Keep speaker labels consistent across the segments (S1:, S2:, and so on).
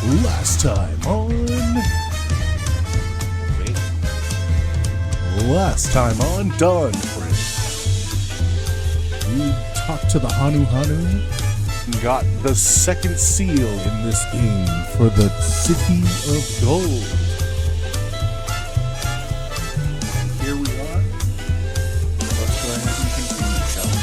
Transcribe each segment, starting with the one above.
S1: Last time on... Last time on Dawntrail. We talked to the Hanu and got the second seal in this game for the City of Gold. Here we are. Let's go ahead and continue, shall we?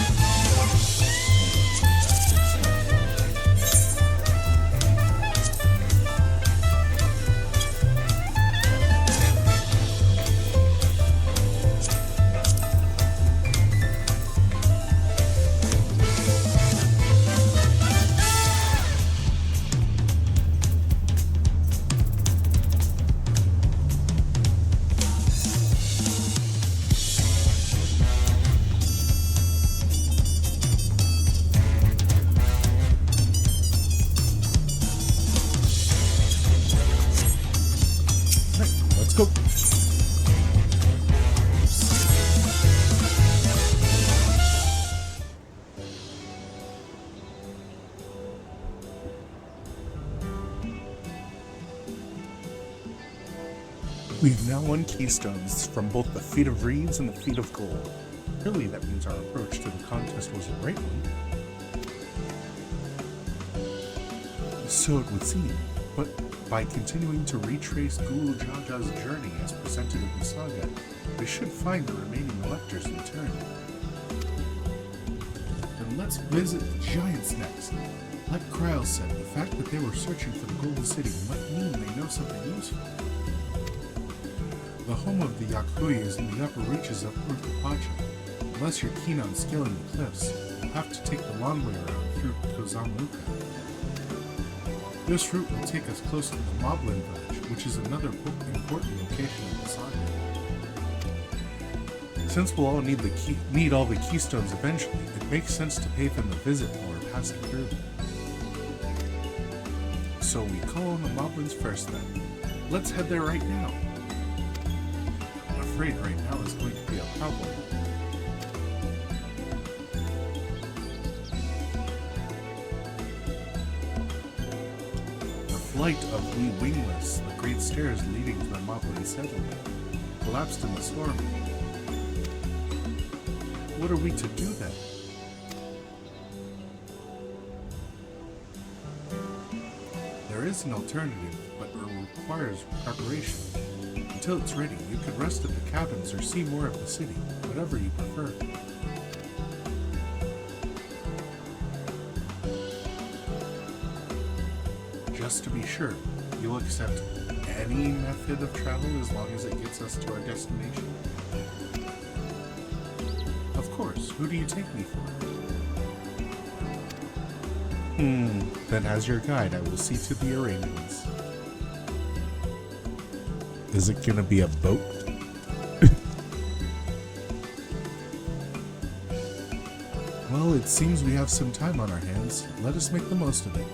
S1: Let's go. We've now won keystones from both the Feet of Reeds and the Feet of Gold. Really, that means our approach to the contest was the right one. So it would seem, but by continuing to retrace Guru Jaja's journey as presented in the saga, we should find the remaining electors in turn. Then let's visit the Giants next. Like Kryl said, the fact that they were searching for the Golden City might mean they know something useful. The home of the Yakuya is in the upper reaches of Urkapacha. Unless you're keen on scaling the cliffs, you'll have to take the long way around through Kozamuka. This route will take us close to the Moblin village, which is another important location in the saga. Since we'll all need all the keystones eventually, it makes sense to pay them a visit while we're passing through. So we call on the Moblins first then. Let's head there right now. I'm afraid right now is going to be a problem. The flight of we wingless, the great stairs leading to the Moblin settlement, collapsed in the storm. What are we to do then? There is an alternative, but it requires preparation. Until it's ready, you could rest at the cabins or see more of the city, whatever you prefer. Just to be sure, you'll accept any method of travel as long as it gets us to our destination. Of course, who do you take me for? Then as your guide, I will see to the arrangements. Is it gonna be a boat? Well, it seems we have some time on our hands. Let us make the most of it.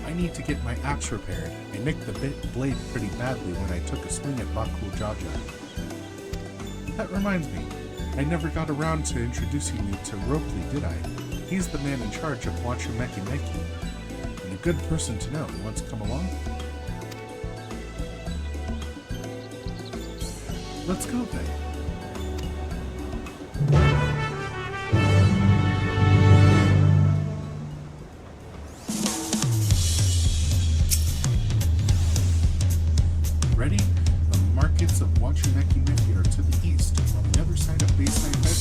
S1: I need to get my axe repaired. I nicked the blade pretty badly when I took a swing at Bakul Jaja. That reminds me, I never got around to introducing you to Ropley, did I? He's the man in charge of Wachumeki Meki, and a good person to know. Want to come along? Let's go then. Ready? The markets of Wachumeki Meki are to the east, on the other side of Bayside Heavy.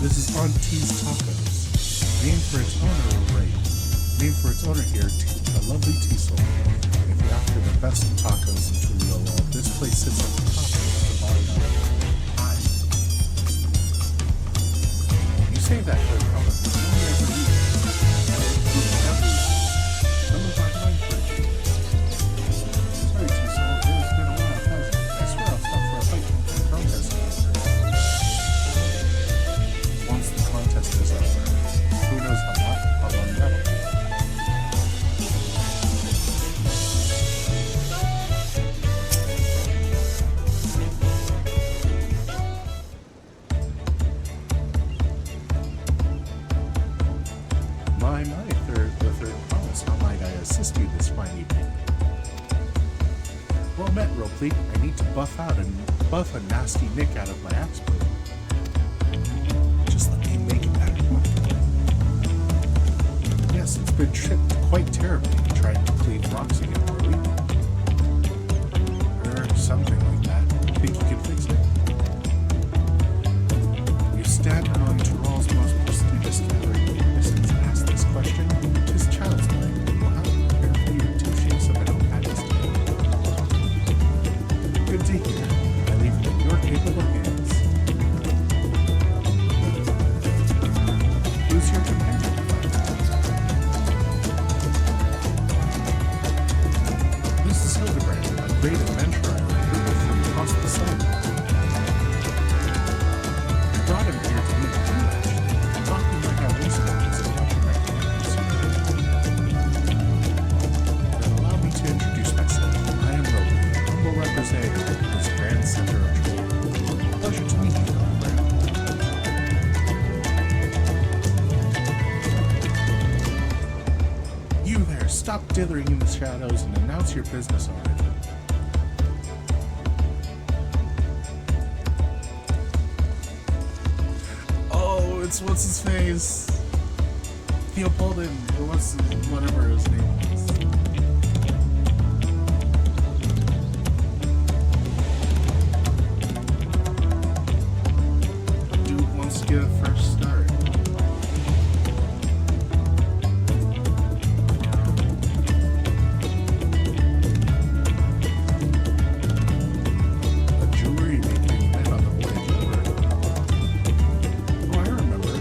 S1: This is on T's Tacos. Named for its owner here, a lovely tea soul. If you're after the best tacos in Trujillo, this place sits at the top of the bottom of the pie. You say that for probably only ever eat. Some of my mind for it. Sorry, tea soul. It has been a while, hasn't it? I swear I'll stop for a fight and protest later. Once the contest is over, who knows how long that'll be. The third promise. How might I assist you this fine evening? Well met, Ropley. I need to buff a nasty nick out of my axe blade. Just let me make that quick. Yes, it's been tripped quite terribly trying to clean rocks again, Ropley. Or something like that. Think you can fix it? You stand on Tyrol's most prestigious gathering of innocents and ask this question. Tis child's play. We'll have to prepare for you 2 sheets of an O'Paddy's tale. Good to hear. I leave it in your capable hands. Who's your companion? This is Hildebrand, a great adventurer from across the sun. I brought him here to meet you, actually. Talking like I was is a much better. Then allow me to introduce myself. I am Roby, humble representative of this grand center of trade. Pleasure to meet you, Hildebrand. You there, stop dithering in the shadows and announce your business already. Oh, it's what's his face? Theopolden, or whatever his name is. Dude wants to get a fresh start. A jewelry making event on the voyage over. Oh, I remember.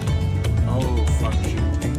S1: Oh, fuck you, Tank.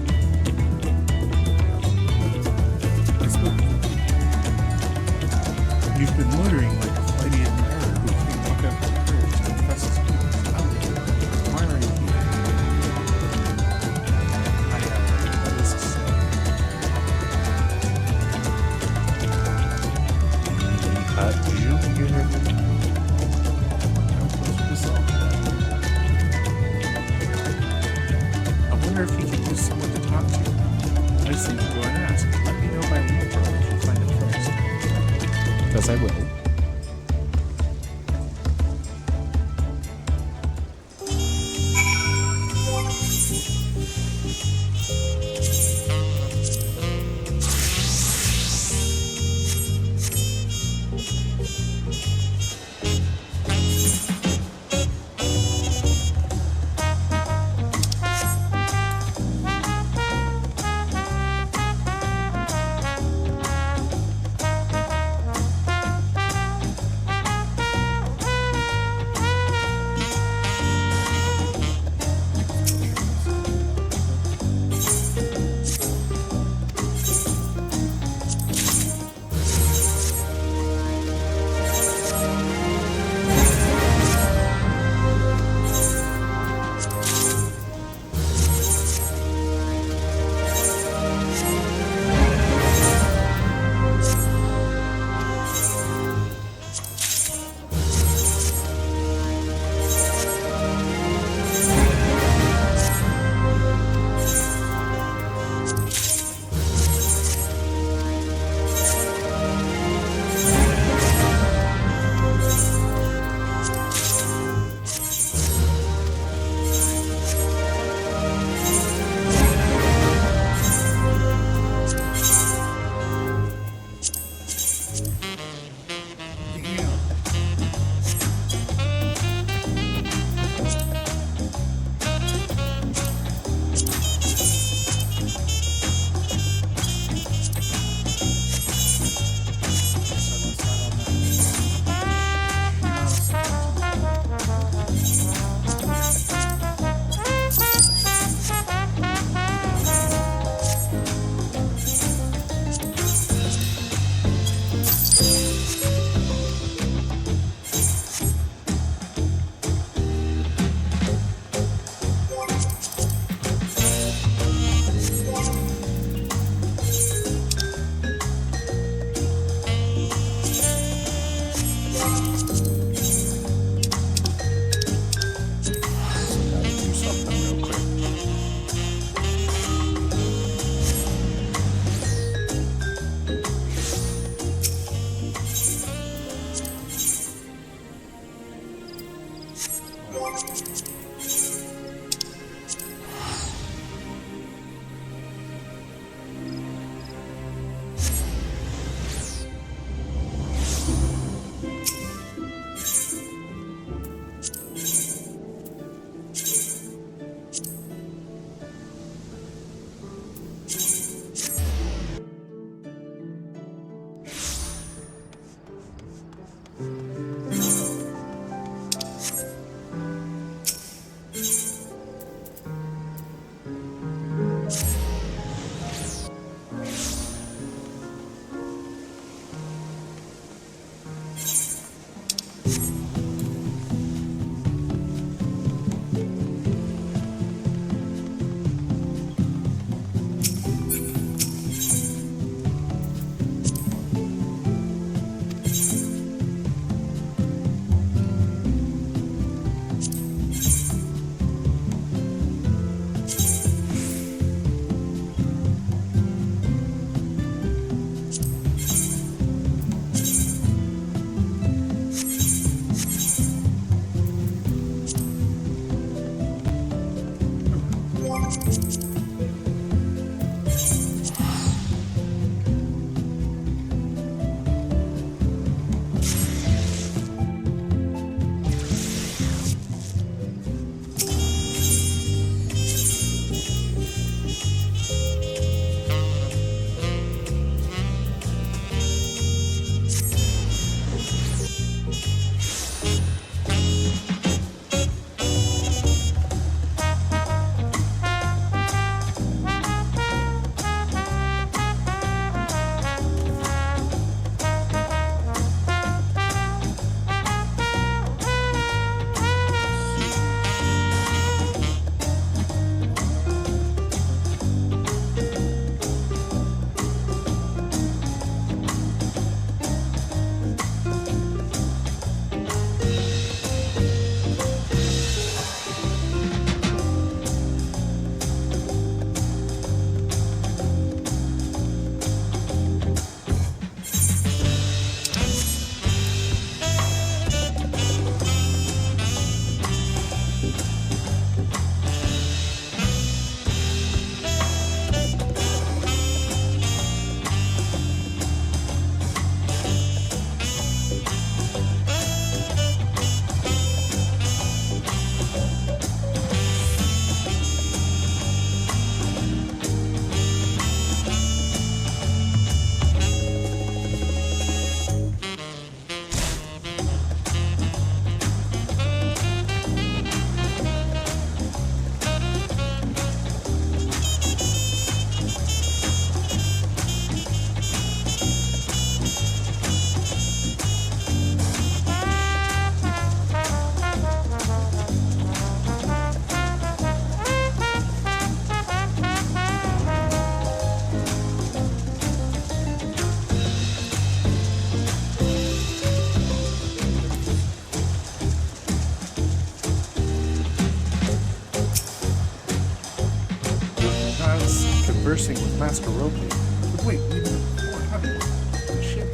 S1: conversing with Master Robley. But wait, even before having the ship.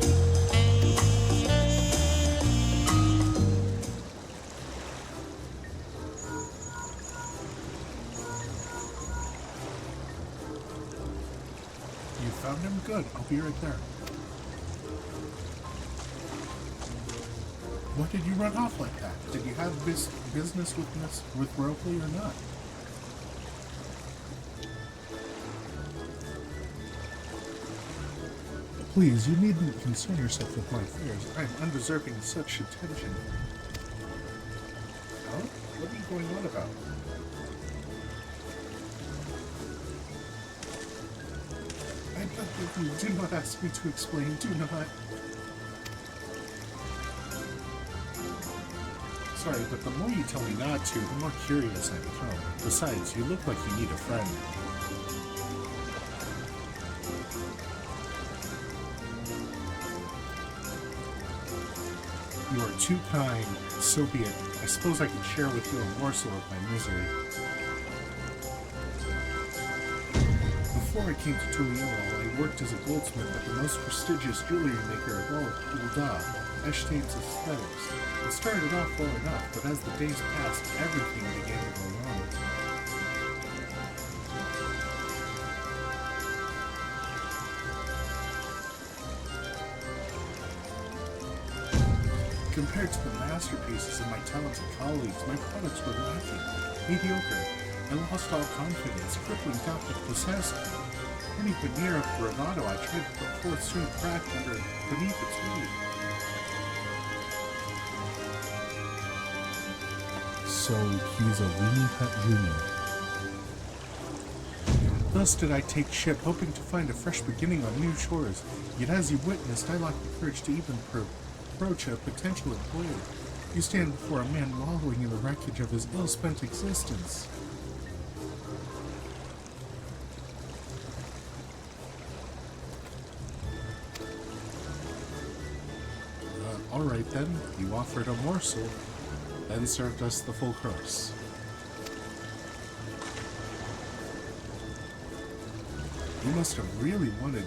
S1: You found him? Good. I'll be right there. What did you run off like that? Did you have business with Robley or not? Please, you needn't concern yourself with my fears. I am undeserving of such attention. Huh? What are you going on about? I beg of you, do not ask me to explain. Do not. Sorry, but the more you tell me not to, the more curious I become. Besides, you look like you need a friend. You are too kind. So be it. I suppose I can share with you a morsel of my misery. Before I came to Tuliol, I worked as a goldsmith at the most prestigious jewelry maker of all Ul'dah. Eshtain's aesthetics. It started off well enough, but as the days passed, everything began to go wrong. Compared to the masterpieces of my talented colleagues, my products were lacking, mediocre. I lost all confidence, crippling doubt that possessed me. Any veneer of bravado I tried to put forth soon cracked beneath its weight.
S2: So he's a weenie cut junior.
S1: Thus did I take ship, hoping to find a fresh beginning on new shores. Yet as you witnessed, I lacked the courage to even approach a potential employer. You stand before a man wallowing in the wreckage of his ill-spent existence. Alright then, you offered a morsel, then served us the full course. You must have really wanted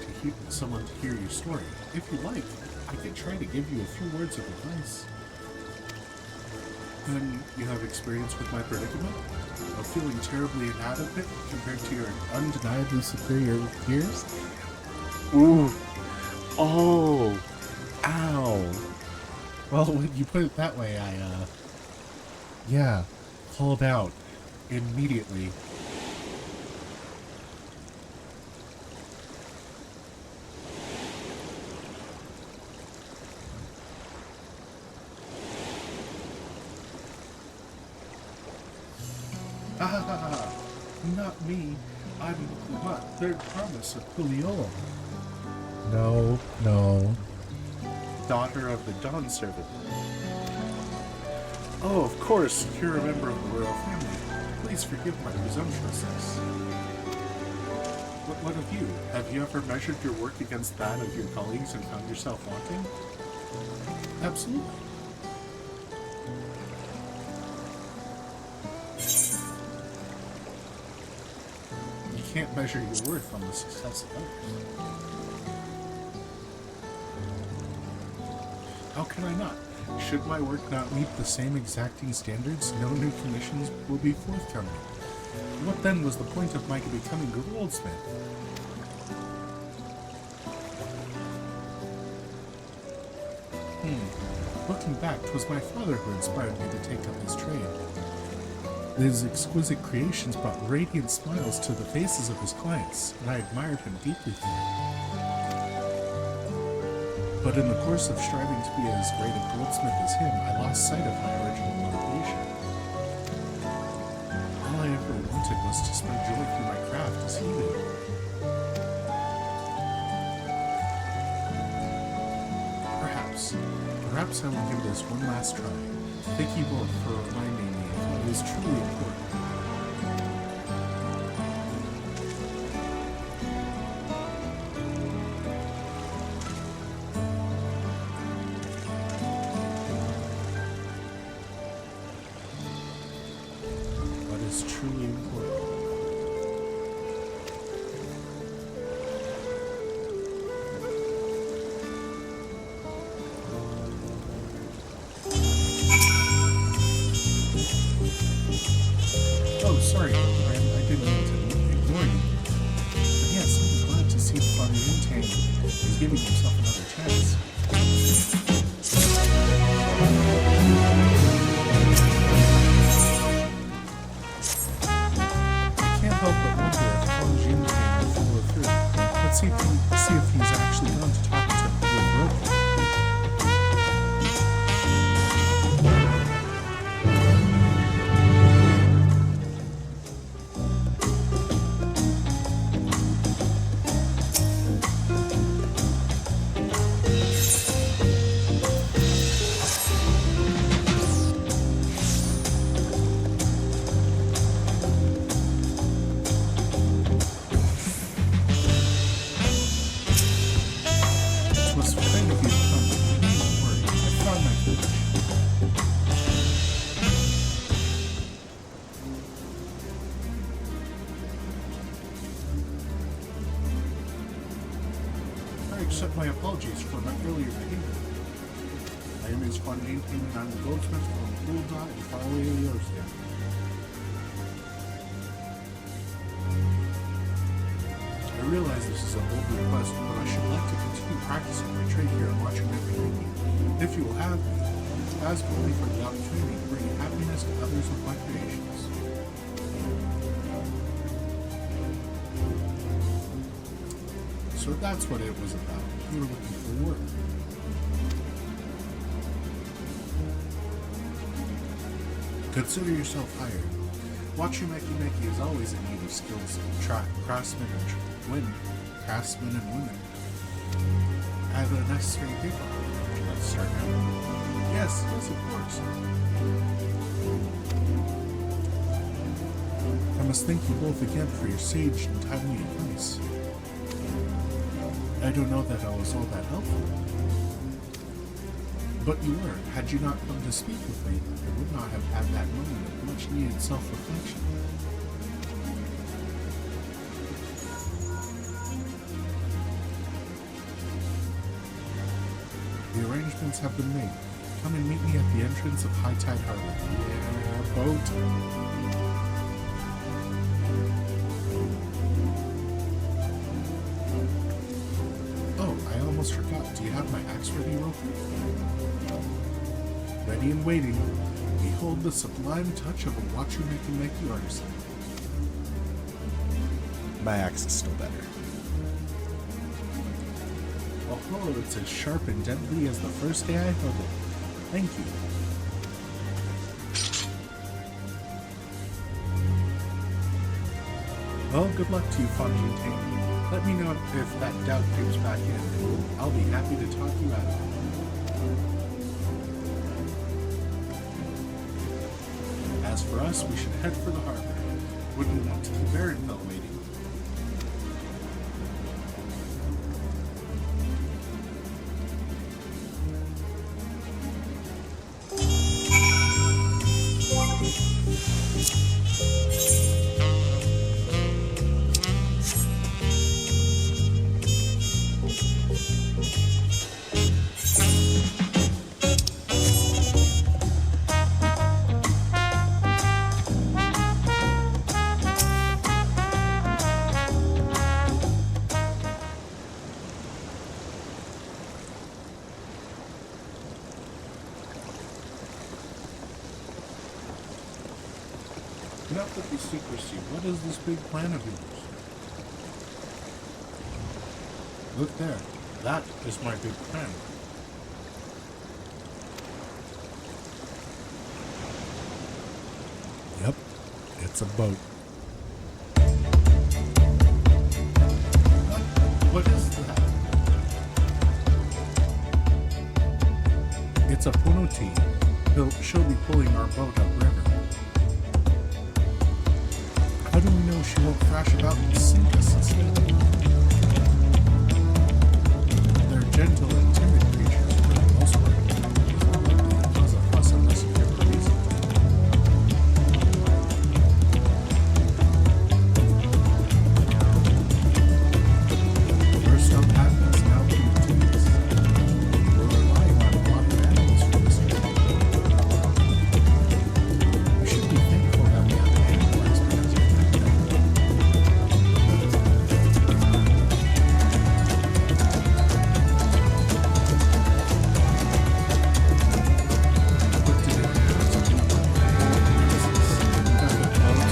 S1: someone to hear your story. If you like, I could try to give you a few words of advice. Then you have experience with my predicament? Of feeling terribly inadequate compared to your undeniably superior peers?
S2: Ooh. Oh. Ow.
S1: Well, when you put it that way, yeah, called out immediately. Not me. I'm what? Third promise of Puliola.
S2: No.
S1: Daughter of the Dawn Servant. Oh, of course, you're a member of the royal family. Please forgive my presumptuousness. What of you? Have you ever measured your work against that of your colleagues and found yourself wanting? Absolutely. You can't measure your worth on the success of others. How can I not? Should my work not meet the same exacting standards, no new commissions will be forthcoming. What then was the point of my becoming a goldsmith? Looking back, 'twas my father who inspired me to take up his trade. His exquisite creations brought radiant smiles to the faces of his clients, and I admired him deeply for it. But in the course of striving to be as great a goldsmith as him, I lost sight of my original motivation. All I ever wanted was to spread joy through my craft as he did. Perhaps I will give this one last try. Thank you both for reminding me of what is truly important. What is truly important. Oh, sorry, I didn't mean to ignore you. But yes, I'm glad to see Father Yintang is giving himself another chance. I can't help but wonder if Father Yintang will follow through. Let's see if he's actually gone to talk to Rope. I accept my apologies for my earlier behavior. name is Fontaine, and I'm the goldsmith from Cool Dot in faraway Yorkshire. I realize this is a bold request, but I should like to continue practicing my trade here and watching my community. If you will have me, ask only for the opportunity to bring happiness to others with my creations. So that's what it was about. You were looking for work. Consider yourself hired. Watchumeki is always in need of skilled craftsmen and women. I have a necessary paper. Would you like to start now? Yes, of course. I must thank you both again for your sage and timely advice. I don't know that I was all that helpful. But you were. Had you not come to speak with me, I would not have had that moment of much needed self-reflection. The arrangements have been made. Come and meet me at the entrance of High Tide Harbor. Yeah, boat. Forgot. Do you have my axe ready, Roper? Ready and waiting. Behold the sublime touch of a Watchumeki artisan.
S2: My axe is still better.
S1: Oh, it's as sharp and deadly as the first day I held it. Thank you. Well, good luck to you, Fontaine. Let me know if that doubt creeps back in. I'll be happy to talk you out of it. As for us, we should head for the harbor. Wouldn't want to keep Baronville waiting. Enough with the secrecy. What is this big plan of yours? Look there. That is my big plan.
S2: Yep, it's a boat.
S1: What is that? It's a punoti. She'll be pulling our boat upriver. How do we know she won't thrash about and sink us instead? They're gentle and timid creatures for the most part. It's not likely to cause a fuss unless you give a reason. First up happens, now continues. We're relying on a lot of animals for this trip. We should be thankful that we have an animal expert to protect them. What did it have to do with the business? We got the boat.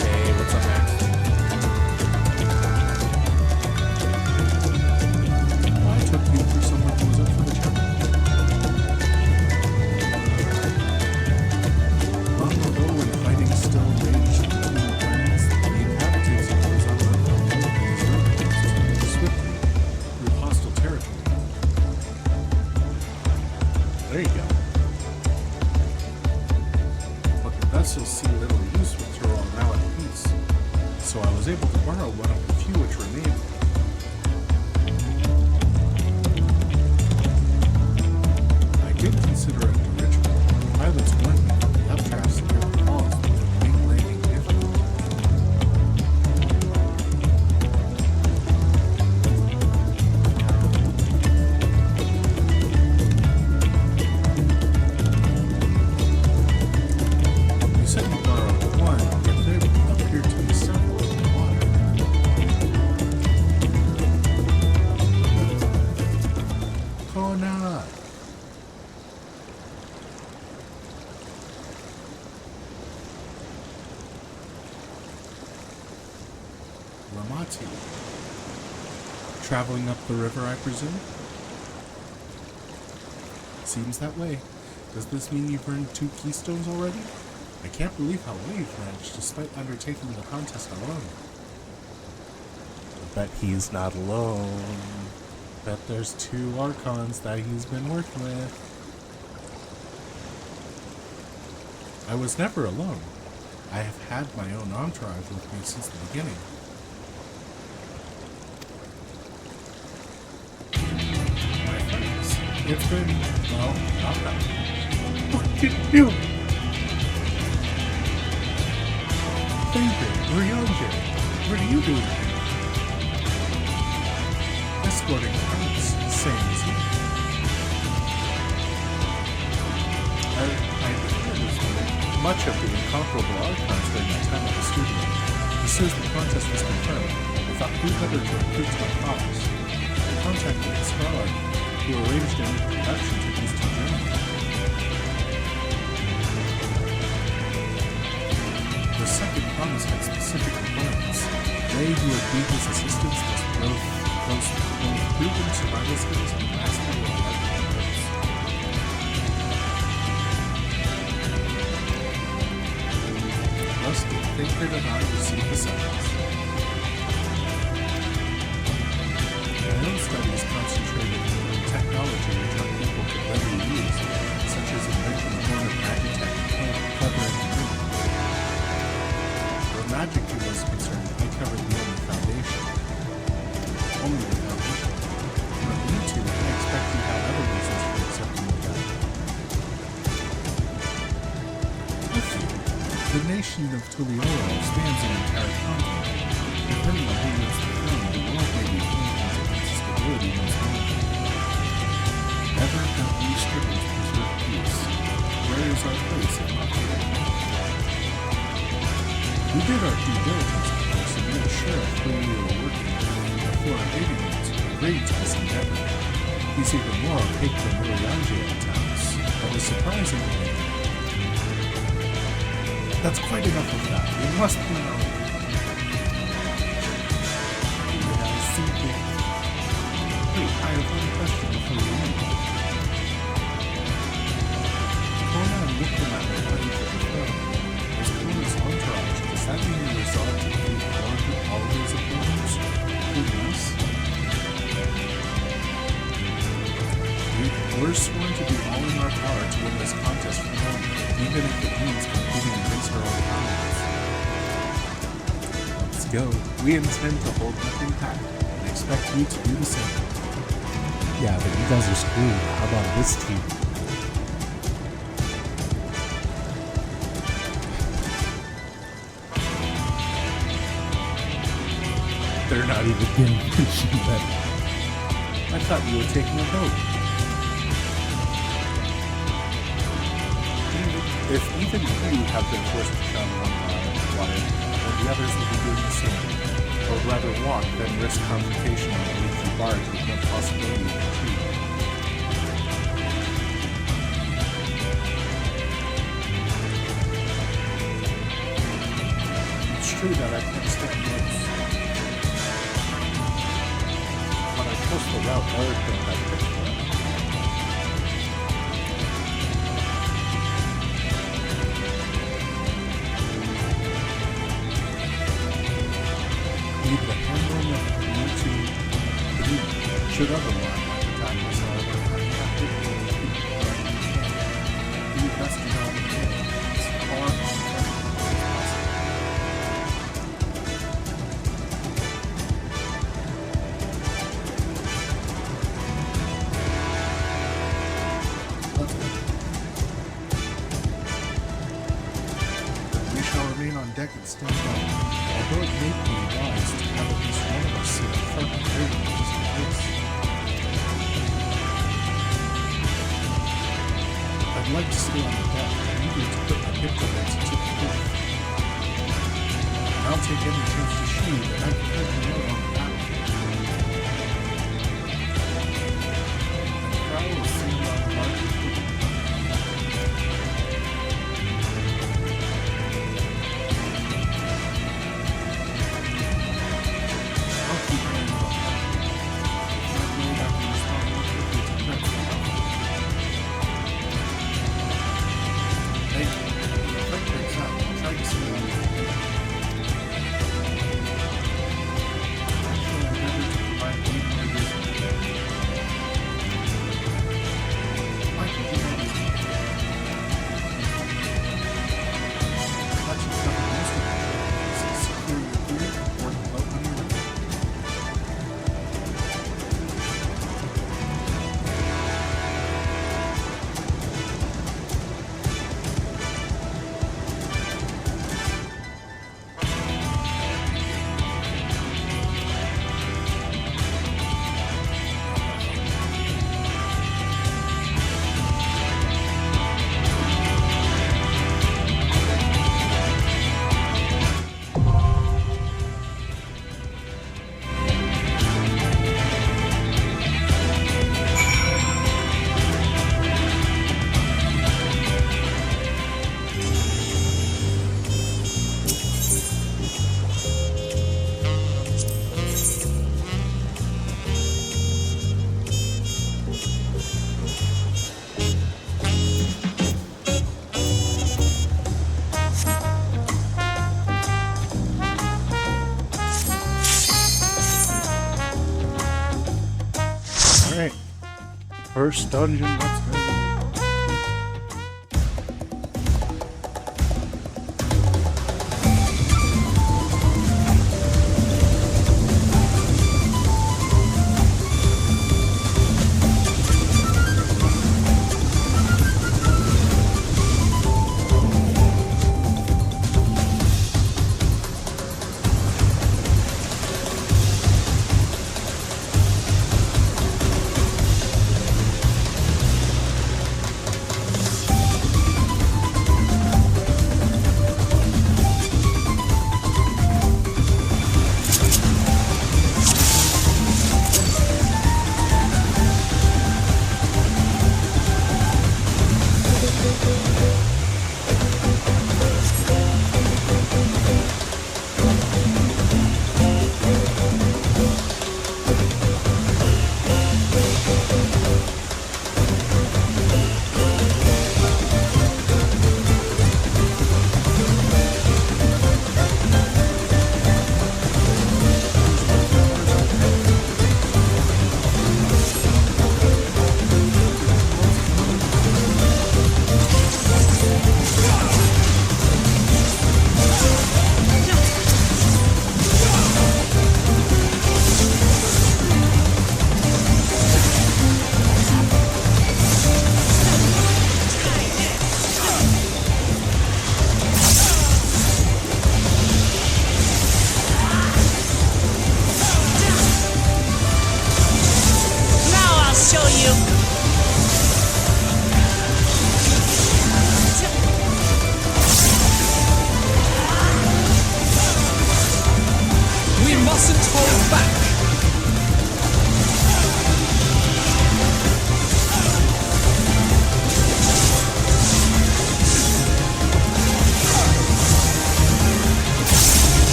S2: Hey, what's up, Max?
S1: I took you for someone who was up for the job. Long ago, when fighting still raged between the clans, the inhabitants of those on Earth moved swiftly through hostile territory. There you go. But the vessels see little use with her all now at peace, so I was able to borrow one of the few which remained. I did consider it a ritual. Pilots warned me that the updrafts near the falls would make landing difficult. Matu. Traveling up the river, I presume? Seems that way. Does this mean you've earned 2 keystones already? I can't believe how well you've managed despite undertaking the contest alone. I bet he's not alone. Bet there's 2 Archons that he's been working with. I was never alone. I have had my own entourage with me since the beginning. My friends, it's been, well, not that. What did you do? David, Ryanje, what are you doing here? Escorting friends, same as you. I heard much of the incomparable Archons during my time at the studio. As soon as the contest was confirmed, I thought who better to recruit to my cause. I contacted Scarlet, who arranged an introduction to these 2 gentlemen. The second promise had specific requirements. They who would be his assistants must both proven survival skills and mastery of life and purpose. Thus, David and I received the summons. My own studies concentrated on technology which our people could readily use, such as inventing a form of magitech and clever engineering. Where magic was concerned, I covered the only foundation. Only the foundation. But you 2, I expect you have other reasons for accepting the guide. A few. The nation of Tuliora spans an entire continent. Depending on who lives the throne, the world may be plunged into instability once more. Ever have we striven to preserve peace? Where is our place if not here? We did our due diligence, of course, and made sure of who we were working with before invading them to agreed to this endeavor. He's even more opaque than Ryanje at times, but is surprisingly. That's quite enough of that. We must be known. Wait, I have one question before we leave. Conan looked him at my buddy for the throne. As Conan's entourage, does that mean you resolved to defeat all of his opponents, including us? We're sworn to do all in our power to win this contest from home, even if it means competing against our own opponents. Let's go. We intend to hold nothing back and expect you to do the same.
S2: Yeah, but you guys are screwed. How about this team?
S1: They're not even getting mentioned then. I thought you were taking a vote. If even you have been forced to travel on water, then the others will be doing the same. Or rather walk than risk confrontation on a leaky barge with no possibility of retreat. It's true that I can't stand boats. But I trust the route Eric and I picked for it. Leave the handling of the community should other one like the time was however unhappy do your best to know the game as far as possible. Let's go. We shall remain on deck and stand by. Although it may be wise to have at least one of us sit in front of everyone just in case. I'd like to stay on the deck, eager to put my pictolets into the proof. And I'll take any chance to shoot that I can help you out on the battlefield. And the crowd will see you on the market. first dungeon. Let's go.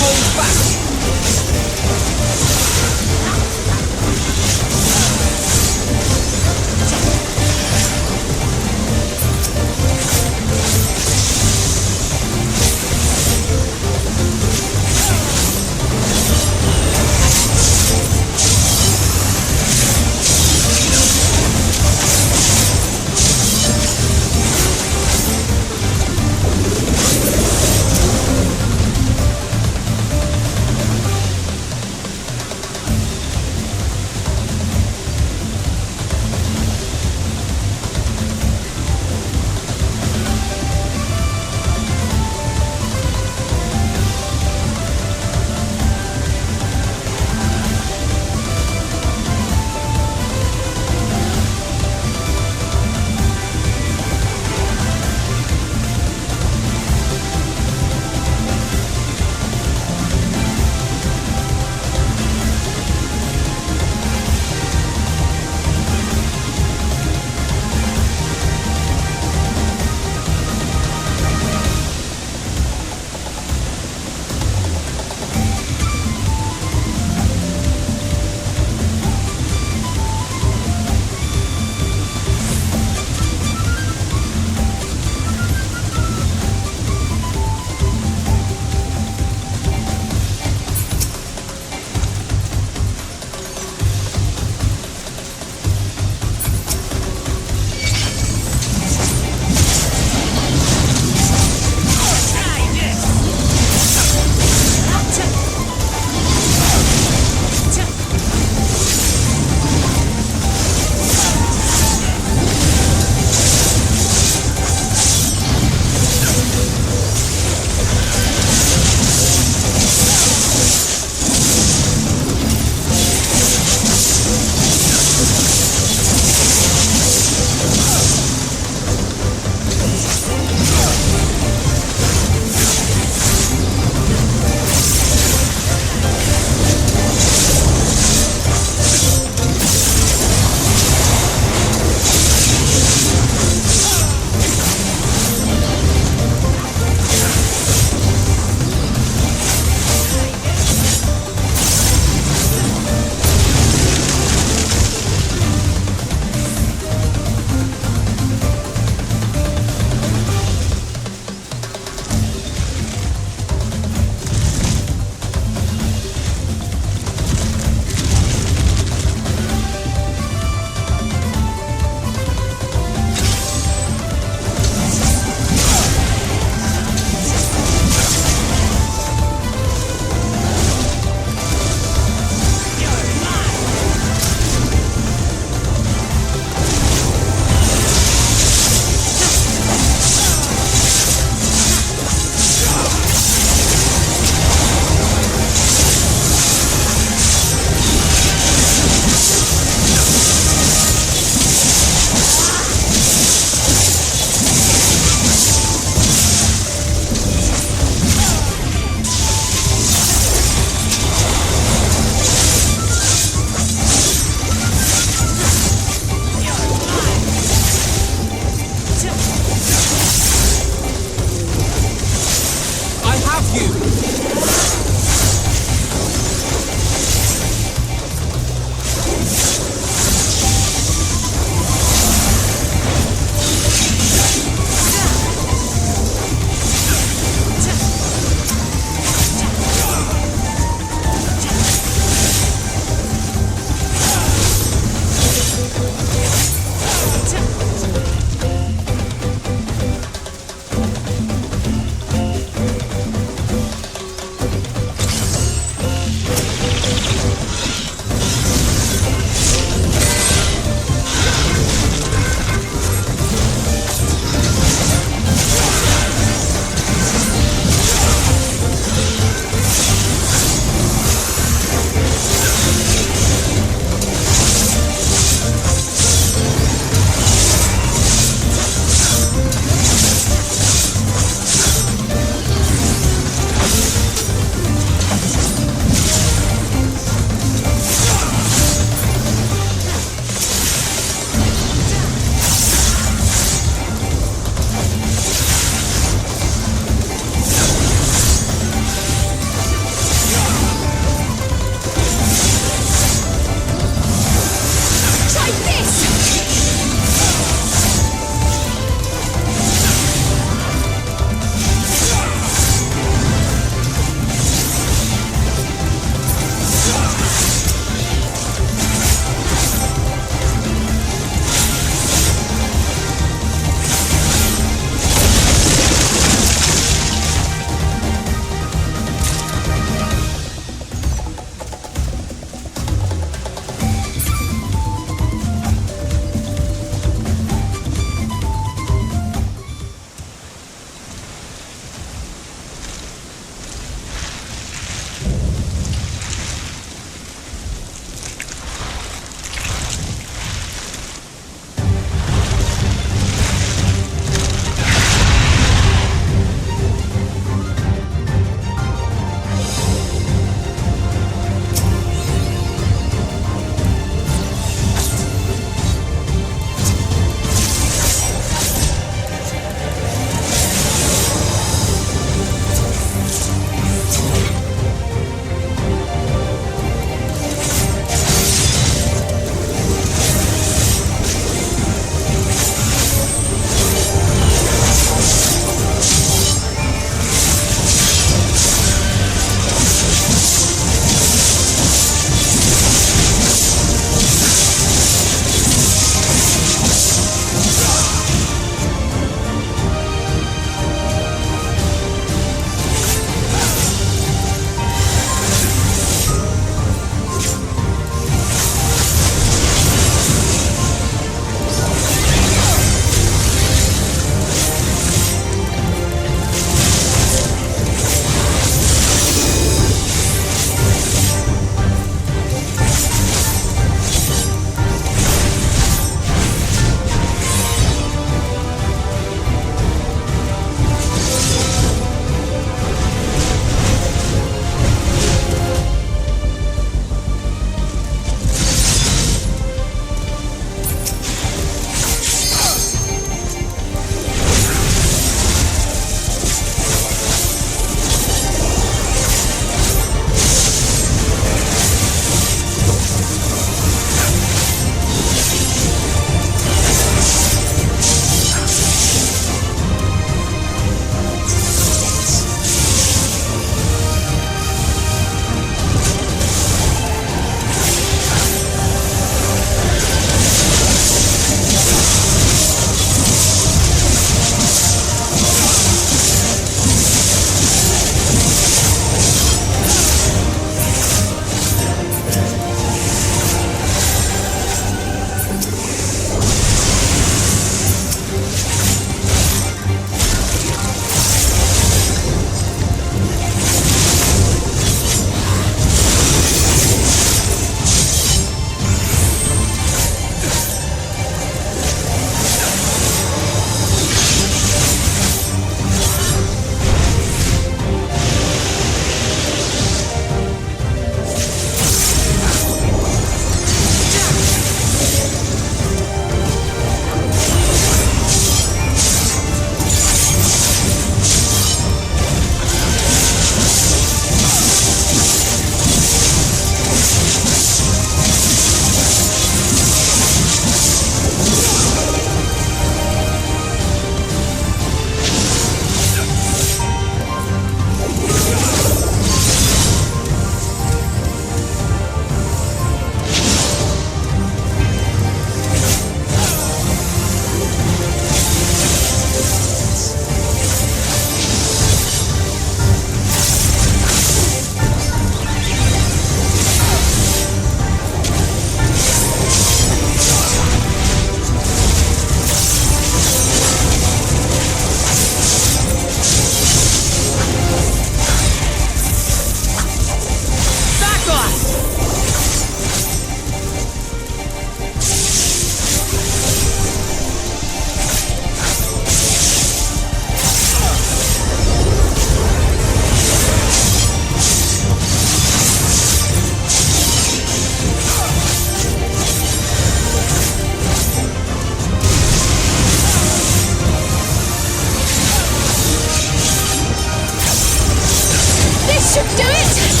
S3: hold back.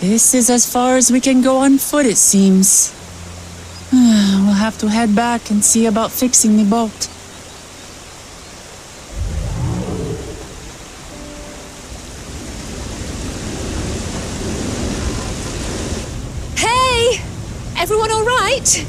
S4: This is as far as we can go on foot, it seems. We'll have to head back and see about fixing the boat.
S5: Hey! Everyone all right?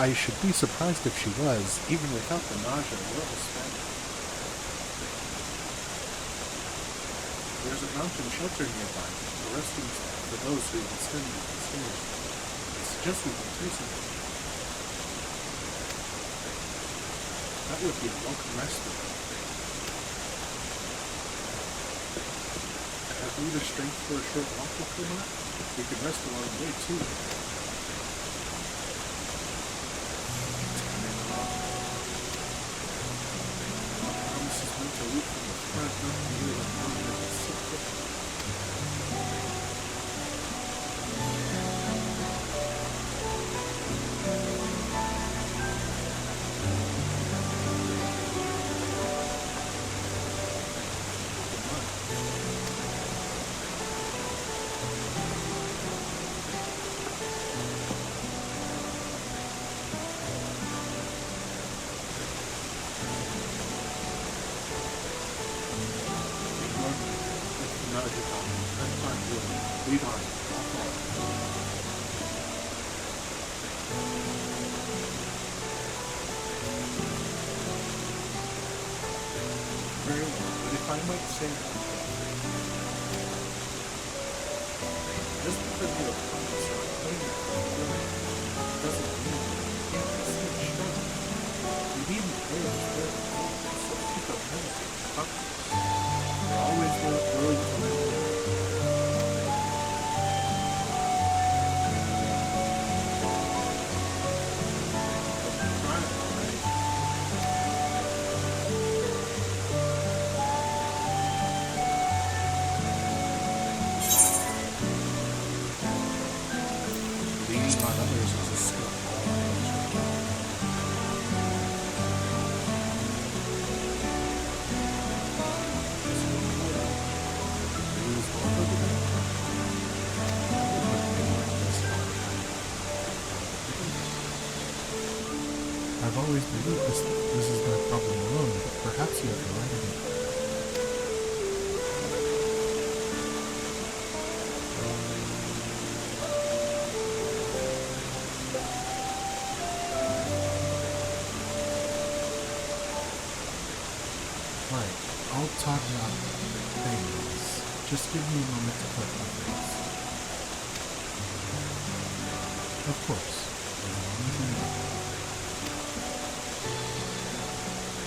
S1: I should be surprised if she was, even without the nausea or the smell. There's a mountain shelter nearby, a resting spot for those who descend the stairs. I suggest we can trace it. That would be a welcome respite. Have we the strength for a short walk if we're not? We can rest along the way too. Lead on. I'll follow. Very well, but if I might say that, just because your opponents are claiming doesn't mean you can't receive struggle. You needn't play as well, so keep a pen and talk to us. We're always willing to learn. I've always believed this is my problem alone, but perhaps you have the right idea. Right, I'll talk about things. Just give me a moment to collect my things. Of course.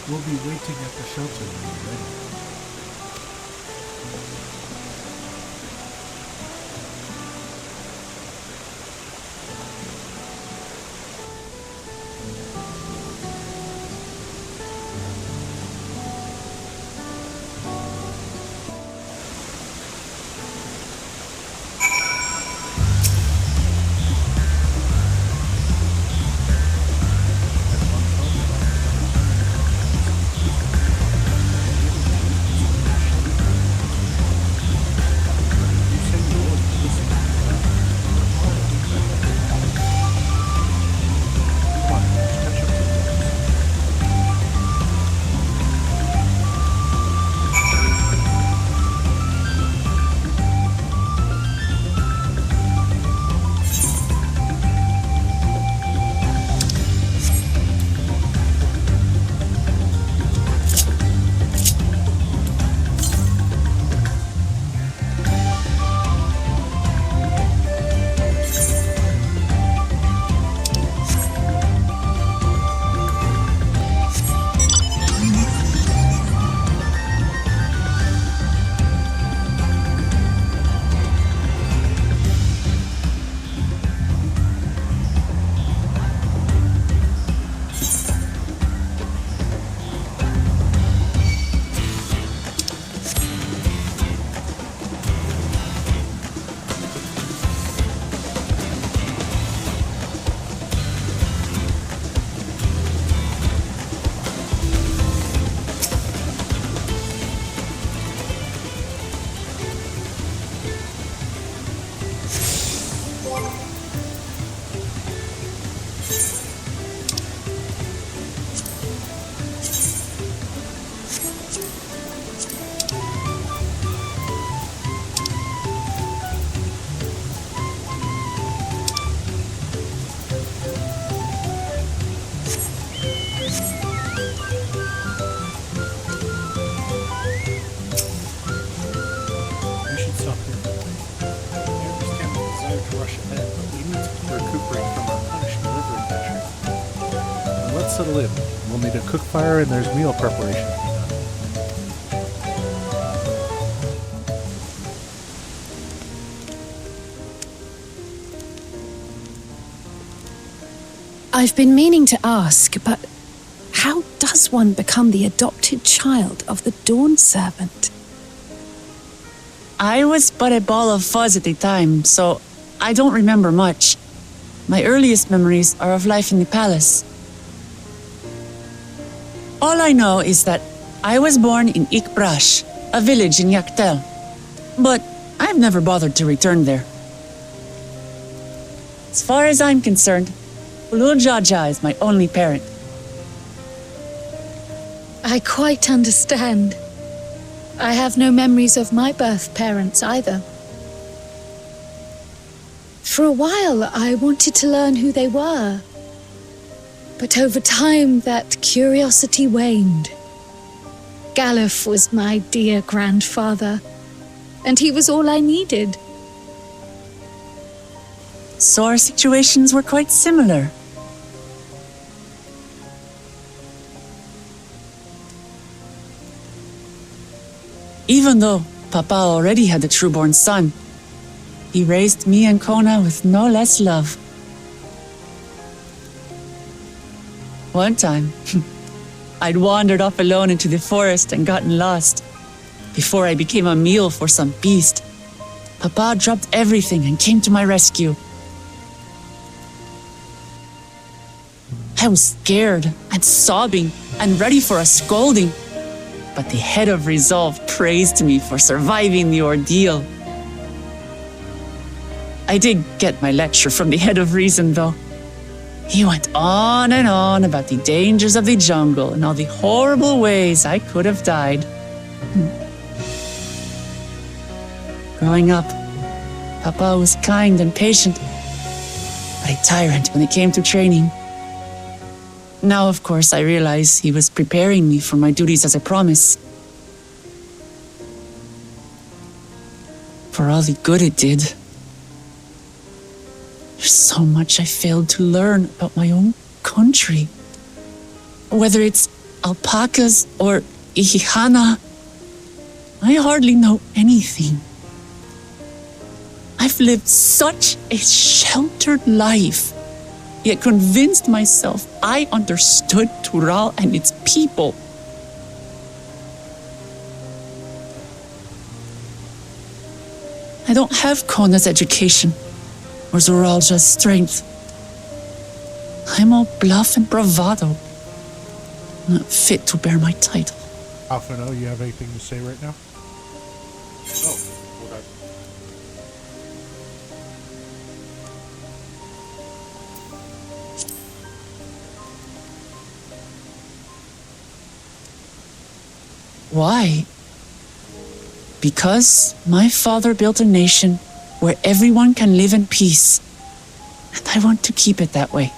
S1: We'll be waiting at the shelter when you're ready. stop here for the night. I understand the desire to rush ahead, but we need to recuperate from our punishing river adventure. Now let's settle in. We'll need a cook fire and there's meal preparation to be done.
S5: I've been meaning to ask, but how does one become the adopted child of the Dawn Servant?
S4: I was but a ball of fuzz at the time, so I don't remember much. My earliest memories are of life in the palace. All I know is that I was born in Ikbrash, a village in Yaktel. But I've never bothered to return there. As far as I'm concerned, Ulul Jaja is my only parent.
S5: I quite understand. I have no memories of my birth parents either. For a while, I wanted to learn who they were. But over time, that curiosity waned. Galuf was my dear grandfather, and he was all I needed.
S4: So our situations were quite similar. Even though Papa already had a trueborn son, he raised me and Kona with no less love. One time, I'd wandered off alone into the forest and gotten lost. Before I became a meal for some beast, Papa dropped everything and came to my rescue. I was scared and sobbing and ready for a scolding. But the head of resolve praised me for surviving the ordeal. I did get my lecture from the head of reason, though. He went on and on about the dangers of the jungle and all the horrible ways I could have died. Growing up, Papa was kind and patient, but a tyrant when it came to training. Now, of course, I realize he was preparing me for my duties as a promise. For all the good it did. There's so much I failed to learn about my own country. Whether it's alpacas or Ihihana, I hardly know anything. I've lived such a sheltered life, yet convinced myself I understood Tural and its people. I don't have Kona's education or Zoralja's strength. I'm all bluff and bravado, not fit to bear my title.
S1: Alphino, you have anything to say right now? Oh, okay.
S4: Why? Because my father built a nation where everyone can live in peace, and I want to keep it that way.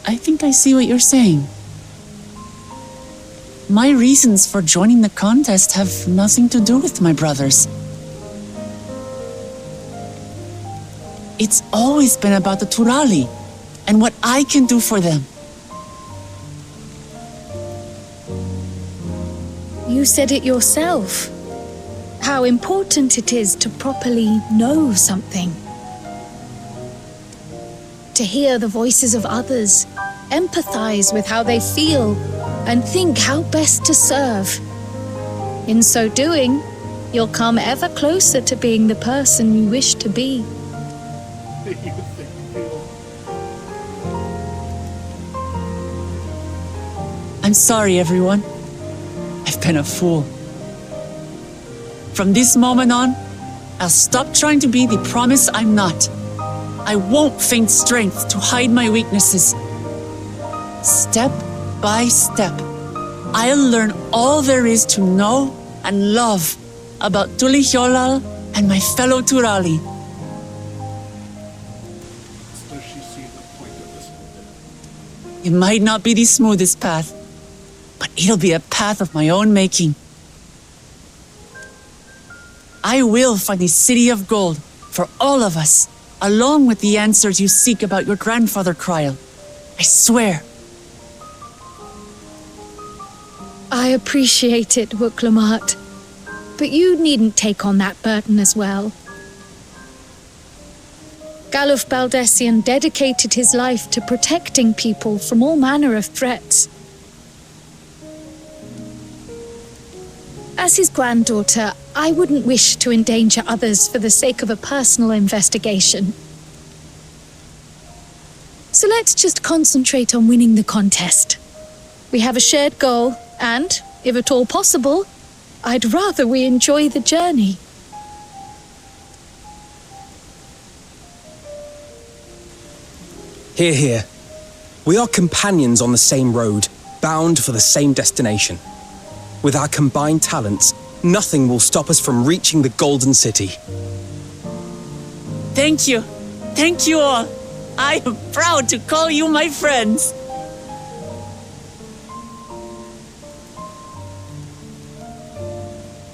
S4: I think I see what you're saying. My reasons for joining the contest have nothing to do with my brothers. It's always been about the Turali and what I can do for them.
S5: You said it yourself. How important it is to properly know something. To hear the voices of others, empathize with how they feel, and think how best to serve. In so doing, you'll come ever closer to being the person you wish to be.
S4: I'm sorry, everyone. I've been a fool. From this moment on, I'll stop trying to be the promise I'm not. I won't feign strength to hide my weaknesses. Step by step, I'll learn all there is to know and love about Tulihyolal and my fellow Turali.
S1: Does she see the point of this whole bit?
S4: It might not be the smoothest path, but it'll be a path of my own making. I will find the city of gold for all of us, along with the answers you seek about your grandfather Kryl. I swear.
S5: I appreciate it, Wuklamart, but you needn't take on that burden as well. Galuf Baldessian dedicated his life to protecting people from all manner of threats. As his granddaughter, I wouldn't wish to endanger others for the sake of a personal investigation. So let's just concentrate on winning the contest. We have a shared goal, and, if at all possible, I'd rather we enjoy the journey.
S3: Hear, hear. We are companions on the same road, bound for the same destination. With our combined talents, nothing will stop us from reaching the Golden City.
S4: Thank you. Thank you all. I am proud to call you my friends.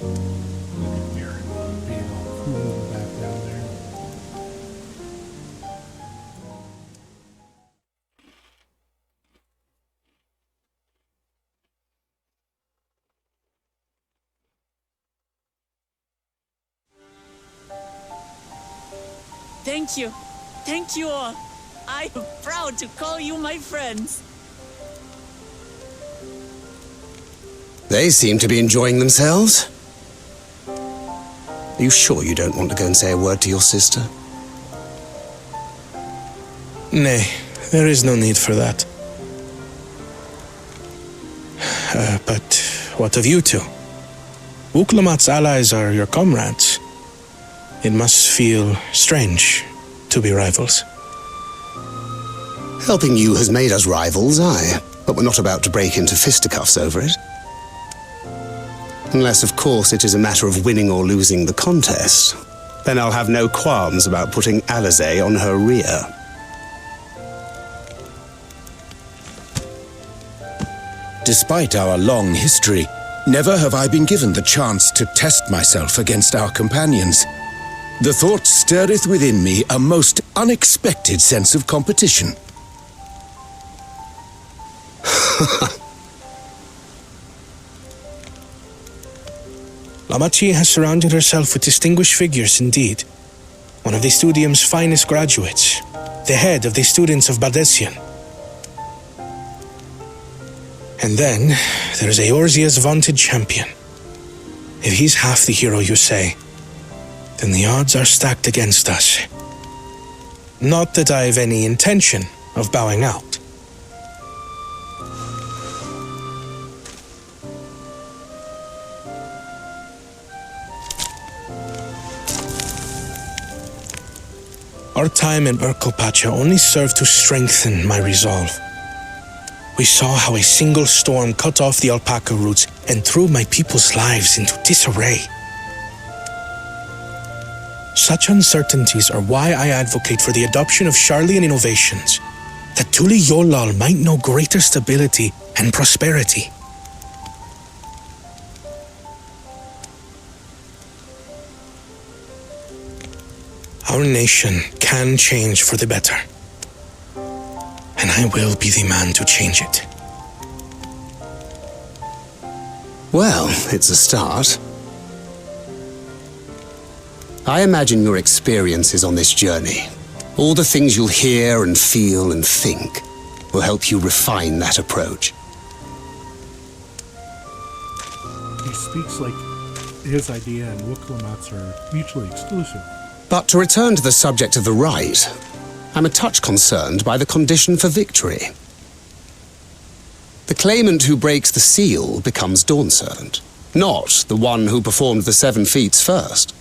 S1: Look at Mira being all cool in the back down there.
S4: Thank you. Thank you all. I am proud to call you my friends.
S6: They seem to be enjoying themselves. Are you sure you don't want to go and say a word to your sister?
S7: Nay, there is no need for that. But what of you two? Wuklamat's allies are your comrades. It must feel strange to be rivals.
S6: Helping you has made us rivals, aye, but we're not about to break into fisticuffs over it. Unless, of course, it is a matter of winning or losing the contest. Then I'll have no qualms about putting Alizé on her rear.
S8: Despite our long history, never have I been given the chance to test myself against our companions. The thought stirreth within me a most unexpected sense of competition.
S7: Lamachi has surrounded herself with distinguished figures indeed. One of the Studium's finest graduates, the head of the students of Baldessian. And then there's Eorzea's vaunted champion. If he's half the hero you say, then the odds are stacked against us. Not that I have any intention of bowing out. Our time in Urkelpacha only served to strengthen my resolve. We saw how a single storm cut off the alpaca roots and threw my people's lives into disarray. Such uncertainties are why I advocate for the adoption of Sharlayan innovations, that Tuli Yolal might know greater stability and prosperity. Our nation can change for the better, and I will be the man to change it.
S6: Well, it's a start. I imagine your experiences on this journey, all the things you'll hear and feel and think, will help you refine that approach.
S1: He speaks like his idea and Wuklamat's are mutually exclusive.
S6: But to return to the subject of the rite, I'm a touch concerned by the condition for victory. The claimant who breaks the seal becomes Dawn Servant, not the one who performed the 7 feats first.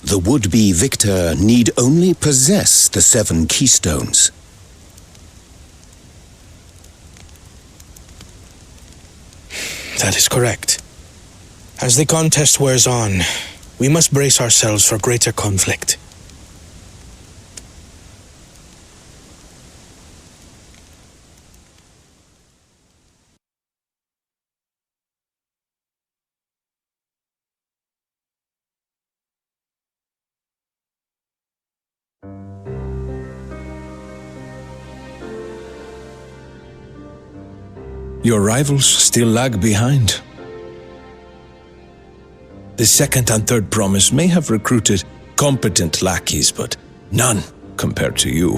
S8: The would-be victor need only possess the 7 keystones.
S7: That is correct. As the contest wears on, we must brace ourselves for greater conflict.
S9: Your rivals still lag behind. The second and third promise may have recruited competent lackeys, but none compared to you.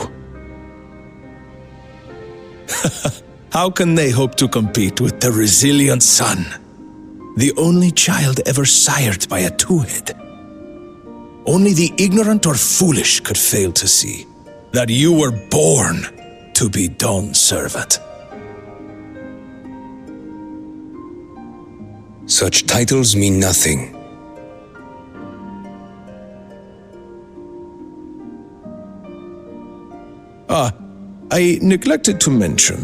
S9: How can they hope to compete with the resilient son, the only child ever sired by a two-head? Only the ignorant or foolish could fail to see that you were born to be Dawn's servant.
S8: Such titles mean nothing.
S9: I neglected to mention,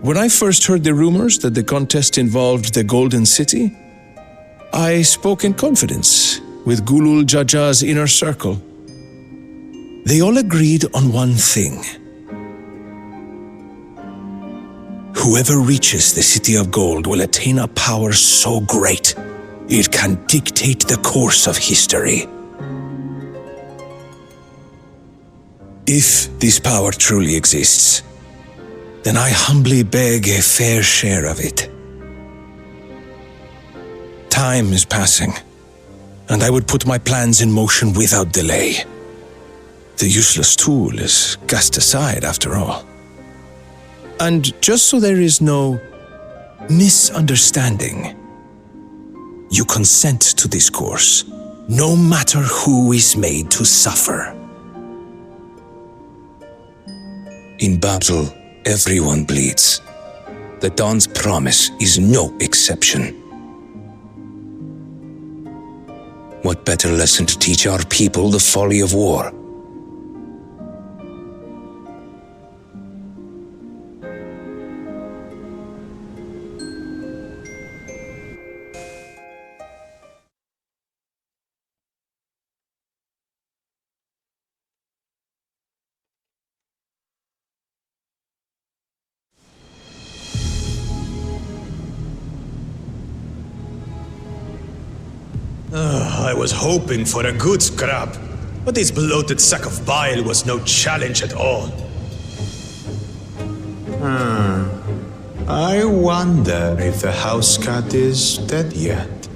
S9: when I first heard the rumors that the contest involved the Golden City, I spoke in confidence with Gulul Jaja's inner circle. They all agreed on one thing. Whoever reaches the City of Gold will attain a power so great, it can dictate the course of history. If this power truly exists, then I humbly beg a fair share of it. Time is passing, and I would put my plans in motion without delay. The useless tool is cast aside after all. And just so there is no misunderstanding, you consent to this course, no matter who is made to suffer.
S8: In battle, everyone bleeds. The Dawn's promise is no exception. What better lesson to teach our people the folly of war?
S10: I was hoping for a good scrap, but this bloated sack of bile was no challenge at all. I wonder if the house cat is dead yet.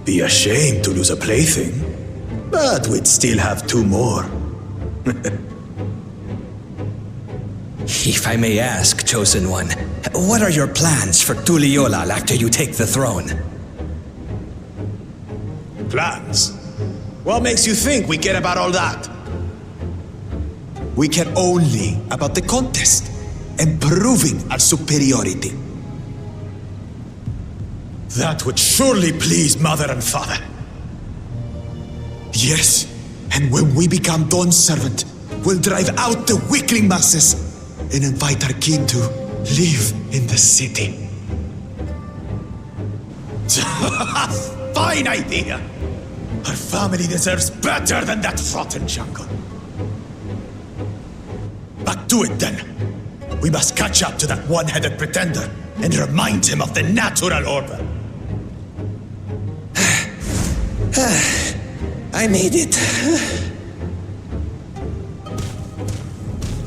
S10: Be ashamed to lose a plaything, but we'd still have two more.
S11: If I may ask, Chosen One, what are your plans for Tuliolal after you take the throne?
S10: Plans? What makes you think we care about all that? We care only about the contest and proving our superiority. That would surely please Mother and Father. Yes, and when we become Dawn's servant, we'll drive out the weakling masses and invite our kin to live in the city. Fine idea! Our family deserves better than that rotten jungle. Back to it then. We must catch up to that one-headed pretender and remind him of the natural order.
S11: I made it.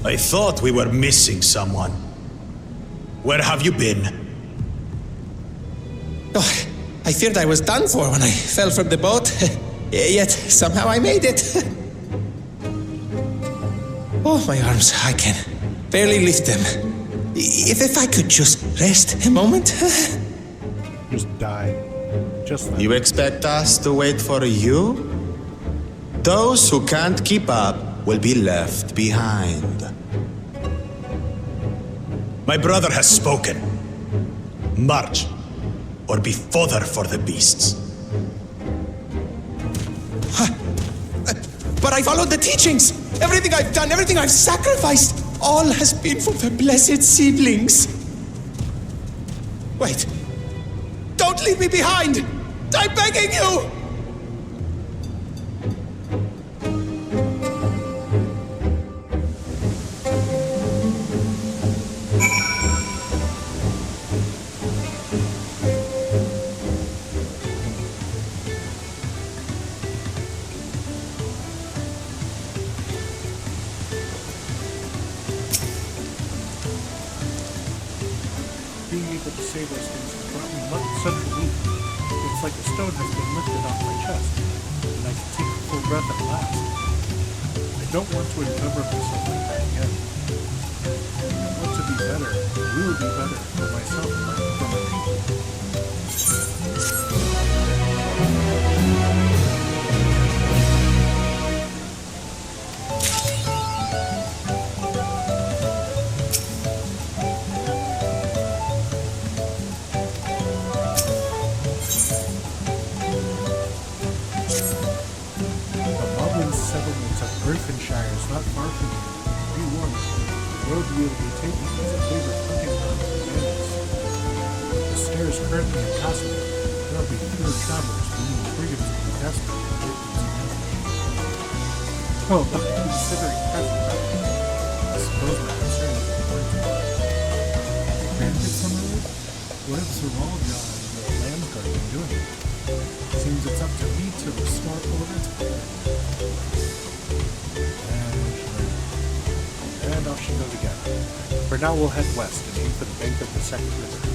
S10: I thought we were missing someone. Where have you been?
S11: Oh, I feared I was done for when I fell from the boat. Yet somehow I made it. Oh, my arms, I can barely lift them. If I could just rest a moment.
S1: Just die. Just that.
S10: You expect us to wait for you? Those who can't keep up will be left behind. My brother has spoken. March, or be fodder for the beasts.
S11: But I followed the teachings. Everything I've done, everything I've sacrificed, all has been for the blessed seedlings. Wait. Don't leave me behind! I'm begging you!
S1: able to say those things has brought me such relief. It's like a stone has been lifted off my chest, and I can take a full breath at last. I don't want to encumber myself like that again. I want to be better, will be better for myself and for my people. Griffinshire is not far from here. Be warned, the road we will be taking is a favorite hunting ground for bandits. The stairs currently impassable. There will be fewer travelers, meaning brigands will be desperate to get these ambushes. Oh, not considering present time. I suppose my concern is important. Bandits on the road? What have Zeralja and the Landguard been doing? Seems it's up to me to restore order to the and off she goes again. For now, we'll head west and aim for the bank of the second river.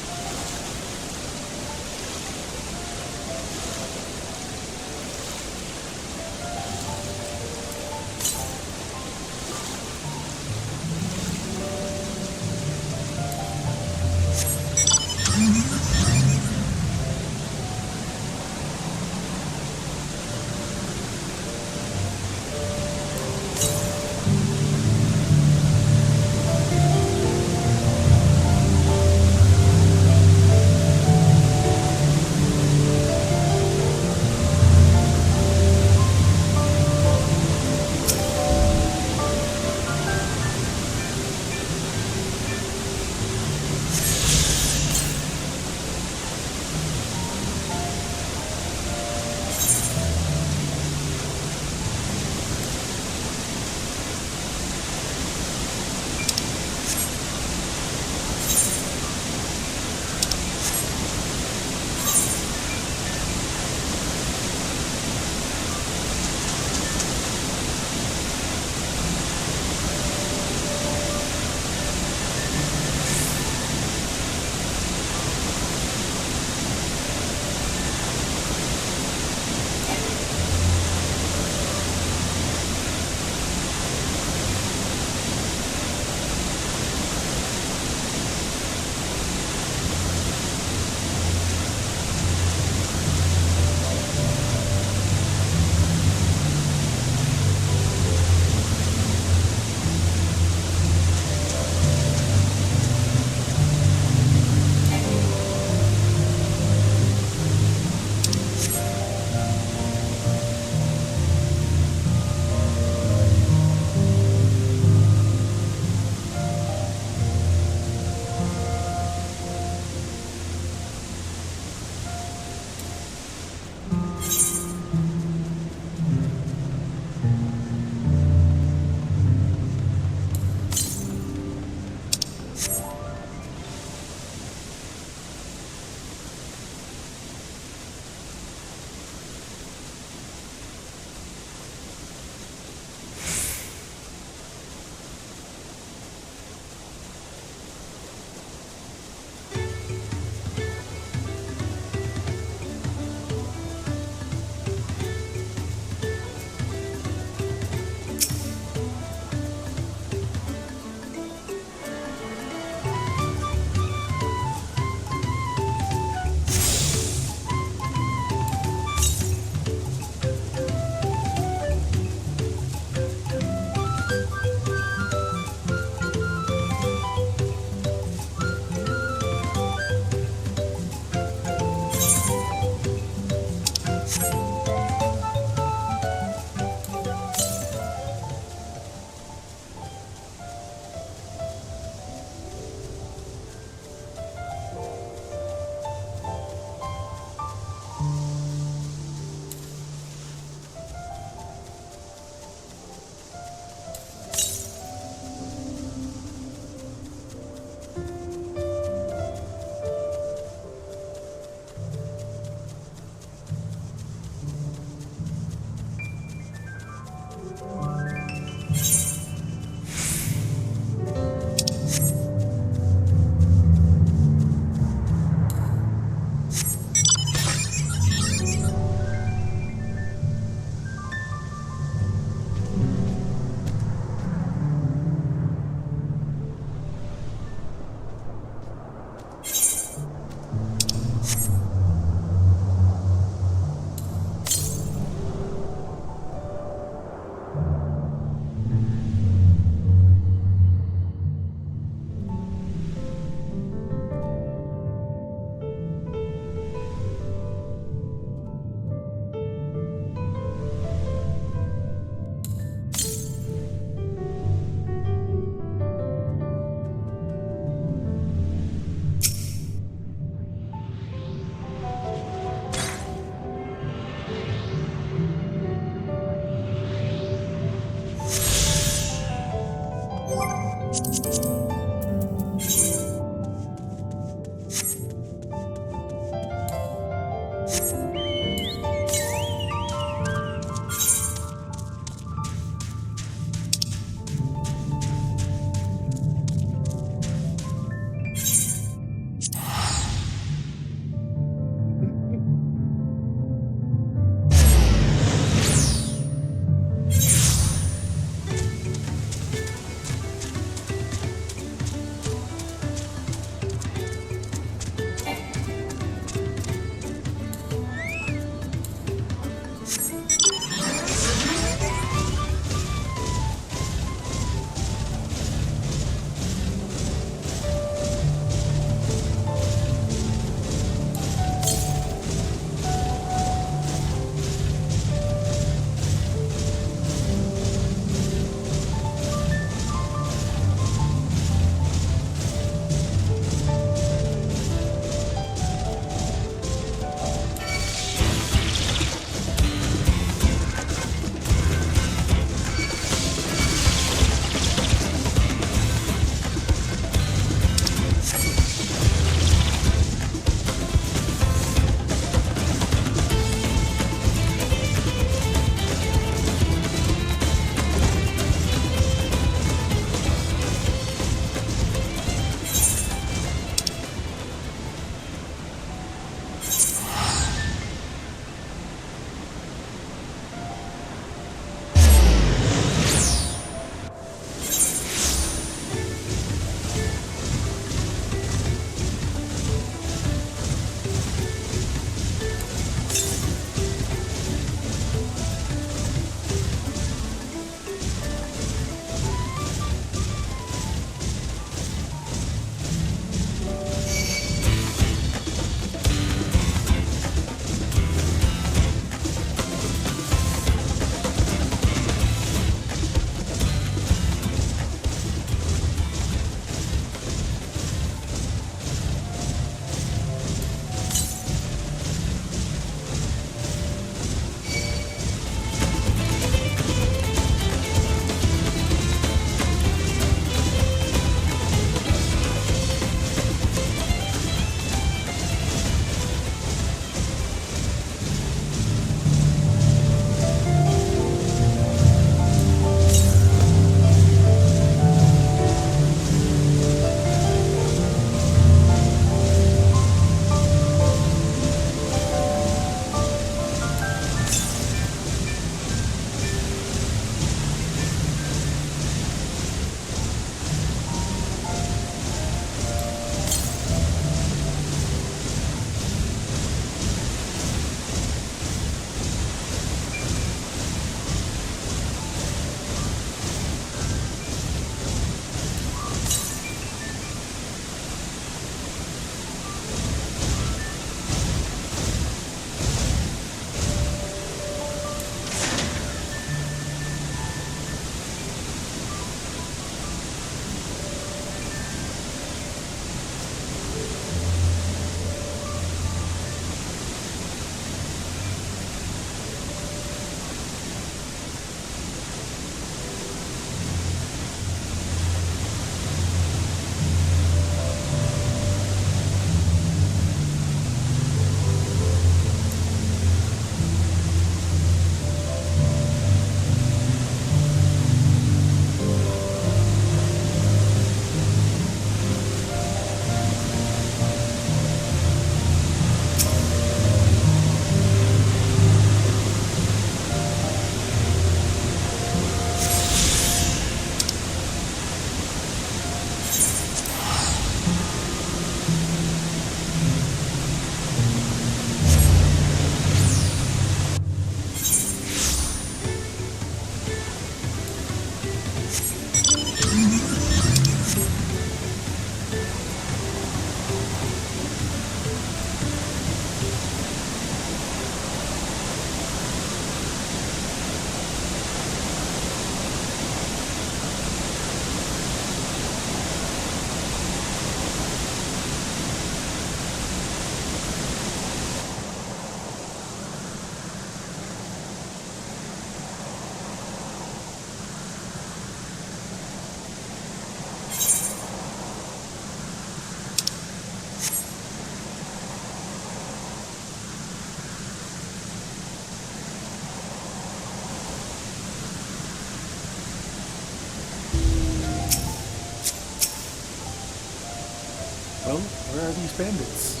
S1: these bandits?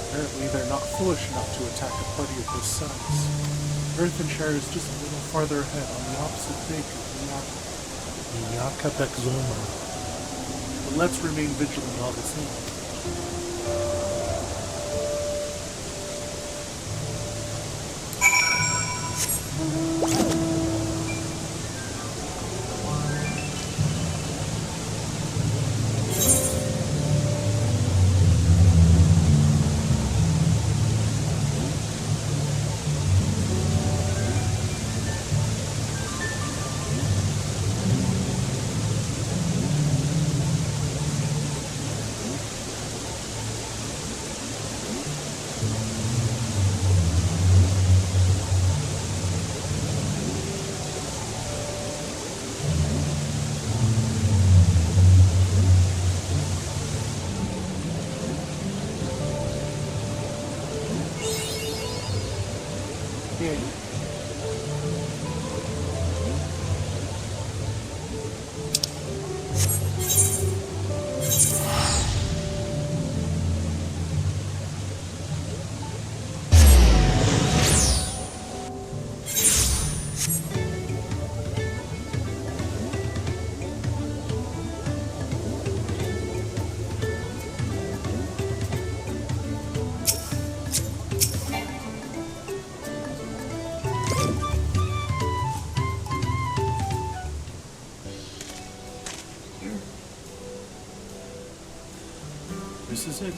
S1: Apparently they're not foolish enough to attack a party of this size. Earthenshire is just a little farther ahead on the opposite bank of the Yakabekzoma. But let's remain vigilant all the same. This is it,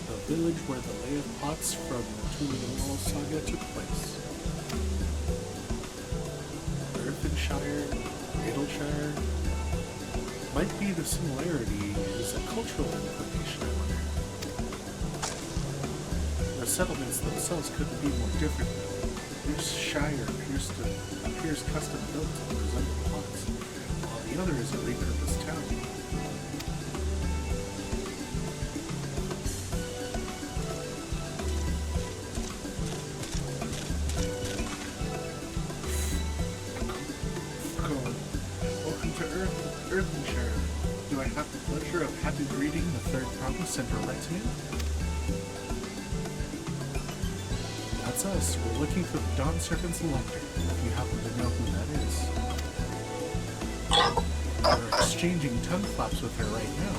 S1: the village where the Lay of Pots from the Tuliyola saga took place. Earthenshire, Adalshire. Might be the similarity is a cultural implication, I wonder. The settlements themselves couldn't be more different though. Each shire appears custom built to resemble Pots, while the other is a repurposed town. Earthenshire. Do I have the pleasure of happy greeting the third promise and her retinue? That's us. We're looking for the Dawn Serpent's elector, if you happen to know who that is. We're exchanging tongue flaps with her right now.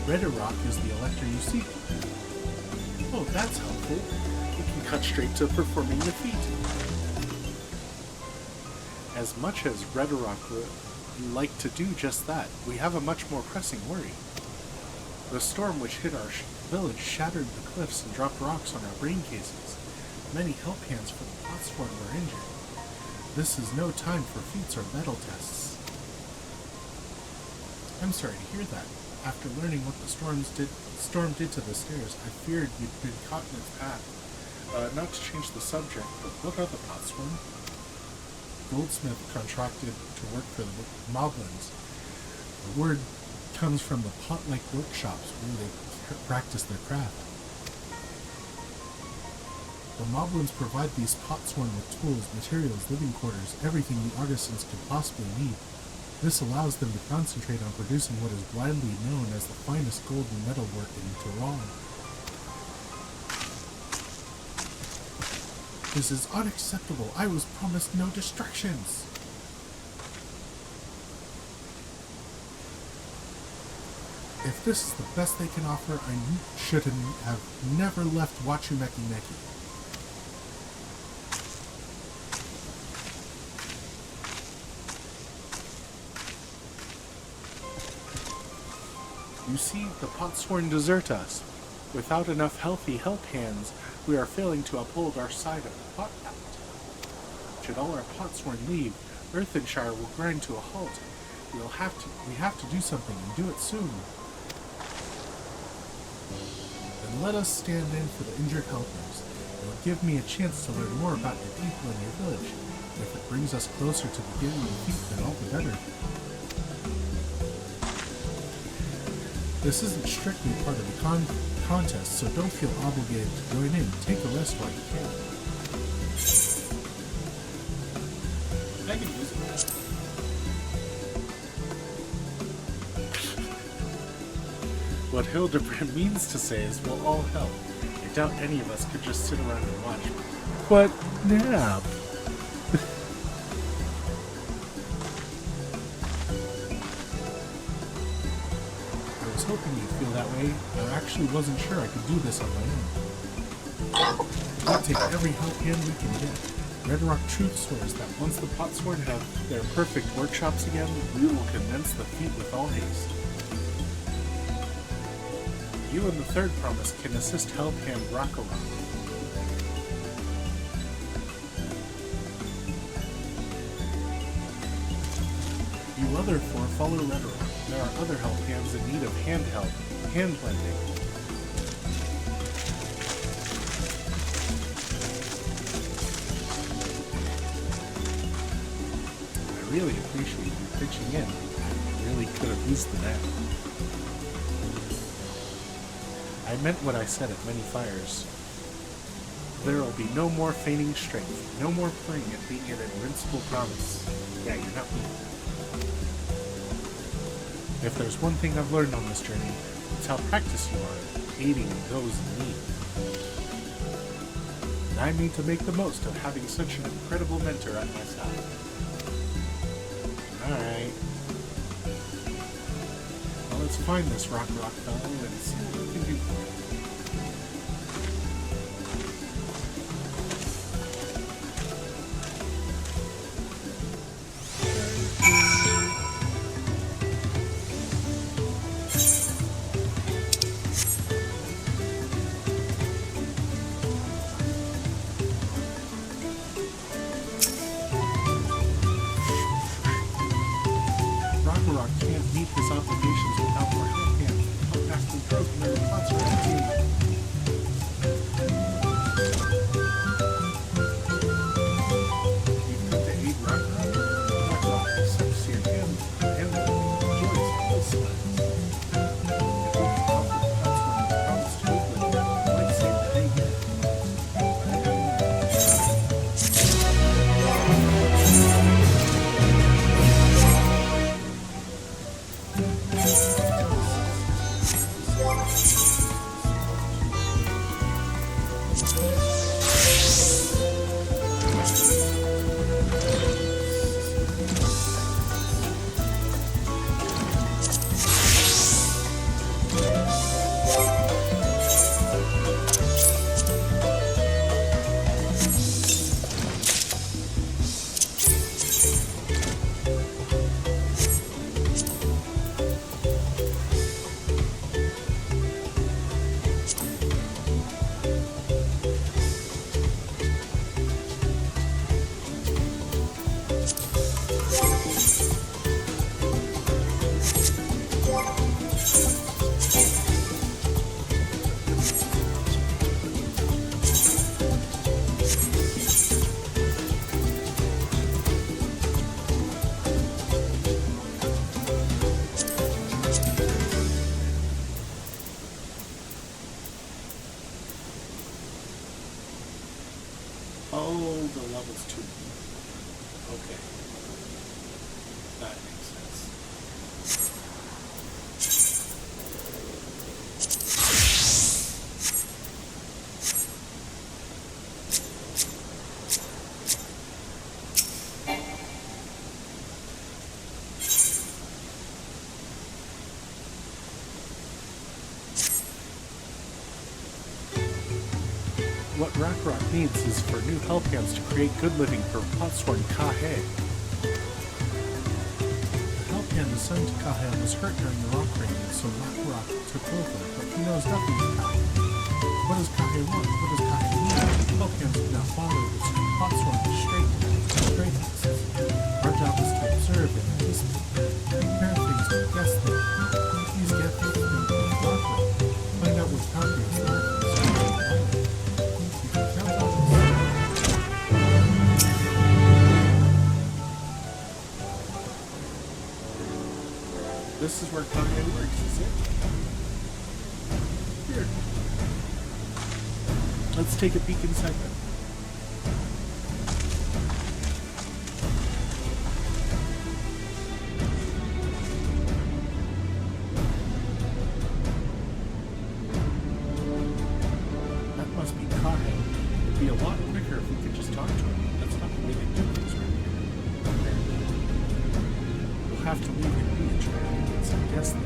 S1: Redderock is the elector you seek. Oh, that's helpful. We can cut straight to performing the feat. As much as Redderock would like to do just that, we have a much more pressing worry. The storm which hit our village shattered the cliffs and dropped rocks on our brain cases. Many help hands for the Potsworn were injured. This is no time for feats or metal tests. I'm sorry to hear that. After learning what the storm did to the stairs, I feared you'd been caught in its path. Not to change the subject, but what are the Potsworn? Goldsmith contracted to work for the Moblins. The word comes from the pot-like workshops where they practice their craft. The Moblins provide these Potsworn with tools, materials, living quarters, everything the artisans could possibly need. This allows them to concentrate on producing what is widely known as the finest gold and metalwork in Tehran. This is unacceptable. I was promised no distractions. If this is the best they can offer, I shouldn't have never left Wachumeki Neki. You see, the Potsworn desert us. Without enough healthy help hands, we are failing to uphold our side of the pot pact. Should all our Potsworn leave, Earthenshire will grind to a halt. We have to do something and do it soon. Then let us stand in for the injured helpers. It will give me a chance to learn more about your people and your village. If it brings us closer to beginning the feat, then all the better. This isn't strictly part of the contest, so don't feel obligated to join in. Take a rest while you can. I can use it. What What Hildebrand means to say is we'll all help. I doubt any of us could just sit around and watch. But nap. I was hoping you'd feel that way. I actually wasn't sure I could do this on my own. We'll take every help hand we can get. Red Rock Truth swears that once the Potsworn have their perfect workshops again, we will commence the feat with all haste. You and the third promise can assist Helphand Rockarock. You other four follow Red Rock. There are other help hands in need of hand lending. I really appreciate you pitching in. I really could have used the nap. I meant what I said at many fires. There'll be no more feigning strength, no more playing at being an invincible promise. Yeah, you're not me. If there's one thing I've learned on this journey, it's how practiced you are at aiding those in need. And I mean to make the most of having such an incredible mentor at my side. Alright. Well, let's find this rock fellow and see what we can do for him. Can't meet his obligations without more help hands. How fast and broken their plots are empty. You've come to aid Rockrock. Rockrock accepts your hand and enjoys all smiles. If we can offer the plots when we promise to live with them, we might save the day yet. But I don't Oh, the level's too. Okay. That makes sense. What Rockrock needs is for new help hands to create good living for Potsworn Kahe. The help hand assigned to Kahe was hurt during the rock rain, so Rockrock took over, but he knows nothing of Kahe. What does Kahe want? What does Kahe need? Help hands do not follow the Potsworn straight. Our job is to observe and anticipate, compare things with guess them. These guesses can be Rockrock. Find out what Kahe is like. This is where Kanye works, is it? Here. Let's take a peek inside them. have to leave and be a child. It's a destiny.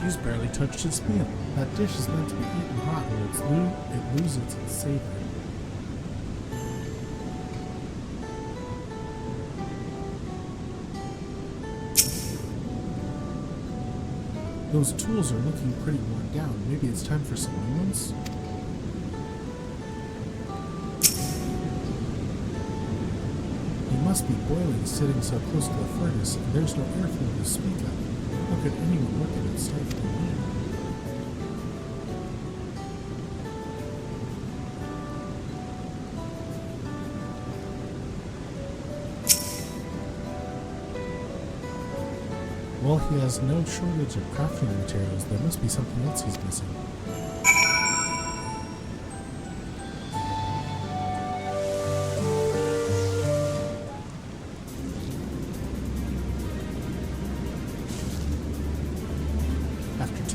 S1: He's barely touched his meal. That dish is meant to be eaten hot or it loses its savor. Those tools are looking pretty worn down. Maybe it's time for some new ones? He must be boiling sitting so close to the furnace, and there's no airflow to speak of. How could anyone work in its stifling heat? Well, he has no shortage of crafting materials. There must be something else he's missing.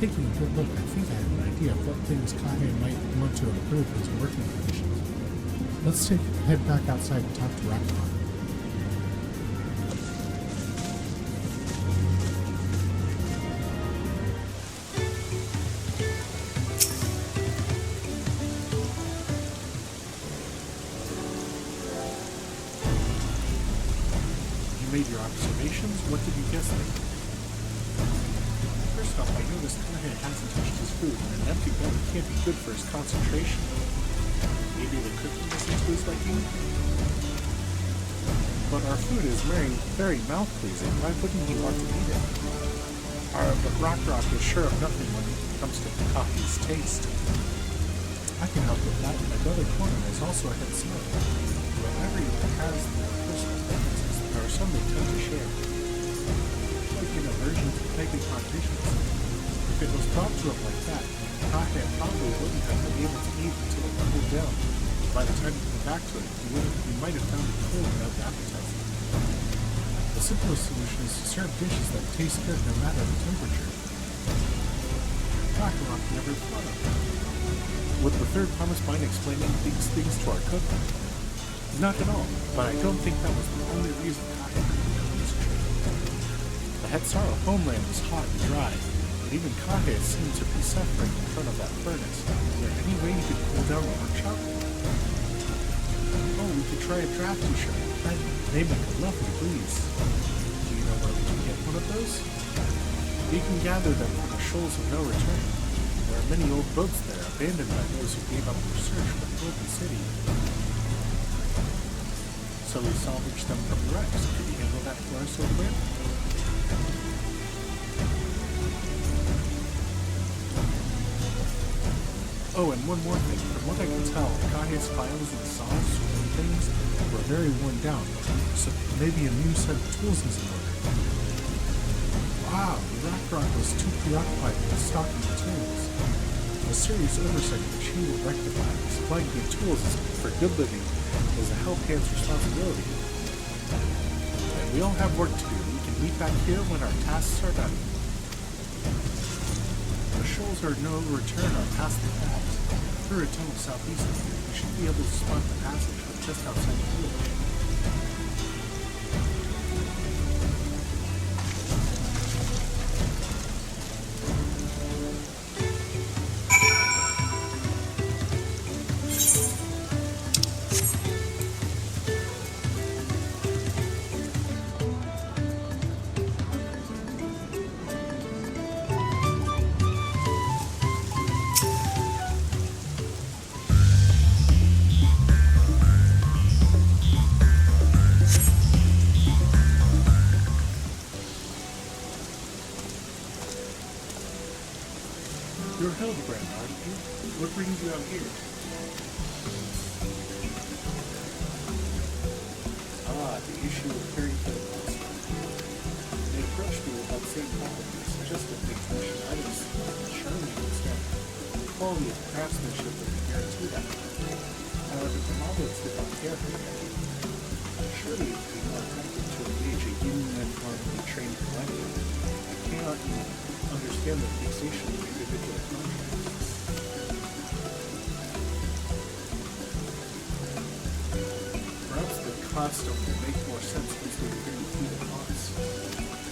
S1: Taking a good look, I think I have an idea of what things Kage might want to improve his working conditions. Let's head back outside and talk to Ragnarok. You made your observations. What did you guess there? First off, I noticed Kage hasn't touched his food, and an empty belly can't be good for his concentration. Maybe the cooking isn't to his liking? But our food is very mouth-pleasing. Why wouldn't he want to eat it? But Rock is sure of nothing when it comes to Kage's taste. I can help with that. Another corner is also a head smell. Well, everyone has their personal preferences. There are some they tend to share. Like an aversion to peggy conditions. If it was brought to him like that, Kage probably wouldn't have been able to eat until it cooled down. By the time he came back to it, he might have found it cold without appetizing. The simplest solution is to serve dishes that taste good no matter the temperature. Ragnarok never thought of that. Would the third promise mind explaining these things to our cook? Not at all, but I don't think that was the only reason Kage couldn't come this trip. The Hetsaro homeland was hot and dry, but even Kage seemed to be suffering in front of that furnace. Is there any way you could cool down the workshop? Oh, we could try a drafty shirt. They make a lovely breeze. Do you know where we can get one of those? We can gather them from the shoals of no return. There are many old boats there, abandoned by those who gave up their search for the golden city. So we salvaged them from the wrecks. Could you handle that for us, old man? Oh, and one more thing. From what I can tell, Kage's files and saws and things were very worn down, so maybe a new set of tools is in order. Wow, Ragnarok was too preoccupied with stocking materials. A serious oversight which he will rectify. Supplying good tools for good living is a help-hand's responsibility. And we all have work to do. We can meet back here when our tasks are done. The shoals are no return are past the pass. Through a tunnel southeast of here, we should be able to spot the passage from just outside the village. You're Hildebrand, aren't you? What brings you out here? Ah, the issue of caring for the monster. They approached me without saying nothing, suggested quality of craftsmanship would guarantee that. However, the Moblins did not care for that. Surely it would be more effective to engage a uniformly trained collector. I cannot understand the fixation of individual contracts. Perhaps the costume will make more sense once we guarantee the costs.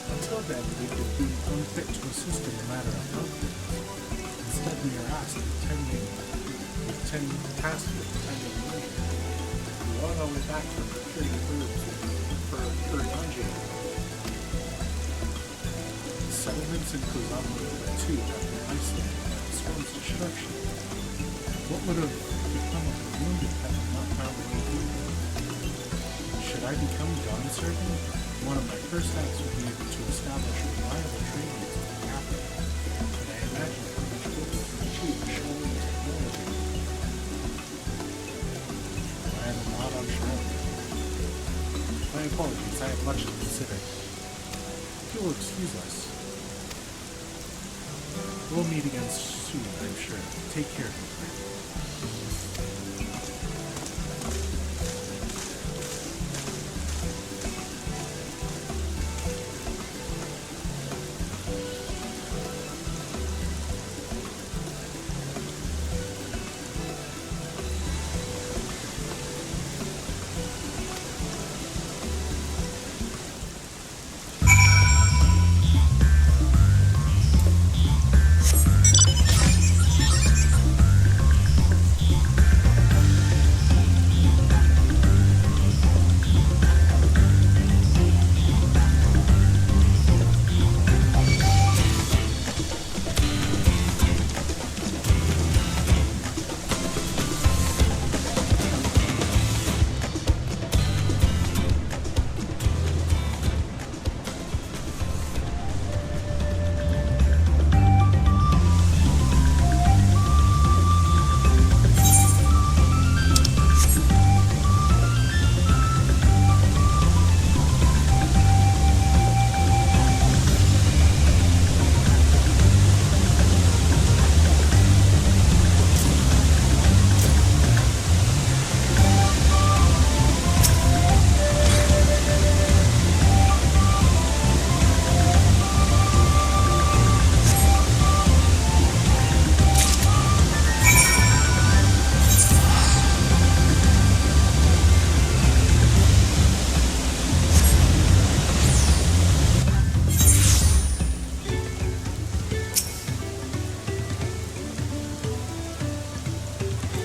S1: Until then, we could be unfit to assist in the matter of health. Instead, we are tasked with tending leisure. We are on our way back from procuring herbs for Anje. Settlements in Kozama too have been isolated by the storm's destruction. What would have become of the wounded had we not found a way through? Should I become Dawn Servant? One of my first acts would be to establish reliable trade routes to the capital. And I imagine how much good we can achieve with showing technology. I am not on Shrine. My apologies, I have much to consider. If you will excuse us. We'll meet again soon, I'm sure. Take care of you, friend.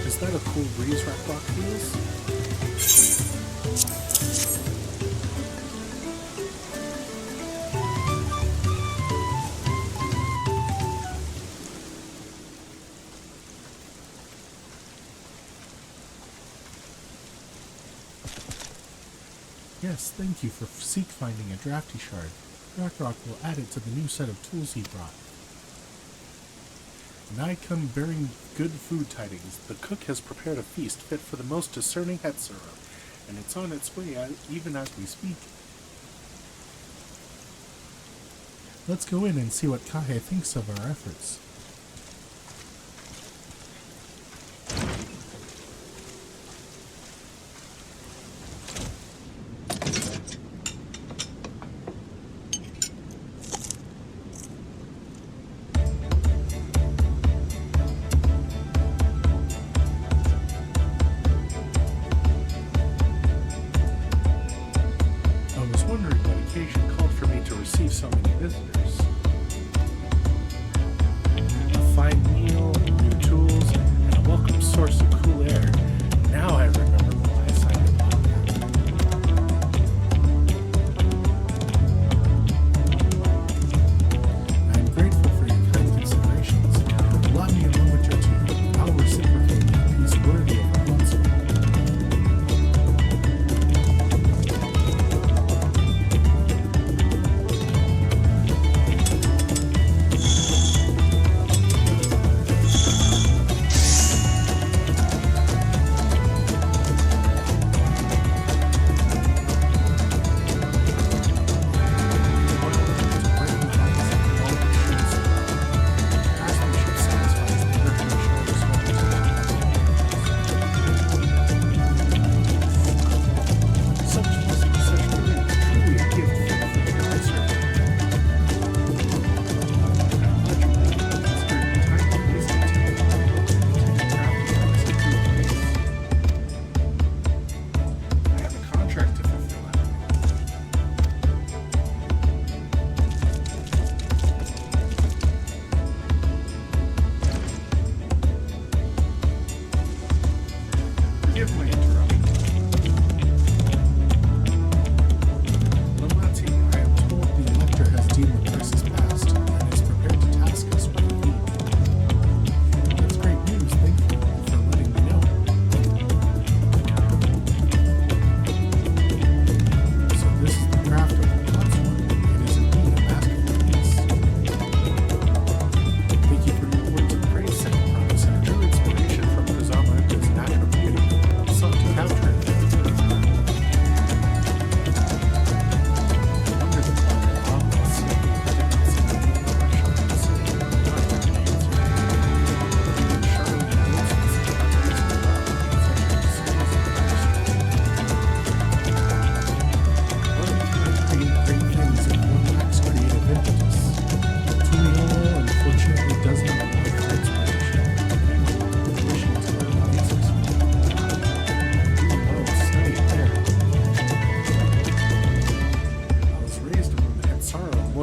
S1: Is that a cool breeze Rock feels? Yes, thank you for seek finding a drafty shard. Rock will add it to the new set of tools he brought. And I come bearing good food tidings. The cook has prepared a feast fit for the most discerning Hetsuro, and it's on its way even as we speak. Let's go in and see what Kahe thinks of our efforts. So many visitors. A fine meal, new tools, and a welcome source of cool air. Now I remember why I signed up on that. I'm grateful for your kind considerations. Allow me a moment or two. I'll reciprocate a piece worthy of a pencil.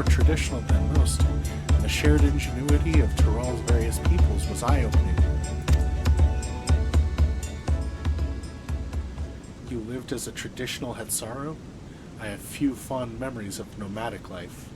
S1: more traditional than most, and the shared ingenuity of Tyrol's various peoples was eye-opening. You lived as a traditional Hetsaro? I have few fond memories of nomadic life.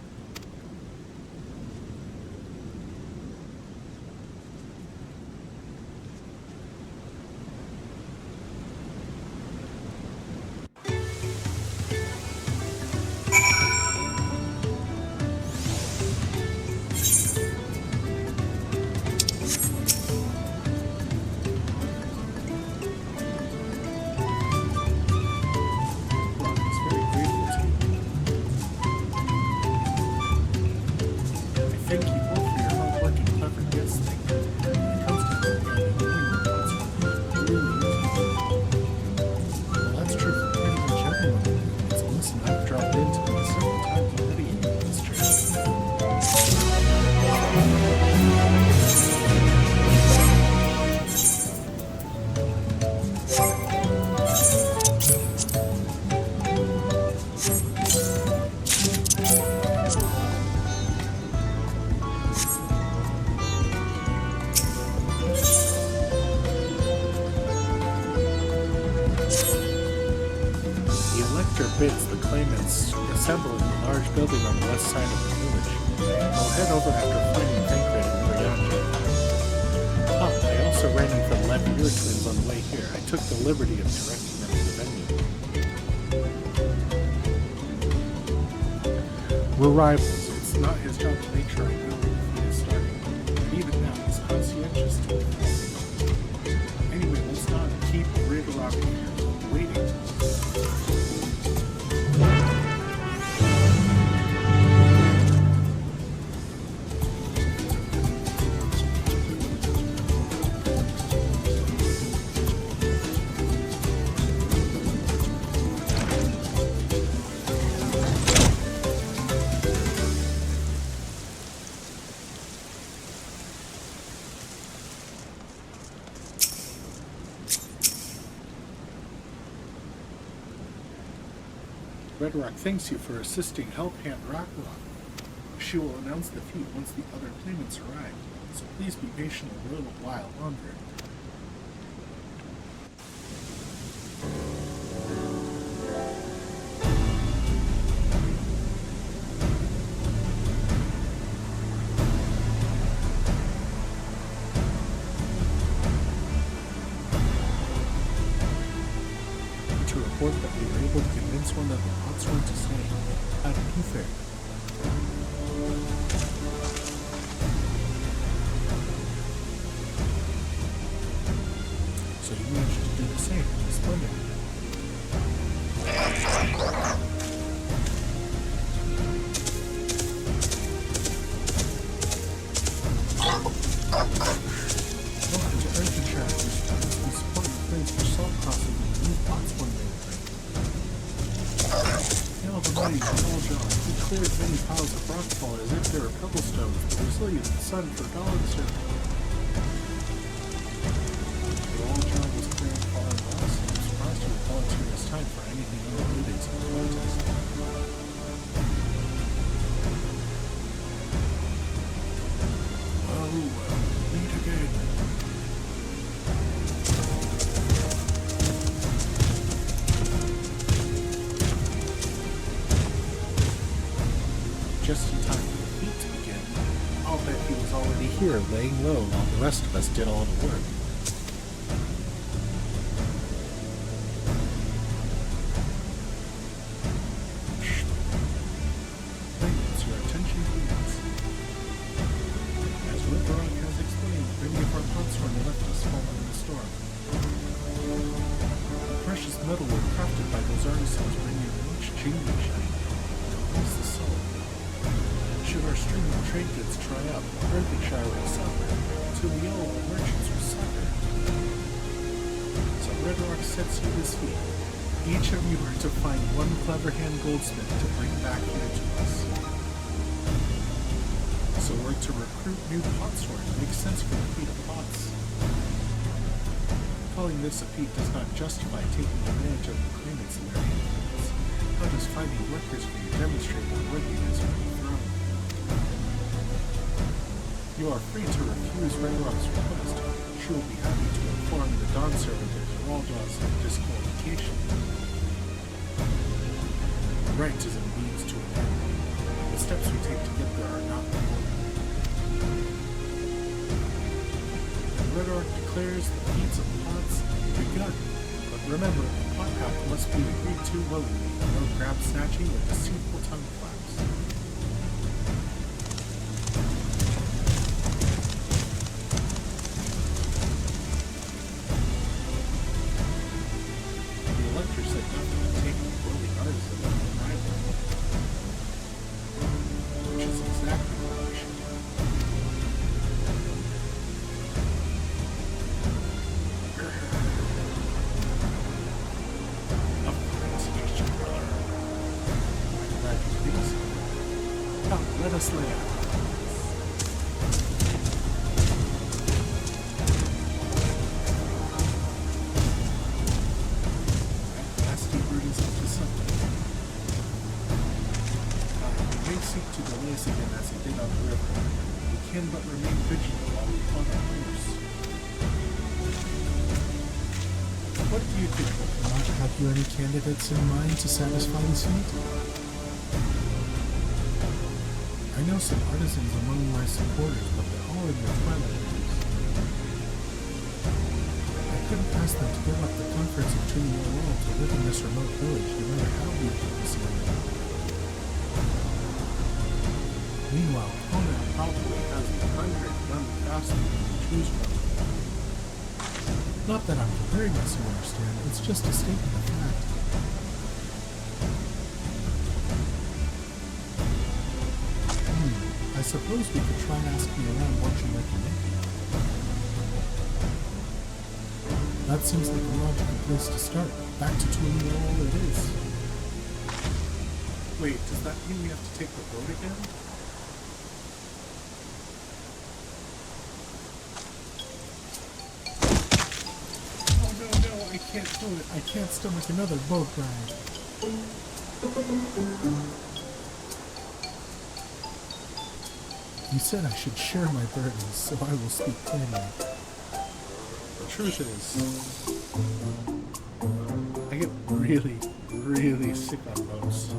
S1: Bids the claimants assemble in the large building on the west side of the village. I'll head over after finding Tancred and Moriarty. I also ran into the Levier twins on the way here. I took the liberty of directing them to the venue. We're rivals. It's not his job to make sure I know when he is starting. But even now, he's conscientious to it. Anyway, let's not keep Riddrock waiting. Redrock thanks you for assisting Helphand Rocklock. She will announce the feat once the other claimants arrive, so please be patient a little while longer. Report that we were able to convince one of the Potsworn to stay. How did you fare? So you managed to do the same. Splendid. Welcome to Earthenshire. We support your plans for salt-crossing the new Potsworn Main. Hail the mighty Tall-Jaw. He cleared many piles of rockfall as if they were pebblestones, but resilient the sun for dollar serving. Tall-Jaw was clearing fallen rocks, and I'm surprised you would volunteer his time for anything unrelated to the contest. Oh, well, meet again. Just in time for the feat to begin. I'll bet he was already here, laying low while the rest of us did all the work. Claimants, your attention please. As Riddrock has explained, many of our Potsworn left us falling in the storm. The precious metal were crafted by those artisans bringing a rich jewelry shine. What is the soul? Should our stream of trade goods dry up, Earthenshire will suffer, till the yellow merchants will suffer. So Redrock sets you this feat. Each of you are to find one clever-hand goldsmith to bring back here to us. So we're to recruit new Potsworn. Makes sense for the feat of pots. Calling this a feat does not justify taking advantage of the claimants and their influence. How does finding workers for you demonstrate their worthiness for the throne? You are free to refuse Red Rock's request. She will be happy to inform the Dawn Servant of Geralda's disqualification. The right is a means to an end. The steps we take to get there are not important. Red Rock declares the feats of pots begun. But remember, a pot pact must be agreed to willingly, no grab snatching or deceitful tongue flaps. The Elector said nothing to take the building artisan of the rival, which is exactly what we should do. Let us lay out. Nasty bird is up to something. He may seek to delay us again as he did on the river. We can but remain vigilant while we plot our course. What do you think?
S2: Have you any candidates in mind to satisfy the suit?
S1: I know some artisans among my supporters, but they're all in their twilight years. I couldn't ask them to give up the comforts of tuning the world to live in this remote village, no matter how ridiculous it may be. Meanwhile, Conan probably has 100 young craftsmen to choose from. Not that I'm comparing us, you understand, it's just a statement of fact. I suppose we could try asking around what you recommend. That seems like a logical place to start. Back to tuning all it is. Wait, does that mean we have to take the boat again? Oh no, I can't do it. I can't stomach another boat ride. You said I should share my burdens, so I will speak plainly. The truth is, I get really, really sick on boats.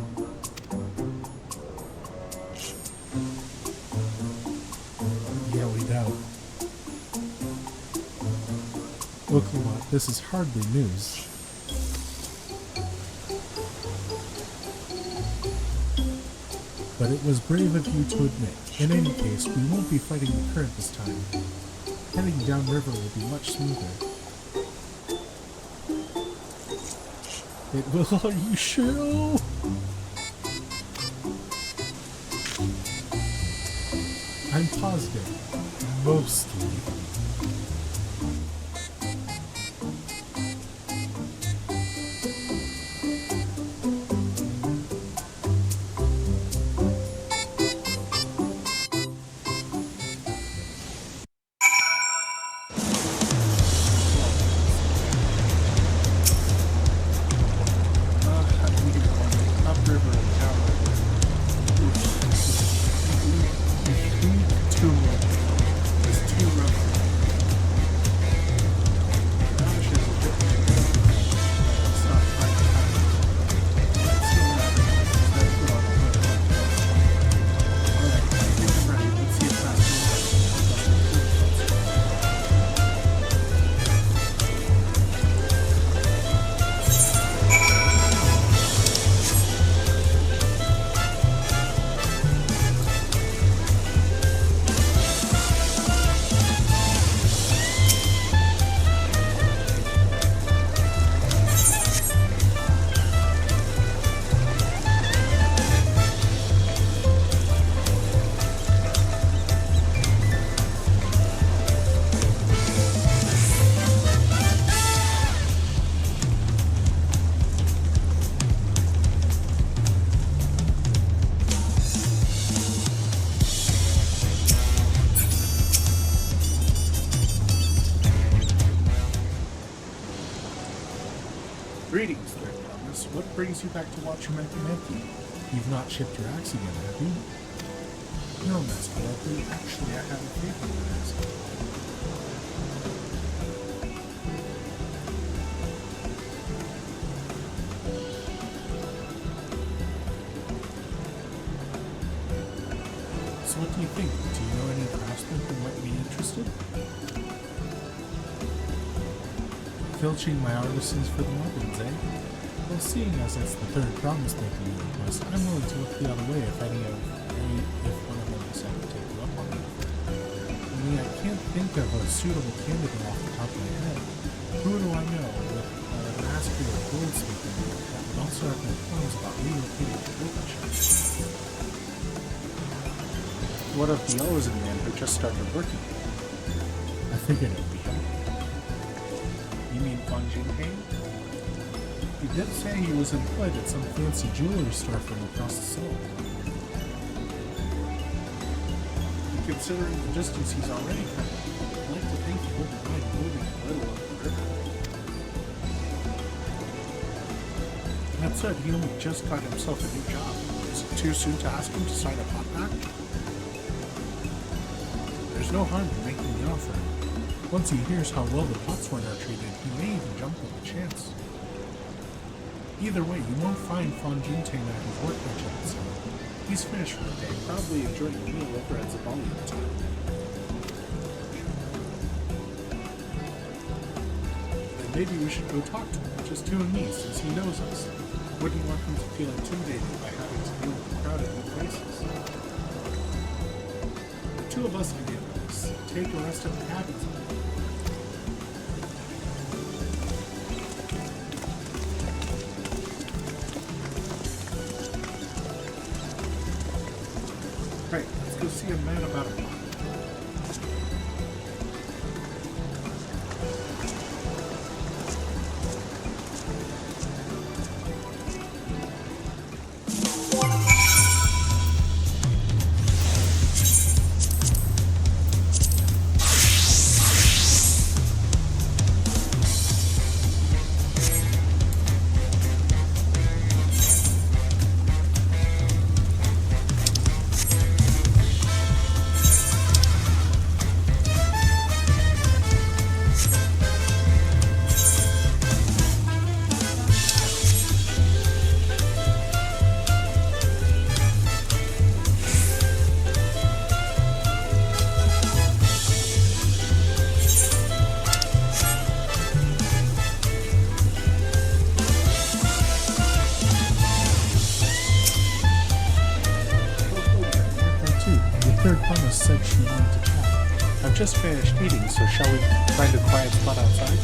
S1: Yeah, we know. Look, Lamont, this is hardly news. But it was brave of you to admit. In any case, we won't be fighting the current this time. Heading downriver will be much smoother. It will, are you sure? I'm positive. Mostly. Greetings, Thread Thomas. What brings you back to watch your Menki? You've not shipped your axe again, have you? No, Master Lovely. Actually, I have a favor to ask. So what do you think? Do you know any craftsmen who might be interested? Filching my artisans for the Muggins, eh? Well, seeing as it's the third promise making you request, I'm willing to look the other way if one of them decide to take you up on it. Only I can't think of a suitable candidate off the top of my head. Who do I know with a masculine goldsmithing that would also have no qualms about relocating to Wiltshire? What of the Ozan man who just started working? I figured it would be him. You mean Fan Jinping? He did say he was employed at some fancy jewelry store from across the Seoul. Considering the distance he's already covered, I'd like to think he wouldn't mind moving a little up the river. That said, he only just got himself a new job. Is it too soon to ask him to sign a pot-back? There's no harm in making the offer. Once he hears how well the Potsworn are treated, he may even jump at the chance. Either way, you won't find Fan Jinping at his workbench at the time. He's finished for the day, probably enjoying a meal over at Zabali at the time. Then maybe we should go talk to him, just you and me, since he knows us. Wouldn't want him to feel intimidated by having to deal with crowded new places. The two of us can handle this. Take a rest at the cabins. Right, let's go see a man about a pot. Said she wanted to chat. I've just finished eating, so shall we find a quiet spot outside?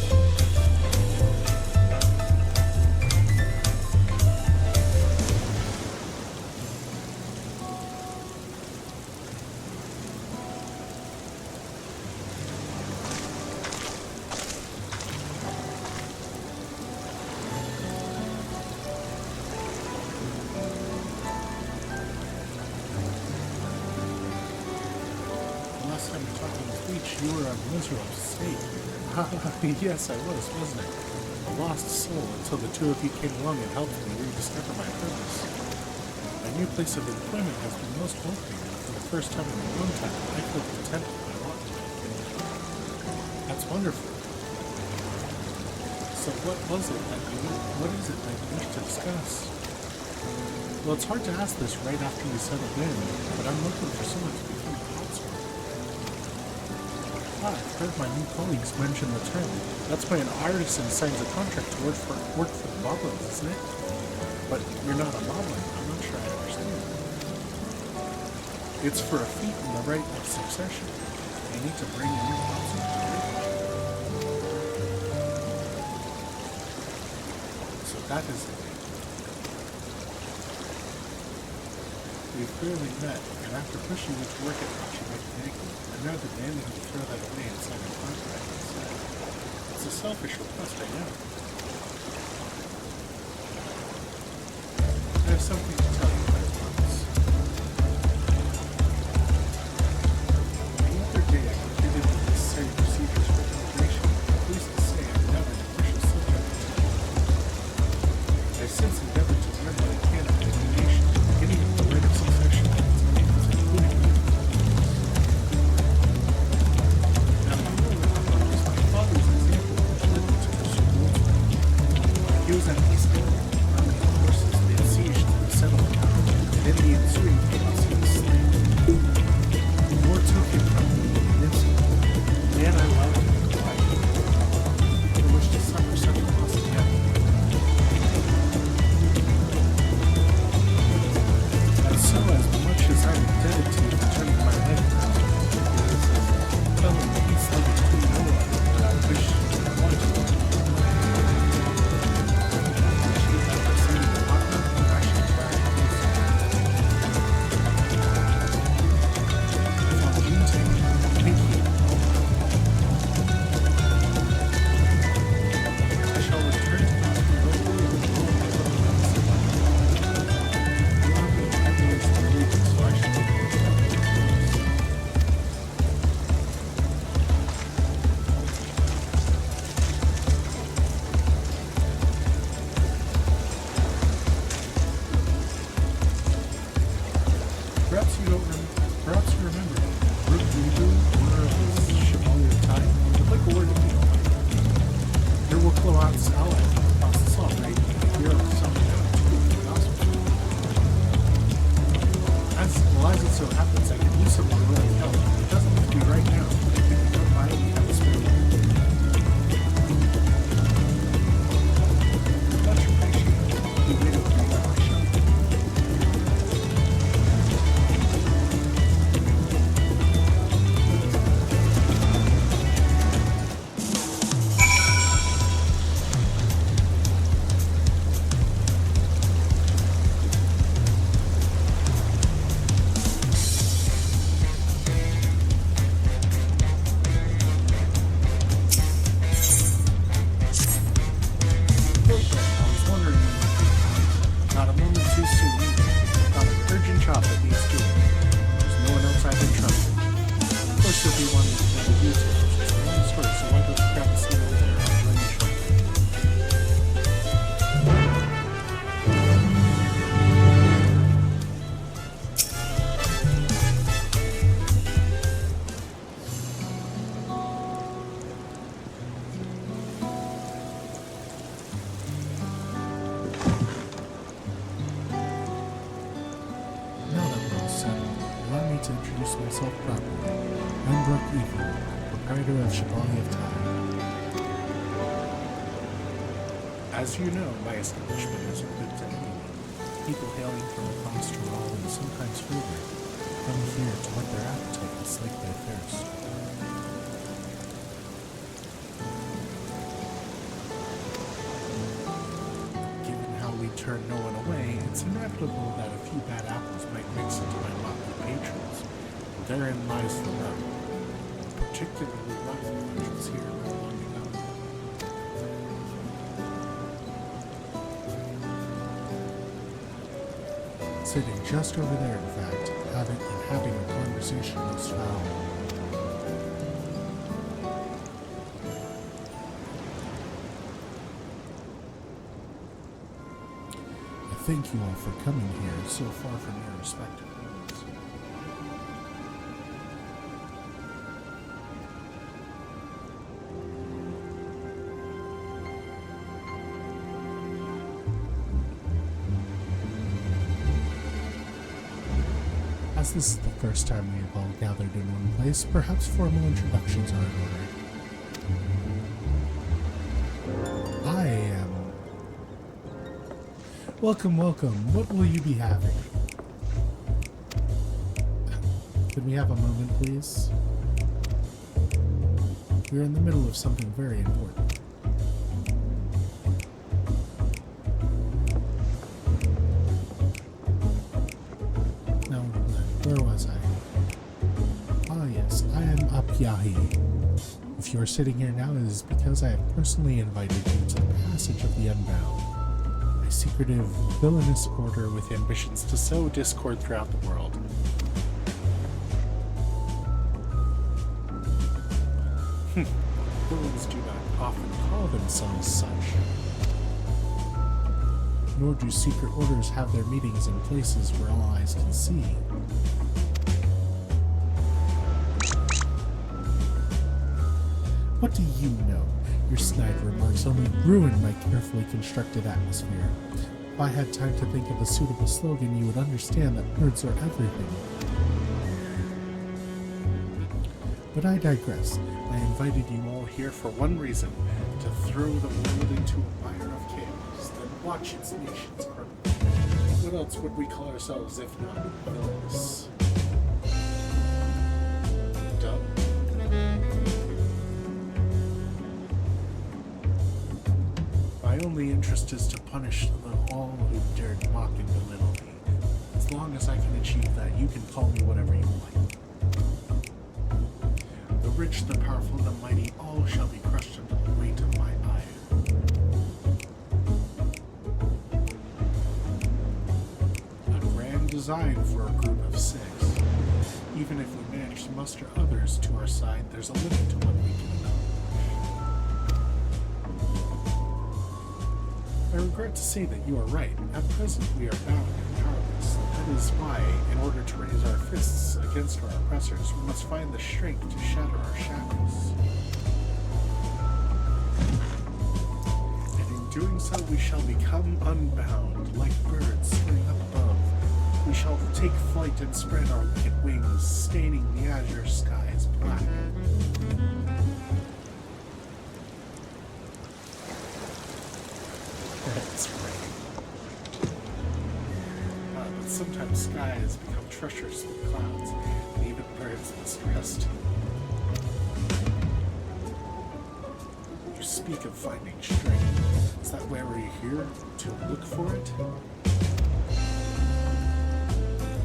S1: You were a miserable state. Yes, I was, wasn't I? A lost soul until the two of you came along and helped me rediscover my purpose. My new place of employment has been most welcoming, and for the first time in a long time, I feel content with my lot. That's wonderful. So what is it that you wish to discuss? Well, it's hard to ask this right after you settled in, but I'm looking for someone to become a Potsworn. I've heard my new colleagues mention the term. That's why an artisan signs a contract to work for the Moblins, isn't it? But you're not a Moblin. I'm not sure I understand. It's for a feat in the right of succession. You need to bring a new Potsworn to the relationship. So that is it. We've clearly met, and after pushing you to work at what you make naked, I'm now demanding you throw that away and sign a contract instead. It's a selfish request, I know. I have something to tell you, I promise. The other day I completed the necessary procedures for immigration. I'm pleased to say I'm now an official subject. I've since endeavored to learn what I can of the new nation, beginning with the right of succession and its claims, including the pursuing chaos he was slain. War took him from me invincible. Man I loved and provided. I wish to suffer such a loss again. And so, as much as I'm indebted to you for turning my life around, it is a fellow peace like a Tulola that I wish I wanted. Perhaps you remember Rook Rebu, owner of the Chevalier of Time. I'd like a word if you don't mind. You're Wukloat's ally across the salt, right? You're something to the gospel. As it so happens, I can use some heroic help. It doesn't have to be right now. If you don't mind, we have a spare room. Much appreciated. You waited for me by my show. To introduce myself properly, I'm Brook Evil, proprietor of Chevalier of Time. As you know, my establishment is open to anyone. People hailing from across Tyrol and sometimes further come here to whet their appetite and slake their thirst. Given how we turn no one away, it's inevitable that a few bad apples might mix into my motley patrons. Therein lies the rub. Particularly rough patrons here not long ago. Sitting just over there, in fact, having a conversation most foul. I thank you all for coming here so far from your respective homes. As this is the first time we have all gathered in one place, perhaps formal introductions are in order. I am... Welcome, welcome. What will you be having? Could we have a moment, please? We're in the middle of something very important. Where was I? Ah yes, I am Apyahi. If you are sitting here now, it is because I have personally invited you to the Passage of the Unbound, a secretive, villainous order with ambitions to sow discord throughout the world. Villains do not often call themselves such. Nor do secret orders have their meetings in places where all eyes can see. What do you know? Your snide remarks only ruin my carefully constructed atmosphere. If I had time to think of a suitable slogan, you would understand that birds are everything. But I digress. I invited you all here for one reason, to throw the world into a mire of chaos, then watch its nations crumble. What else would we call ourselves if not villains? Dumb. My only interest is to punish all who dared mock and belittle me. As long as I can achieve that, you can call me whatever you like. The rich, the powerful, the mighty, all shall be crushed under the weight of my iron. A grand design for a group of 6. Even if we manage to muster others to our side, there's a limit to what we can accomplish. I regret to say that you are right. At present, we are bound and powerless. That is why, in order to raise our fists against our oppressors, we must find the strength to shatter our shackles. And in doing so, we shall become unbound, like birds soaring up above. We shall take flight and spread our wicked wings, staining the azure skies black. It's raining. But sometimes skies become treacherous with clouds, and even birds must rest. You speak of finding strength. Is that why we're here? To look for it?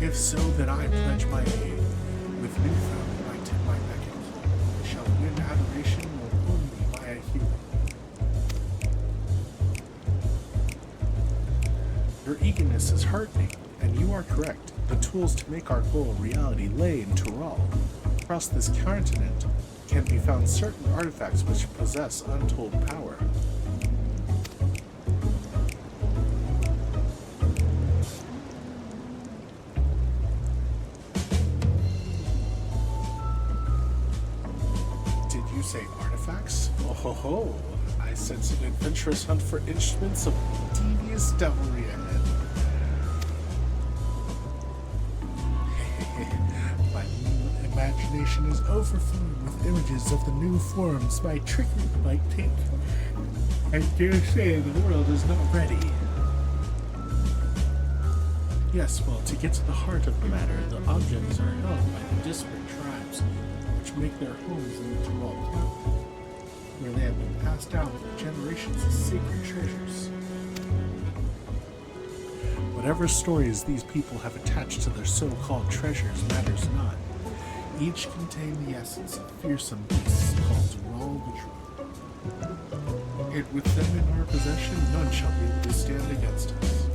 S1: If so, then I pledge my aid. With newfound might at my beck and call, I shall win adoration only by a hero. Your eagerness is heartening, and you are correct. The tools to make our goal a reality lay in Tural. Across this continent can be found certain artifacts which possess untold power. Did you say artifacts? Oh ho ho! I sense an adventurous hunt for instruments of devious devilry ahead. My imagination is overflowing with images of the new forms my trickery might take. I dare say the world is not ready. Yes, well, to get to the heart of the matter, the objects are held by the disparate tribes, which make their homes in the Tural Cloud, where they have been passed down for generations as sacred treasures. Whatever stories these people have attached to their so-called treasures matters not. Each contain the essence of fearsome beasts called Tural the True. And with them in our possession, none shall be able to stand against us.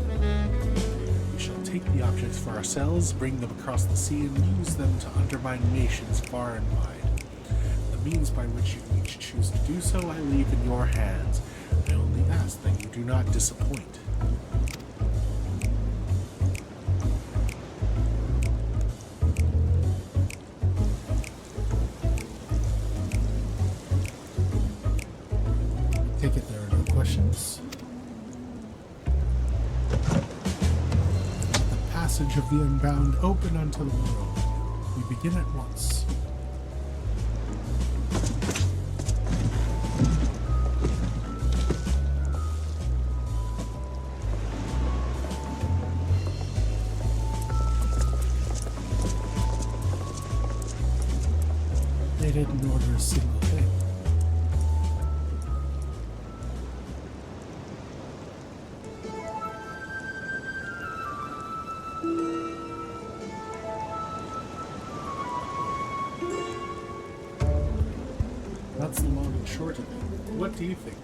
S1: We shall take the objects for ourselves, bring them across the sea, and use them to undermine nations far and wide. The means by which you each choose to do so, I leave in your hands. I only ask that you do not disappoint. Take it there are no questions. Let the passage of the unbound open unto the world. We begin at once. They didn't order a single thing. That's the long and short of it. What do you think?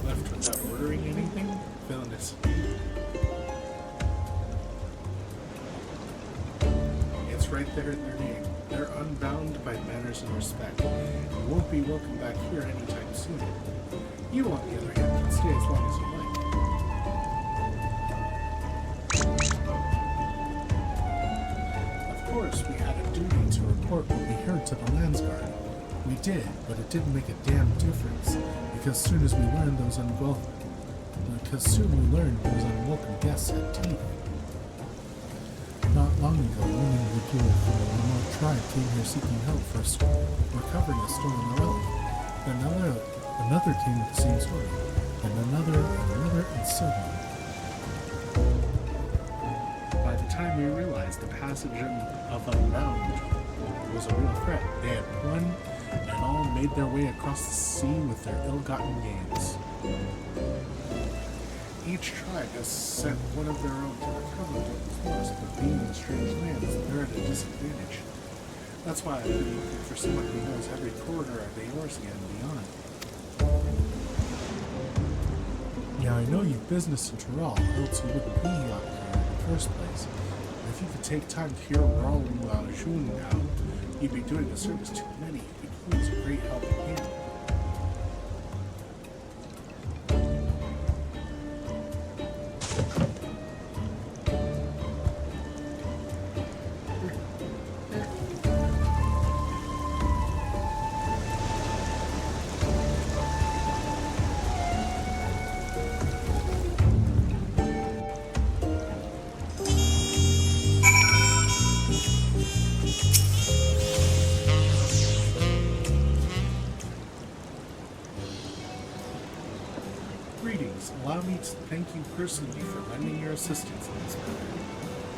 S1: Left without ordering anything? Villainous. It's right there in their name. They're unbound by manners and respect. You won't be welcome back here anytime soon. You, on the other hand, can stay as long as you like. Of course, we had a duty to report what we heard to the Landsguard. We did, but it didn't make a damn difference, because soon we learned those unwelcome guests had teeth. Not long ago, women from a remote tribe came here seeking help for recovering a stolen relic. Another came with the same story, and another, and so on. By the time we realized the passage of Unbound was a real threat, they had one and all made their way across the sea with their ill-gotten gains. Each tribe has sent one of their own to recover what was lost, but being in strange lands, they're at a disadvantage. That's why I've been looking for someone who knows every corridor of Eorzea and beyond. Now, I know you've business in Tyrell, else you wouldn't be out there in the first place. If you could take time to hear Raoul Jun out, you'd be doing a service to many, but he is a great helping hand. Greetings. Allow me to thank you personally for lending your assistance in this matter.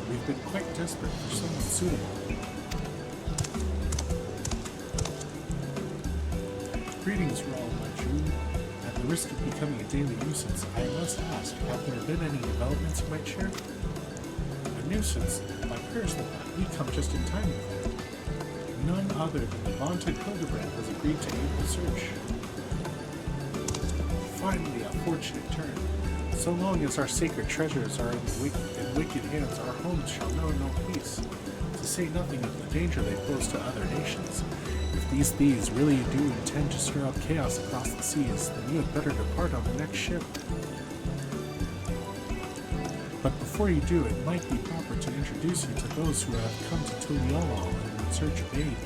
S1: We've been quite desperate for someone suitable. Greetings, Raoul Jun. At the risk of becoming a daily nuisance, I must ask, have there been any developments you might share? A nuisance? My personal thought, we come just in time for that. None other than the vaunted Hildebrand has agreed to aid the search. Finally, a fortunate turn. So long as our sacred treasures are in wicked hands, our homes shall know no peace, to say nothing of the danger they pose to other nations. If these thieves really do intend to stir up chaos across the seas, then you had better depart on the next ship. But before you do, it might be proper to introduce you to those who have come to Tuliyola in search of aid.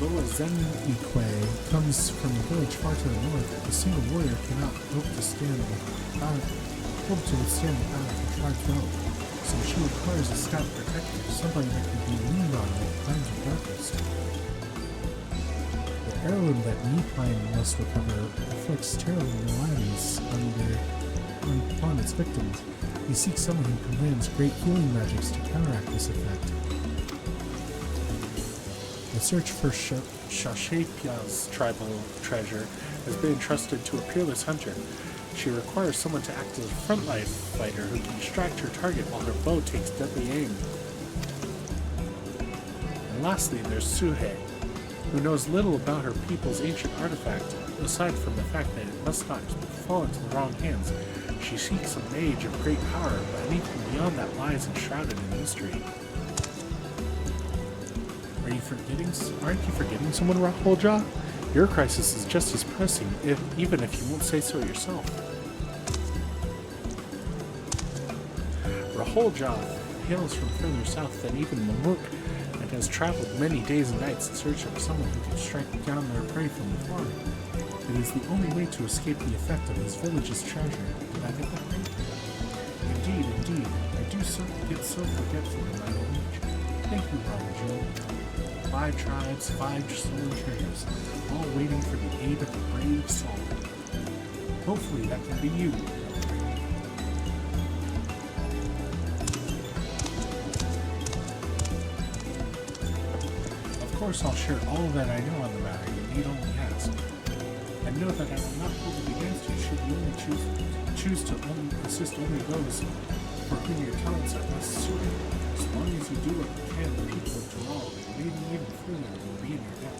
S1: Though a Zenikwe comes from a village far to the north, a single warrior cannot hope to withstand the power of the tribe's realm. So she requires a stout protector, somebody that can be leaned on in times of darkness. The heirloom that Nepine must recover afflicts terrible maladies upon its victims. You seek someone who commands great healing magics to counteract this effect. The search for Shashapia's tribal treasure has been entrusted to a peerless hunter. She requires someone to act as a frontline fighter who can distract her target while her bow takes deadly aim. And lastly, there's Suhe, who knows little about her people's ancient artifact, aside from the fact that it must not fall into the wrong hands. She seeks a mage of great power, but anything beyond that lies enshrouded in mystery. Aren't you forgetting someone, Raholja? Your crisis is just as pressing, even if you won't say so yourself. Raholja hails from further south than even Mamuk, and has traveled many days and nights in search of someone who can strike down their prey from afar. It is the only way to escape the effect of his village's treasure. Did I get that right? Indeed. I do get so forgetful in my old age. Thank you, Raholja. 5 tribes, 5 stolen treasures, all waiting for the aid of a brave soul. Hopefully that can be you. Of course I'll share all that I know on the matter, you need only ask. And know that I will not hold it against you should you only choose to assist only those for whom your talents are necessary. As long as you do what you can, the people of Tyrell, maybe even further, will be in your debt.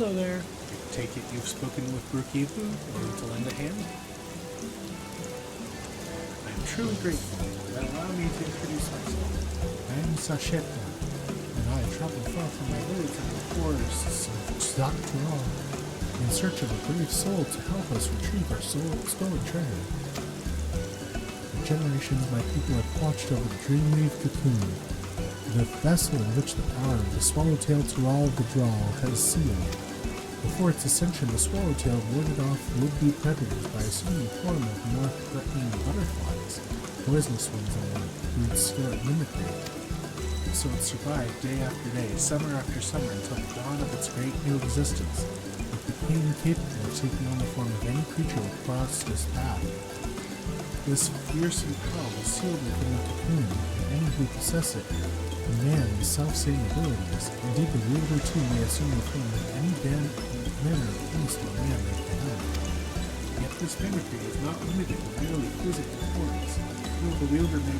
S2: Hello there.
S1: Take it you've spoken with Brookhaven in order to lend a hand? I am truly grateful, but allow me to introduce myself.
S2: I am Sasheta, and I travel far from my village in the forests of Dawntrail in search of a brave soul to help us retrieve our stolen treasure. For generations, my people have watched over the Dreamweave cocoon, the vessel in which the power of the Swallowtail Tural of the Draw has sealed. Before its ascension, the Swallowtail warded off would-be predators by assuming the form of more threatening butterflies, poisonous ones on brute skill at mimicry. So it survived day after day, summer after summer, until the dawn of its great new existence. It became capable of taking on the form of any creature that crossed its path. This fearsome power was sealed within the cocoon, and any who possess it command the self-same abilities. Indeed, the wielder too may assume the form of any manner of beast or man they command. Yet this mimicry is not limited to merely physical forms. The wielder may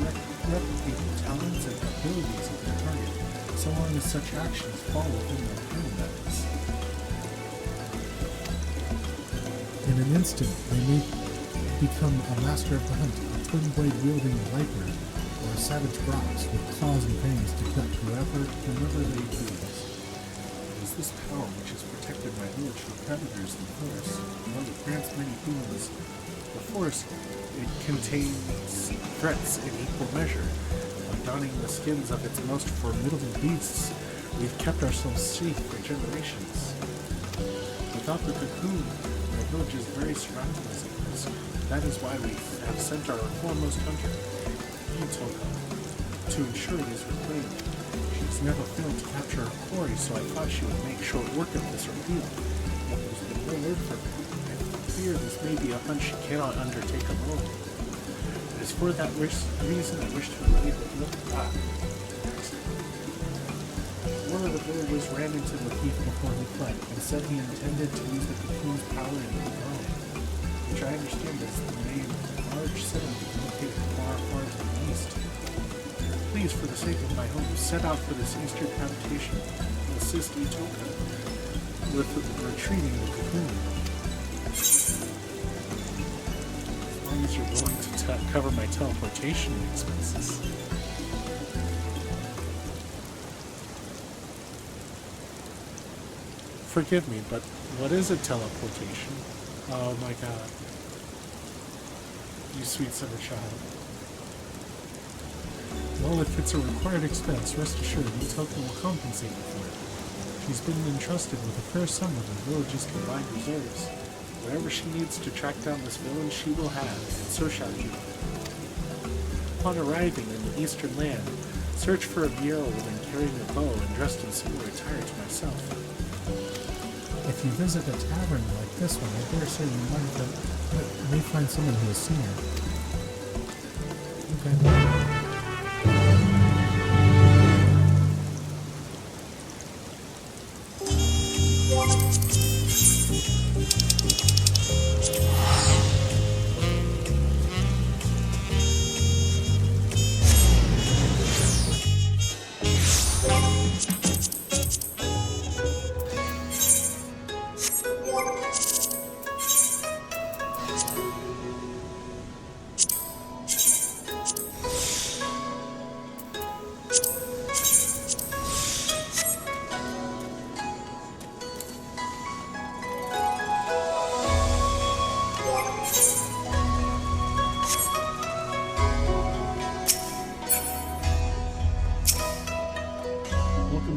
S2: replicate the talents and abilities of their target, so long as such actions fall within their parameters. In an instant, they may become a master of the hunt, a twin blade wielding viper, or a savage brox with claws and fangs to cut whomever they please. It is this power which has protected my village from predators in the forest. While it grants many boons, the forest it contains threats in equal measure. By donning the skins of its most formidable beasts, we've kept ourselves safe for generations. Without the cocoon, my village is very surrounded as a risk. That is why we have sent our foremost hunter, Toka, to ensure it is reclaimed. She's never failed to capture her quarry, so I thought she would make short work of this ordeal. But there's been no word from her. I fear this may be a hunt she cannot undertake alone. It is for that reason I wish to relay the look back. One of the villagers ran into the thief before he fled, and said he intended to use the cocoon's power in Dawntrail, which I understand is the name of a large settlement located far, far to the east. Please, for the sake of my home, set out for this eastern habitation and assist Itoka with retrieving the cocoon. As long as you're willing to cover my teleportation expenses. Forgive me, but what is a teleportation? Oh my god. You sweet summer child. Well, if it's a required expense, rest assured Itoka will compensate you for it. She's been entrusted with a fair sum of the village's combined reserves. Whatever she needs to track down this villain, she will have, and so shall you. Upon arriving in the eastern land, search for a bureau woman carrying a bow and dressed in similar attire to myself. If you visit a tavern like this one, I dare say you may find someone who has seen her. Okay.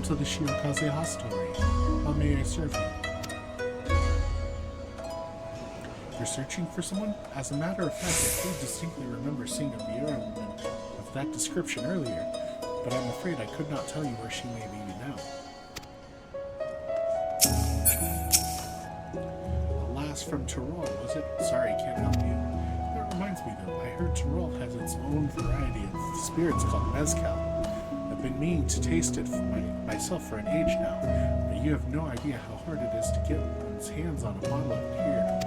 S2: To the Shirakaze hostelry. How may I serve you? You're searching for someone? As a matter of fact, I do distinctly remember seeing a bureau woman of that description earlier, but I'm afraid I could not tell you where she may be now. Alas, from Tyrol, was it? Sorry, can't help you. That reminds me though, I heard Tyrol has its own variety of spirits called mezcal. I've been meaning to taste it for myself for an age now, but you have no idea how hard it is to get one's hands on a bottle of beer.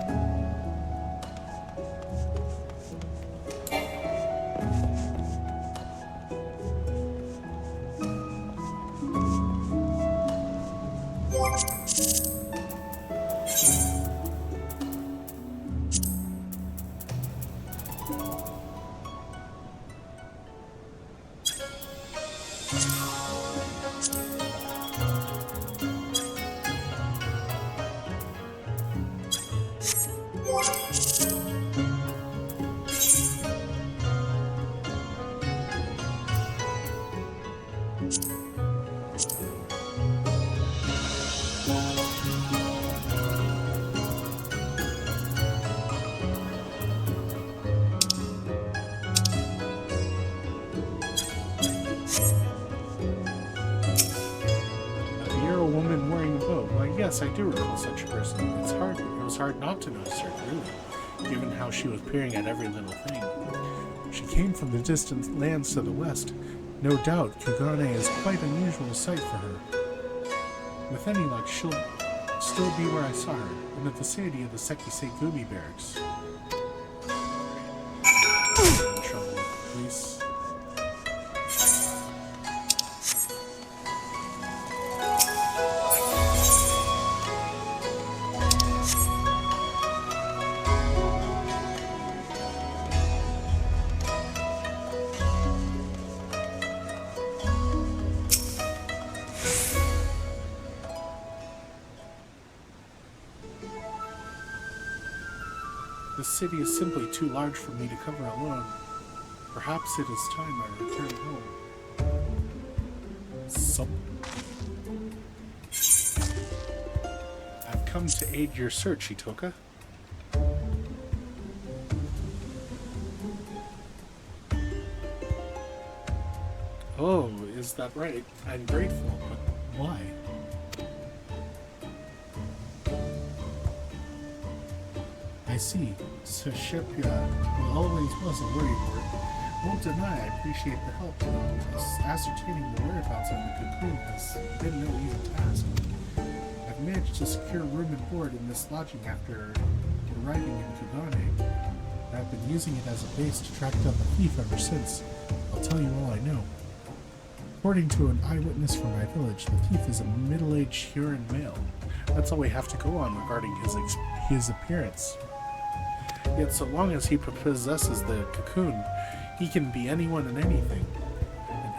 S1: Yes, I do recall such a person. It was hard not to notice her, really, given how she was peering at every little thing. She came from the distant lands to the west. No doubt, Kugane is quite an unusual sight for her. With any luck, she'll still be where I saw her, in the vicinity of the Sekisei Gumi barracks. I'm in trouble with the police. The city is simply too large for me to cover alone. Perhaps it is time I return home. I've come to aid your search, Itoka. Oh, is that right? I'm grateful, but why?
S2: I see. So Shepya always was a worrywart. Won't deny I appreciate the help. Ascertaining the whereabouts of the cocoon has been no easy task. I've managed to secure room and board in this lodging after arriving in Kugane. I've been using it as a base to track down the thief ever since. I'll tell you all I know. According to an eyewitness from my village, the thief is a middle-aged Huron male.
S1: That's all we have to go on regarding his appearance. Yet so long as he possesses the cocoon, he can be anyone and anything. An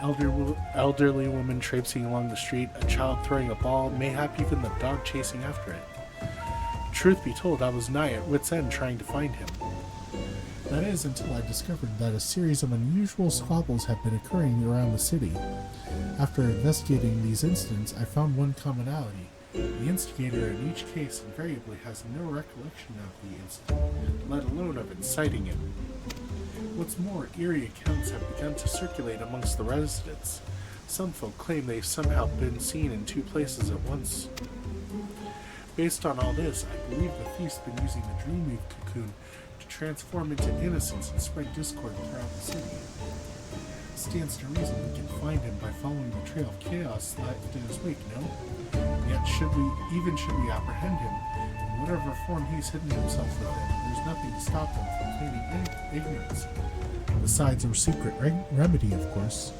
S1: elderly woman traipsing along the street, a child throwing a ball, mayhap even the dog chasing after it. Truth be told, I was nigh at wit's end trying to find him.
S2: That is until I discovered that a series of unusual squabbles have been occurring around the city. After investigating these incidents, I found one commonality. The instigator in each case invariably has no recollection of the incident, let alone of inciting it. What's more, eerie accounts have begun to circulate amongst the residents. Some folk claim they've somehow been seen in two places at once. Based on all this, I believe the thief's been using the Dreamweave cocoon to transform into innocence and spread discord throughout the city. Stands to reason we can find him by following the trail of chaos left in his wake, no? Yet should we apprehend him, in whatever form he's hidden himself within, there's nothing to stop him from feigning ignorance. Besides a secret remedy, of course.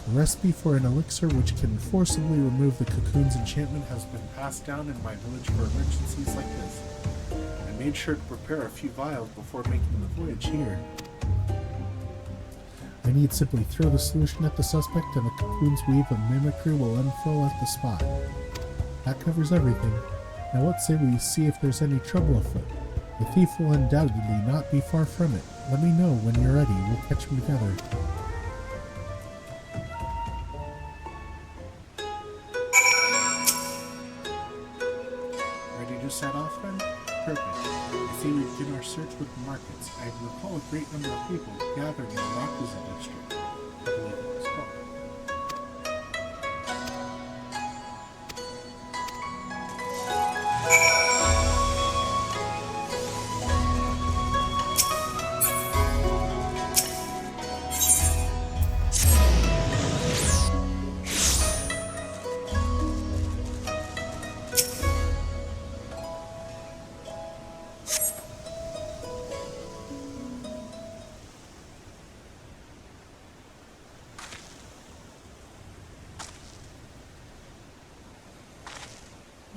S2: A recipe for an elixir which can forcibly remove the cocoon's enchantment has been passed down in my village for emergencies like this. I made sure to prepare a few vials before making the voyage here. I need simply throw the solution at the suspect and the cocoon's weave of mimicry will unfurl at the spot. That covers everything. Now what say we see if there's any trouble afoot? The thief will undoubtedly not be far from it. Let me know when you're ready. We'll catch him together. Ready to set off then? Perfect. I see we begin our search with the markets. I recall a great number of people gathering in the Rakuza district. I believe it was called.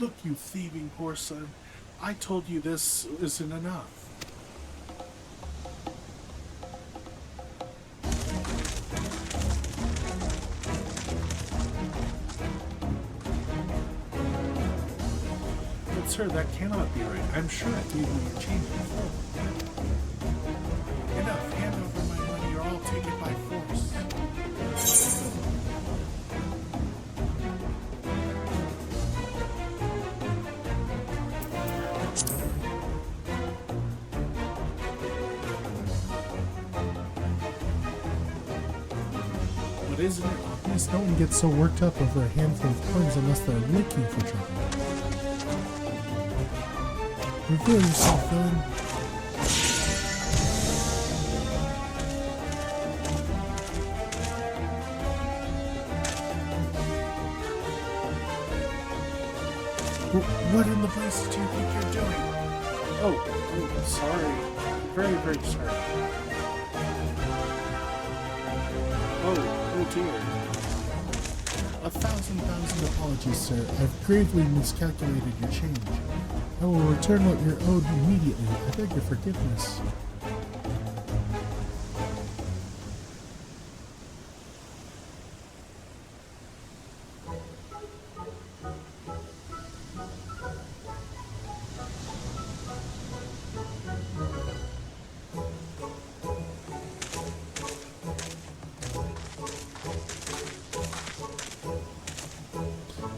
S2: Look, you thieving poor son. I told you this isn't enough. But sir, that cannot be right. I'm sure I gave you your change before. Enough. Hand over my money or I'll take it by force. But isn't it obvious no one gets so worked up over a handful of coins unless they're looking for trouble? Reveal yourself, villain. What in the place do you think you're doing?
S1: Oh, sorry. Very, very sorry. Oh dear.
S2: 1,000 apologies, sir. I've gravely miscalculated your change. I will return what you're owed immediately. I beg your forgiveness.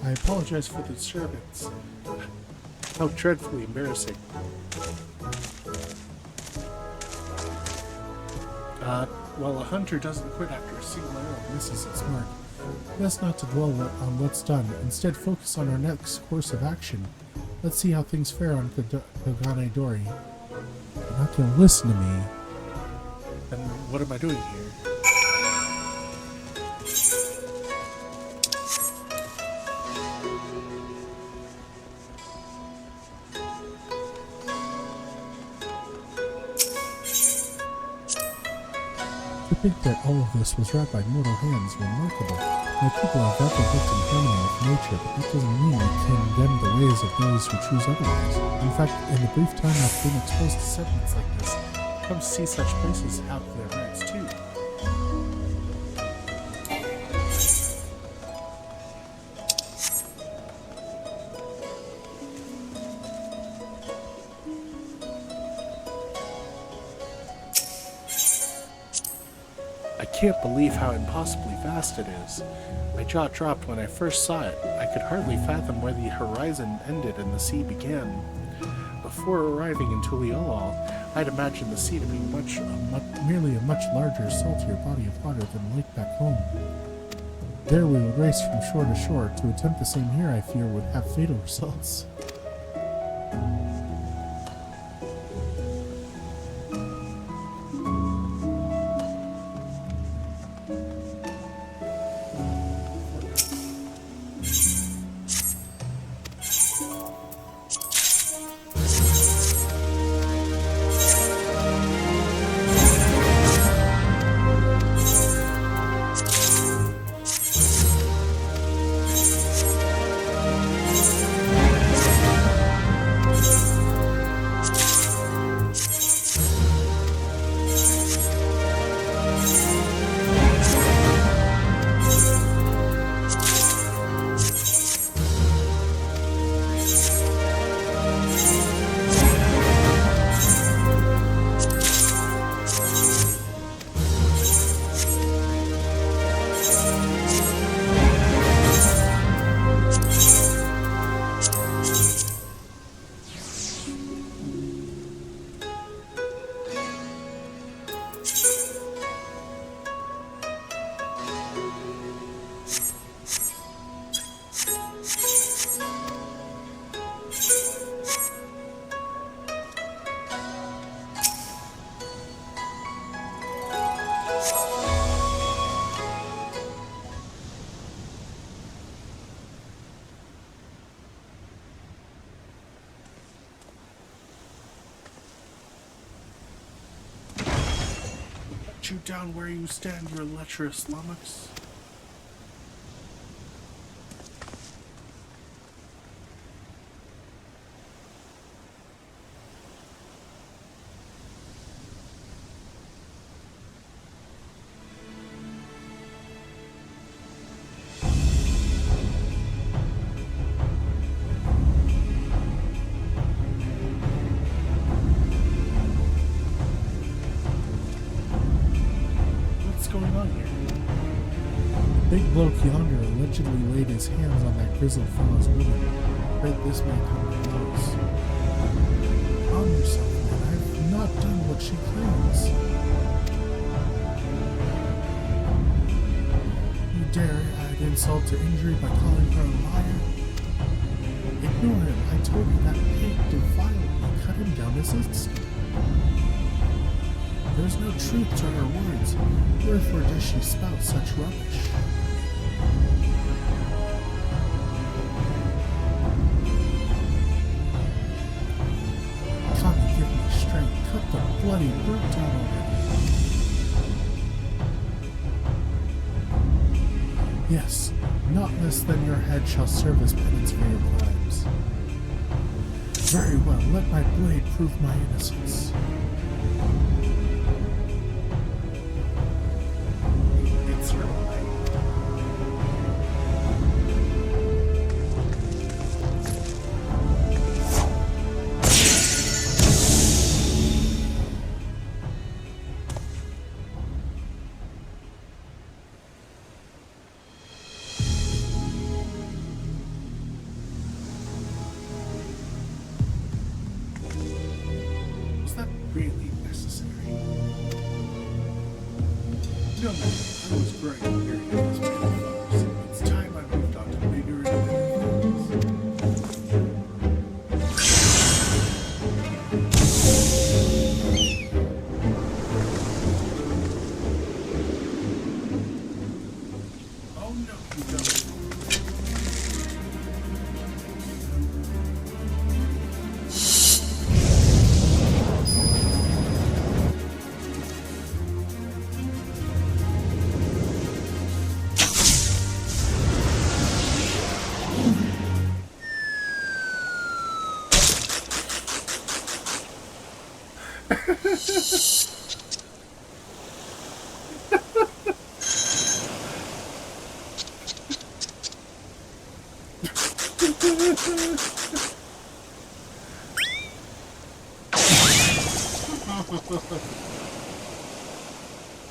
S2: I apologize for the disturbance. How dreadfully embarrassing. Well, a hunter doesn't quit after a single arrow misses its mark. Best not to dwell on what's done. Instead, focus on our next course of action. Let's see how things fare on Kogane Dori. You're not going to listen to me.
S1: Then what am I doing here?
S2: To think that all of this was wrought by mortal hands remarkable. My people have ever lived in harmony with nature, but that doesn't mean we condemn the ways of those who choose otherwise. In fact, in the brief time I've been exposed to settlements like this, come see such places have their merits too. I can't believe how impossibly vast it is. My jaw dropped when I first saw it. I could hardly fathom where the horizon ended and the sea began. Before arriving in Tuliolal, I'd imagined the sea to be merely a much larger, saltier body of water than the lake back home. There we would race from shore to shore. To attempt the same here, I fear, would have fatal results. You down where you stand, your lecherous lummox. Going on here? Big bloke yonder allegedly laid his hands on that grizzled fellow's woman. Afraid this may come to blows. Calm yourself, man. I've not done what she claims. You dare add insult to injury by calling her a liar? Ignore him. I told you that pig defiled me. Cut him down this instant. There's no truth to her words. Wherefore does she spout such rubbish? Come and give me strength. Cut the bloody brute down already. Yes, not less than your head shall serve as penance for your crimes. Very well, let my blade prove my innocence.
S1: It's your blade. Was that really necessary? No, I was growing weary of this man of ours. It's time I moved on to bigger and better things. Oh no, you don't.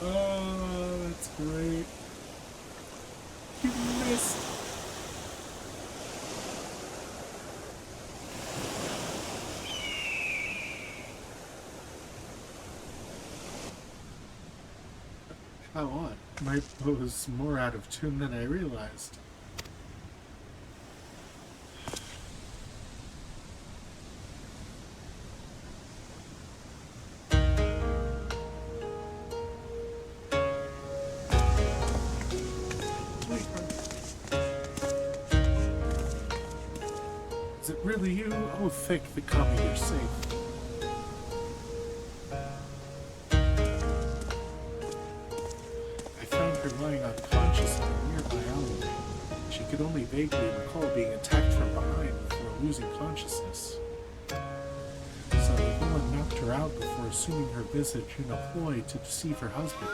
S1: Oh, that's great. You missed. How odd. My bow was more out of tune than I realized. Is it really you? Oh, thank the Kami, you're safe. I found her lying unconscious in a nearby alleyway. She could only vaguely recall being attacked from behind before losing consciousness. So the villain knocked her out before assuming her visage in a ploy to deceive her husband.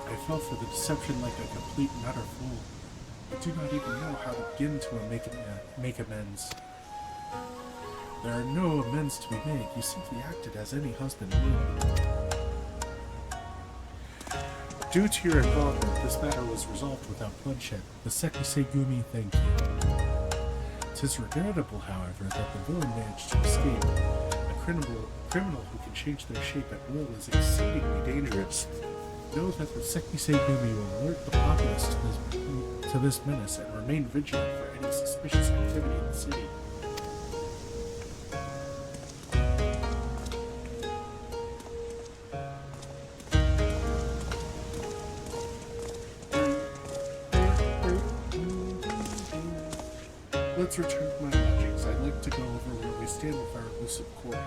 S1: I fell for the deception like a complete and utter fool. I do not even know how to begin to make amends. There are no amends to be made. You simply acted as any husband would. Due to your involvement, this matter was resolved without bloodshed. The Sekisei Gumi thank you. It is regrettable, however, that the villain managed to escape. A criminal who can change their shape at will is exceedingly dangerous. Know that the Sekisei Gumi will alert the populace to this menace and remain vigilant for any suspicious activity in the city. Let's return to my lodgings. I'd like to go over where we stand with our elusive quarry.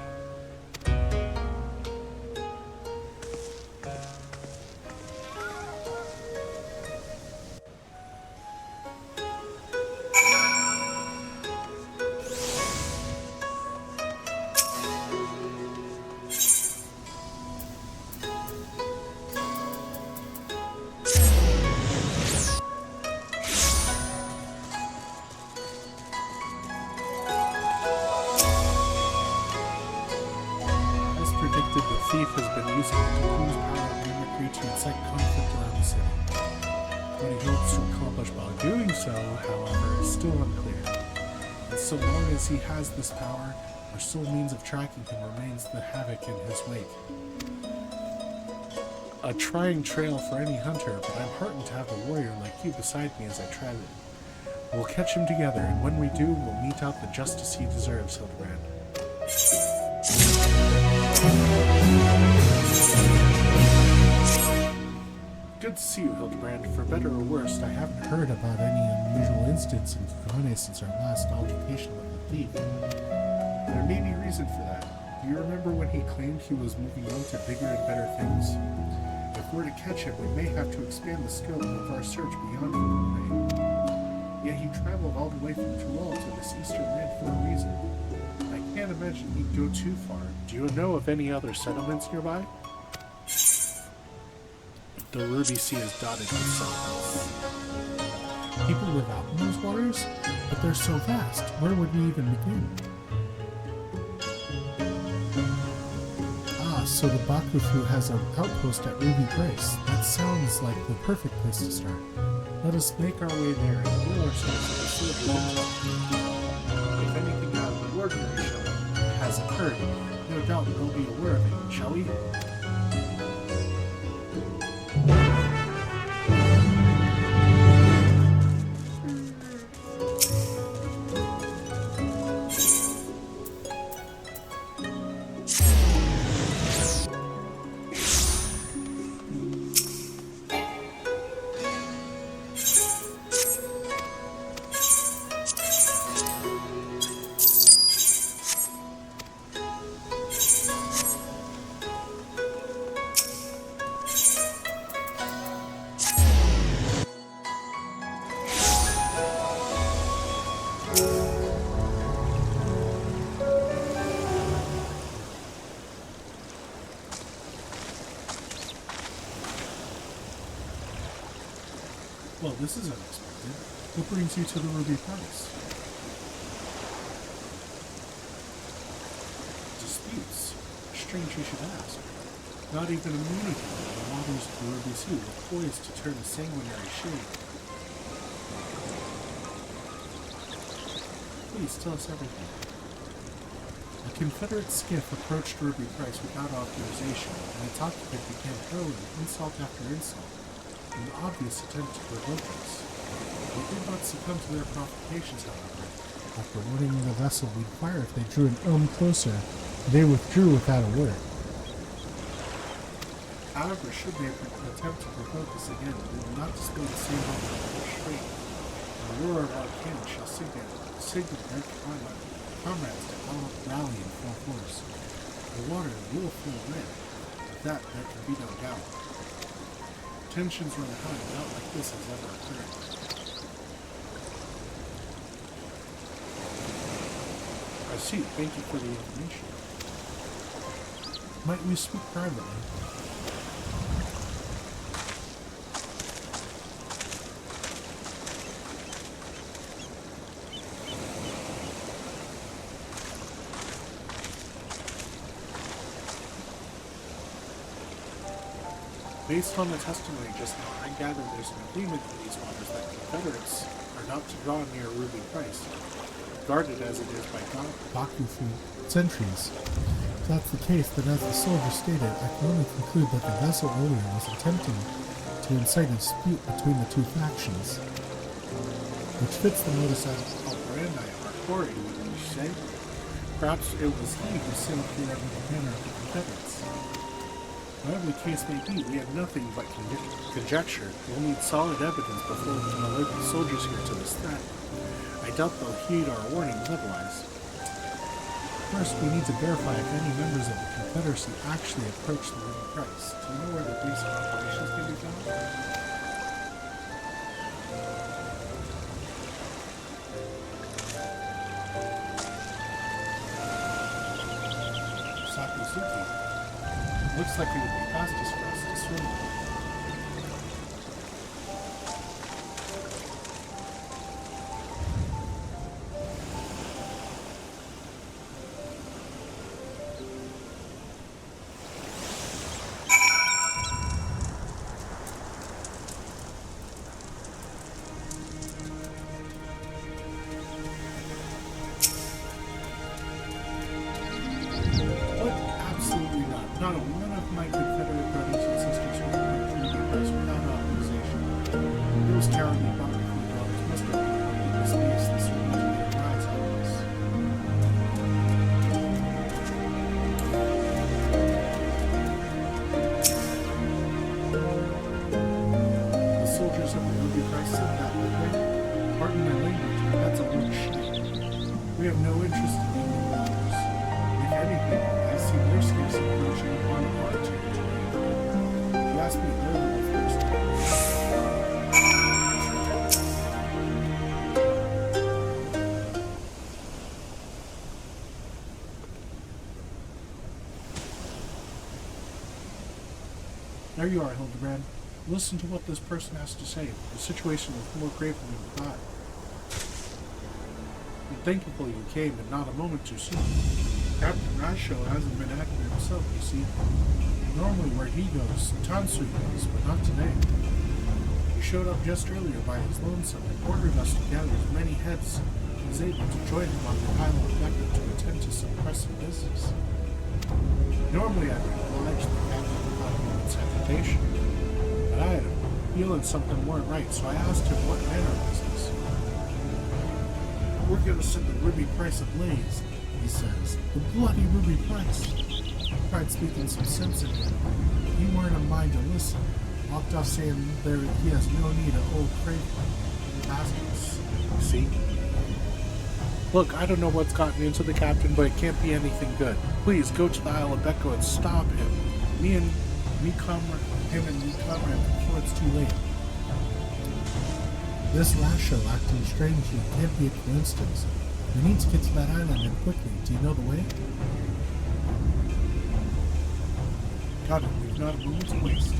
S1: The thief has been using Taku's power of mimicry to incite conflict around the city. What he hopes to accomplish by doing so, however, is still unclear. And so long as he has this power, our sole means of tracking him remains the havoc in his wake. a trying trail for any hunter, but I'm heartened to have a warrior like you beside me as I tread it. We'll catch him together, and when we do, we'll mete out the justice he deserves, Hildebrand. Good to see you, Hildebrand. For better or worse, I haven't heard about any unusual incidents in Kagane since our last altercation with the thief. There may be reason for that. Do you remember when he claimed he was moving on to bigger and better things? If we're to catch him, we may have to expand the scope of our search beyond Kagane. Yet he traveled all the way from Tyrol to this eastern land for a reason. I can't imagine he'd go too far. Do you know of any other settlements nearby? The Ruby Sea is dotted with settlements.
S2: People live out in those waters? But they're so vast, where would we even begin? Ah, so the Bakufu has an outpost at Ruby Price. That sounds like the perfect place to start.
S1: Let us make our way there and rule ourselves in the soldiers. If anything out of the ordinary has occurred, no doubt we'll be aware of it, shall we?
S2: Well, this is unexpected. What brings you to the Ruby Price?
S1: Disputes. Strange you should ask. Not even a moon ago, the waters of the Ruby Sea were poised to turn a sanguinary shade. Please tell us everything. A Confederate skiff approached Ruby Price without authorization, and its occupant began hurling insult after insult, in an obvious attempt to provoke us. We did not succumb to their provocations, however.
S2: After warning the vessel we'd fire if they drew an closer, they withdrew without a word.
S1: However, should they attempt to provoke us again, we will not display the same level of restraint. The roar of our cannon shall signal their comrades to rally in full force. The water will flow red, of that there can be no doubt. Tensions run high, not like this has ever occurred. I see. Thank you for the information.
S2: Might we speak privately?
S1: Based on the testimony just now, I gather there's an agreement in these waters that Confederates are not to draw near Ruby Price, guarded as it is by
S2: Bakufu sentries. If that's the case, then as the soldier stated, I can only conclude that the vessel earlier was attempting to incite a dispute between the two factions, which fits the modus
S1: operandi of our quarry, wouldn't you say? Perhaps it was he who sailed here under the banner of the Confederates. Whatever the case may be, we have nothing but conjecture. We'll need solid evidence before we can alert the soldiers here to this threat. I doubt they'll heed our warnings otherwise.
S2: First, we need to verify if any members of the Confederacy actually approached the Ruby Price.
S1: Do you know where the base of operations can be found? Sakusuki. Looks like it would be fastest for us to swim. Not a one of my Confederate brothers and sisters will
S2: must be Daredevil first. There you are, Hildebrand. Listen to what this person has to say. The situation is more grave than you thought. I'm thankful you came, and not a moment too soon. Captain Rasho hasn't been acting himself, you see. Normally where he goes, Tansu goes, but not today. He showed up just earlier by his lonesome and ordered us to gather as many heads as able to join him on the island of Becca to attend to some pressing business. Normally I'd be obliged to the captain without a moment's hesitation, but I had a feeling something weren't right, so I asked him what manner of business. We're gonna set the ruby price ablaze, he says. The bloody ruby price. I tried speaking some sense into him. He weren't a mind to listen. Walked off saying he has no need of old craving. Bastards. See? Look, I don't know what's gotten into the captain, but it can't be anything good. Please go to the Isle of Becco and stop him. Him and me comrade before it's too late. This last show acting strangely can't be a coincidence. We need to get to that island and quickly. Do you know the way? Got it. We've not a moment to waste.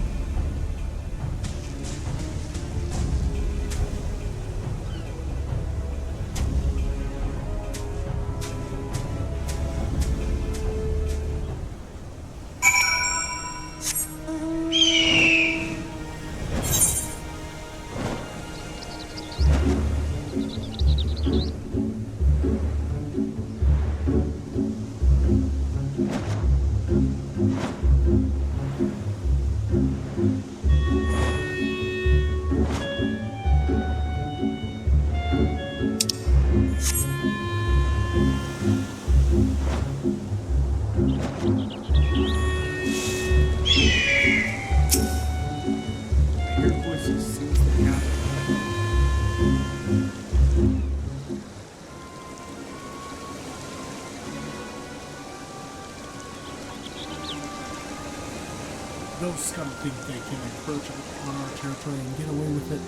S2: Those scum think they can encroach on our territory and get away with it.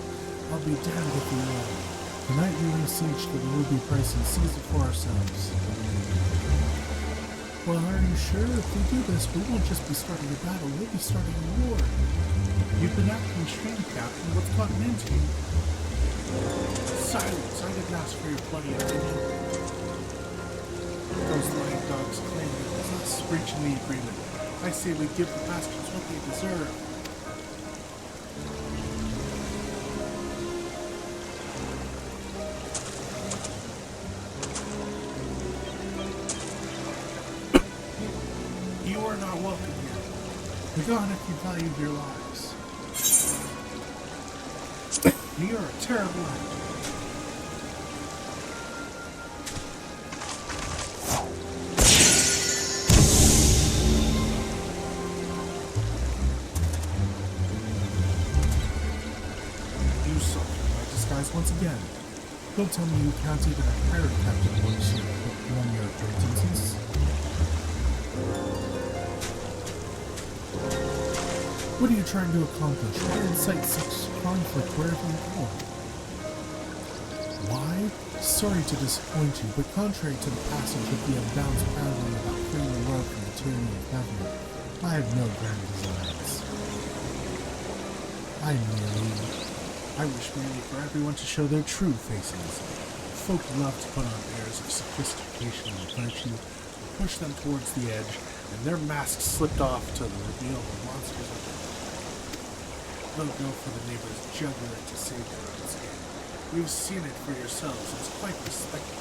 S2: I'll be damned if we will. Tonight we lay siege to the ruby price and seize it for ourselves. Well, are you sure? If we do this, we won't just be starting a battle, we'll be starting a war. You've been acting strange, Captain. What's gotten into you? Silence! I didn't ask for your bloody opinion. Those lying dogs claim it was us breaching the agreement. I say we give the bastards what they deserve. You are not welcome here. Be gone if you value your lives. You are a terrible actor. Once again, don't tell me you can't even a pirate captain once you won your acquaintances. What are you trying to accomplish? Why incite such conflict wherever you go? Why? Sorry to disappoint you, but contrary to the passage of the Unbound's proudly about freeing the world from the tyranny of government, I have no grand designs. I wish merely for everyone to show their true faces. Folk love to put on airs of sophistication and virtue, push them towards the edge, and their masks slipped off to reveal the monsters of the They'll go for the neighbor's jugular to save their own skin. You've seen it for yourselves. It's quite respectable.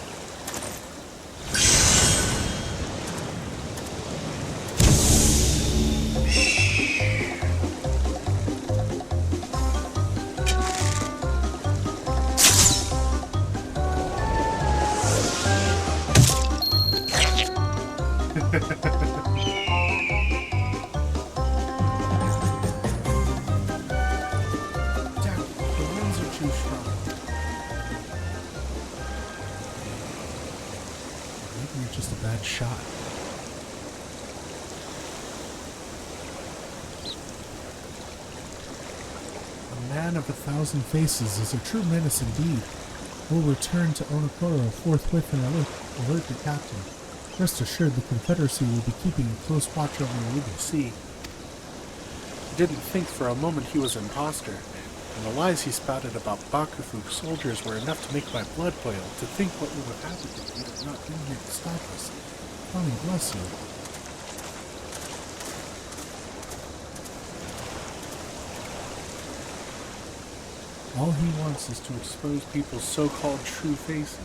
S2: Shot. man of 1,000 faces is a true menace indeed. We'll return to Onokoro forthwith and alert the captain. Rest assured the Confederacy will be keeping a close watch over the Legal Sea.
S1: I didn't think for a moment he was an imposter, and the lies he spouted about Bakufu soldiers were enough to make my blood boil. To think what would have happened if he had not been here to stop us. Mommy bless you. All he wants is to expose people's so-called true faces.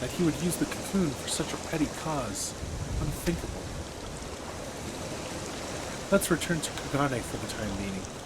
S1: That he would use the cocoon for such a petty cause. Unthinkable. Let's return to Kagane for the time being.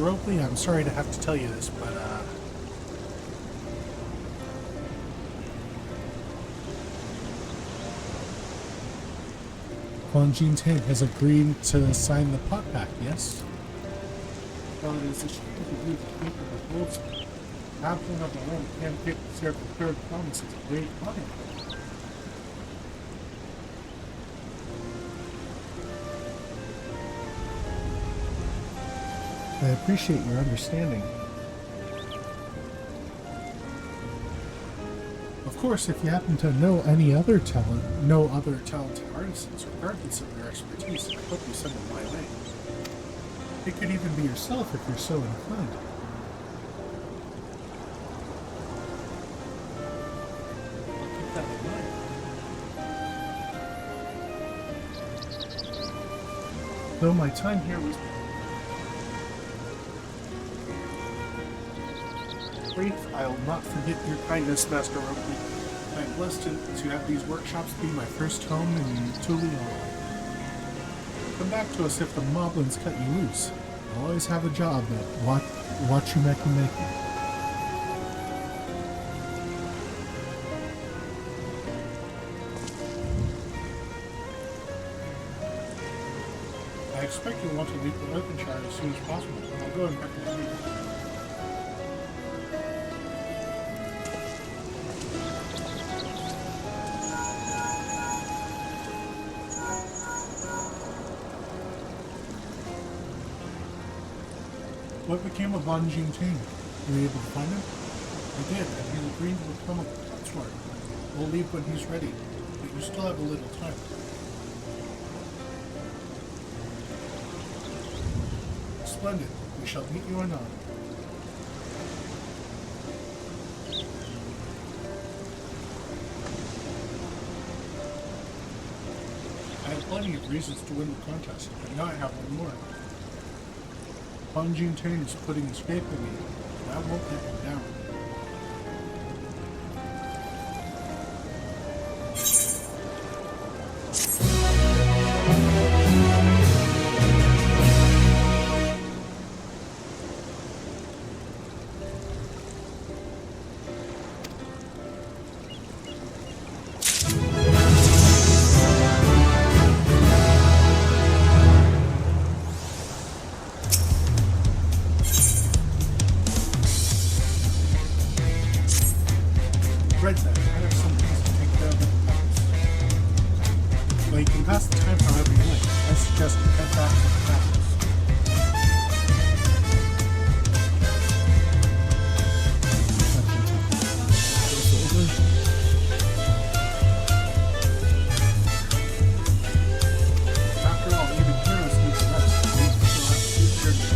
S2: Ropley, I'm sorry to have to tell you this, but, Quan Jin-Ting has agreed to sign the pot pact, yes? Well, it is a shame to leave the paper with wolves. Absent of the own handpicked to serve the third promise is a great honor. I appreciate your understanding. Of course, if you happen to know any other talented artisans, regardless of their expertise, I hope you send them my way. It could even be yourself if you're so inclined. I'll keep that in mind. Though my time here was brief, I'll not forget your kindness, Master Ropley. I'm blessed to have these workshops be my first home in Tulio. Come back to us if the moblins cut you loose. I'll always have a job at Wachumeki making. I expect you'll want to leave the Openshire as soon as possible. I'll go and prep the meeting. What became of Quan Jin-Ting? Were you able to find him? I did, and he agreed to become a consort. We'll leave when he's ready, but you still have a little time. Splendid. We shall meet you anon. I had plenty of reasons to win the contest, but now I have one more. Quan Jin-Ting is putting his faith in me, and I won't let him down. Right then, I have some things to take care of at the palace. Well, you can pass the time however you like. I suggest you head back to the palace. After all, even heroes need to rest. They need to fill out the journey.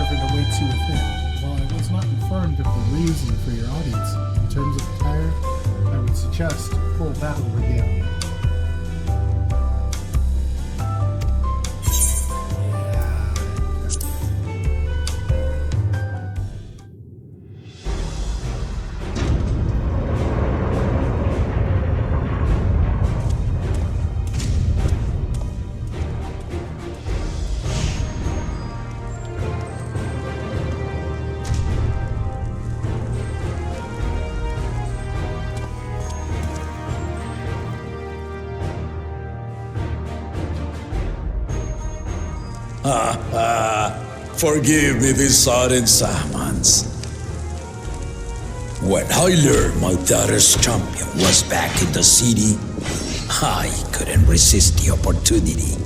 S2: servant awaits you within. While I was not informed of the reason for your audience, in terms of attire, I would suggest full battle regalia.
S9: Forgive me this sudden summons. When I learned my daughter's champion was back in the city, I couldn't resist the opportunity.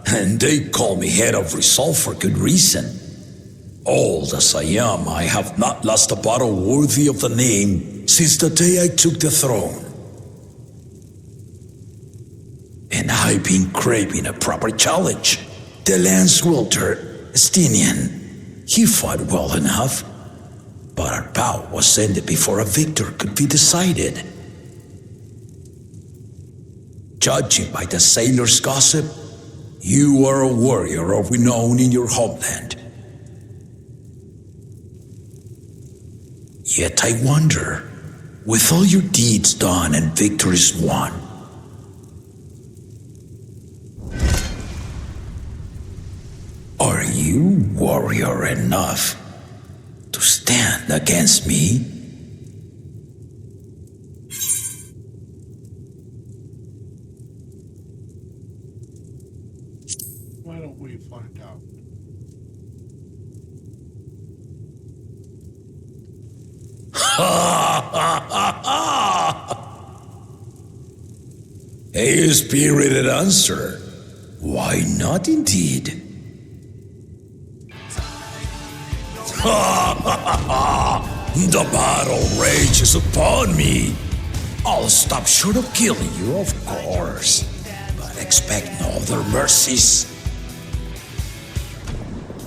S9: And they call me head of resolve for good reason. Old as I am, I have not lost a battle worthy of the name since the day I took the throne. And I've been craving a proper challenge. The lance wielder, Stinian, he fought well enough, but our bout was ended before a victor could be decided. Judging by the sailors' gossip, you are a warrior of renown in your homeland. Yet I wonder, with all your deeds done and victories won, are you warrior enough to stand against me?
S1: Why don't we find out?
S9: A spirited answer. Why not indeed? The battle rages upon me. I'll stop short of killing you, of course, but expect no other mercies.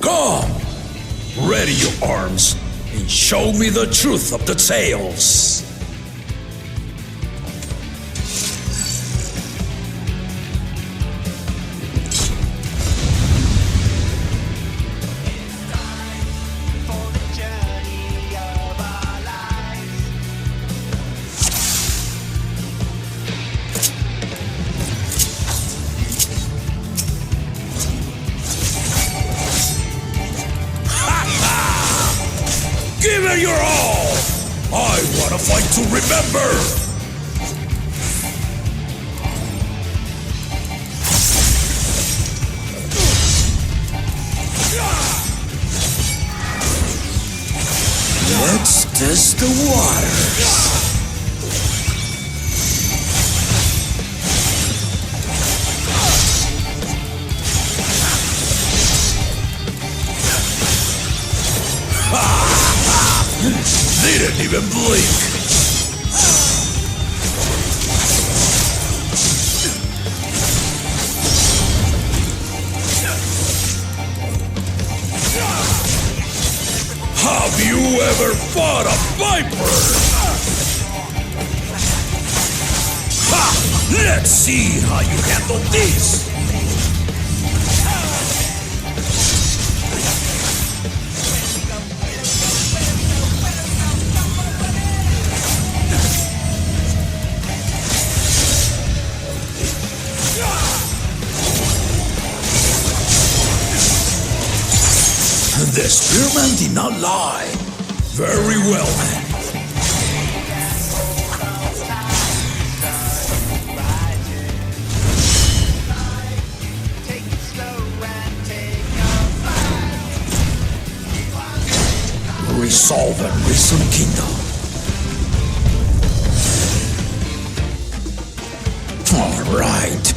S9: Come, ready your arms, and show me the truth of the tales. Give it your all! I want to fight to remember! Let's test the waters. They didn't even blink. Have you ever fought a viper? Ha! Let's see how you handle this. The spearman did not lie. Very well, then. resolve and reason kingdom. All right.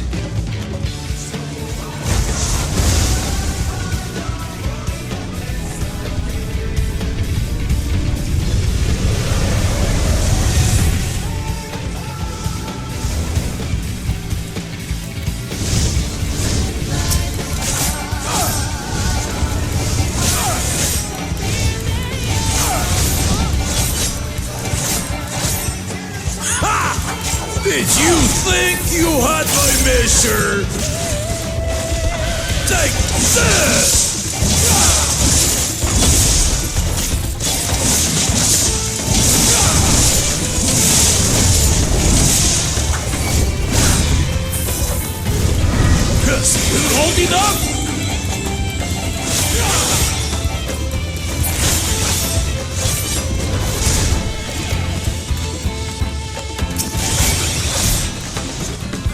S12: Did you think you had my measure? Take this! Guess you're holding up?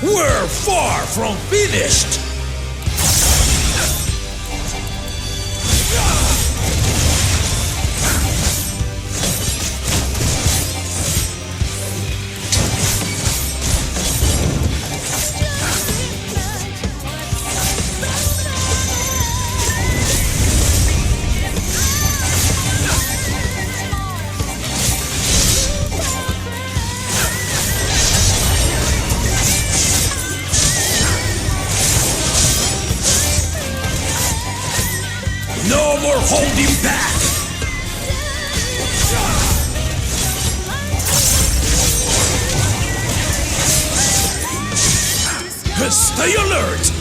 S12: We're far from finished! No more holding back! Stay alert!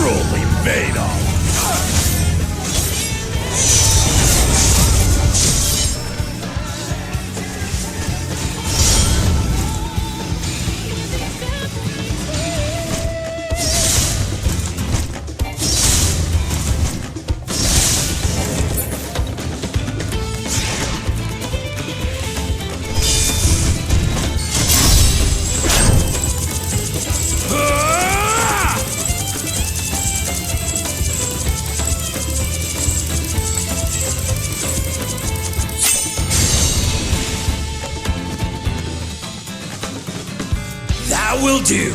S12: truly made of. That will do.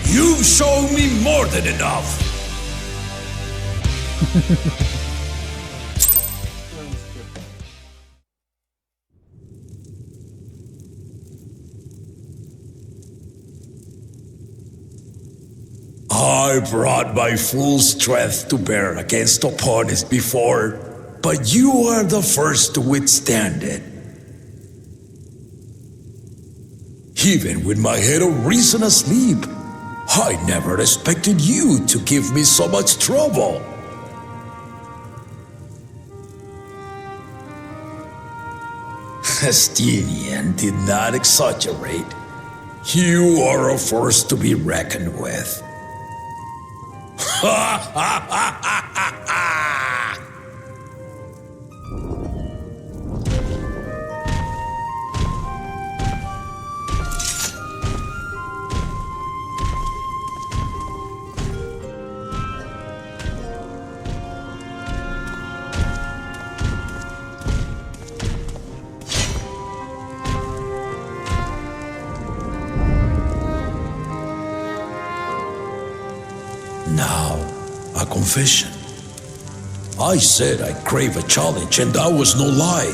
S12: You've shown me more than enough. I brought my full strength to bear against opponents before, but you are the first to withstand it. Even with my head of reason asleep, I never expected you to give me so much trouble. Estinian did not exaggerate. You are a force to be reckoned with. Ha ha ha ha ha ha! Now, a confession. I said I crave a challenge, and that was no lie.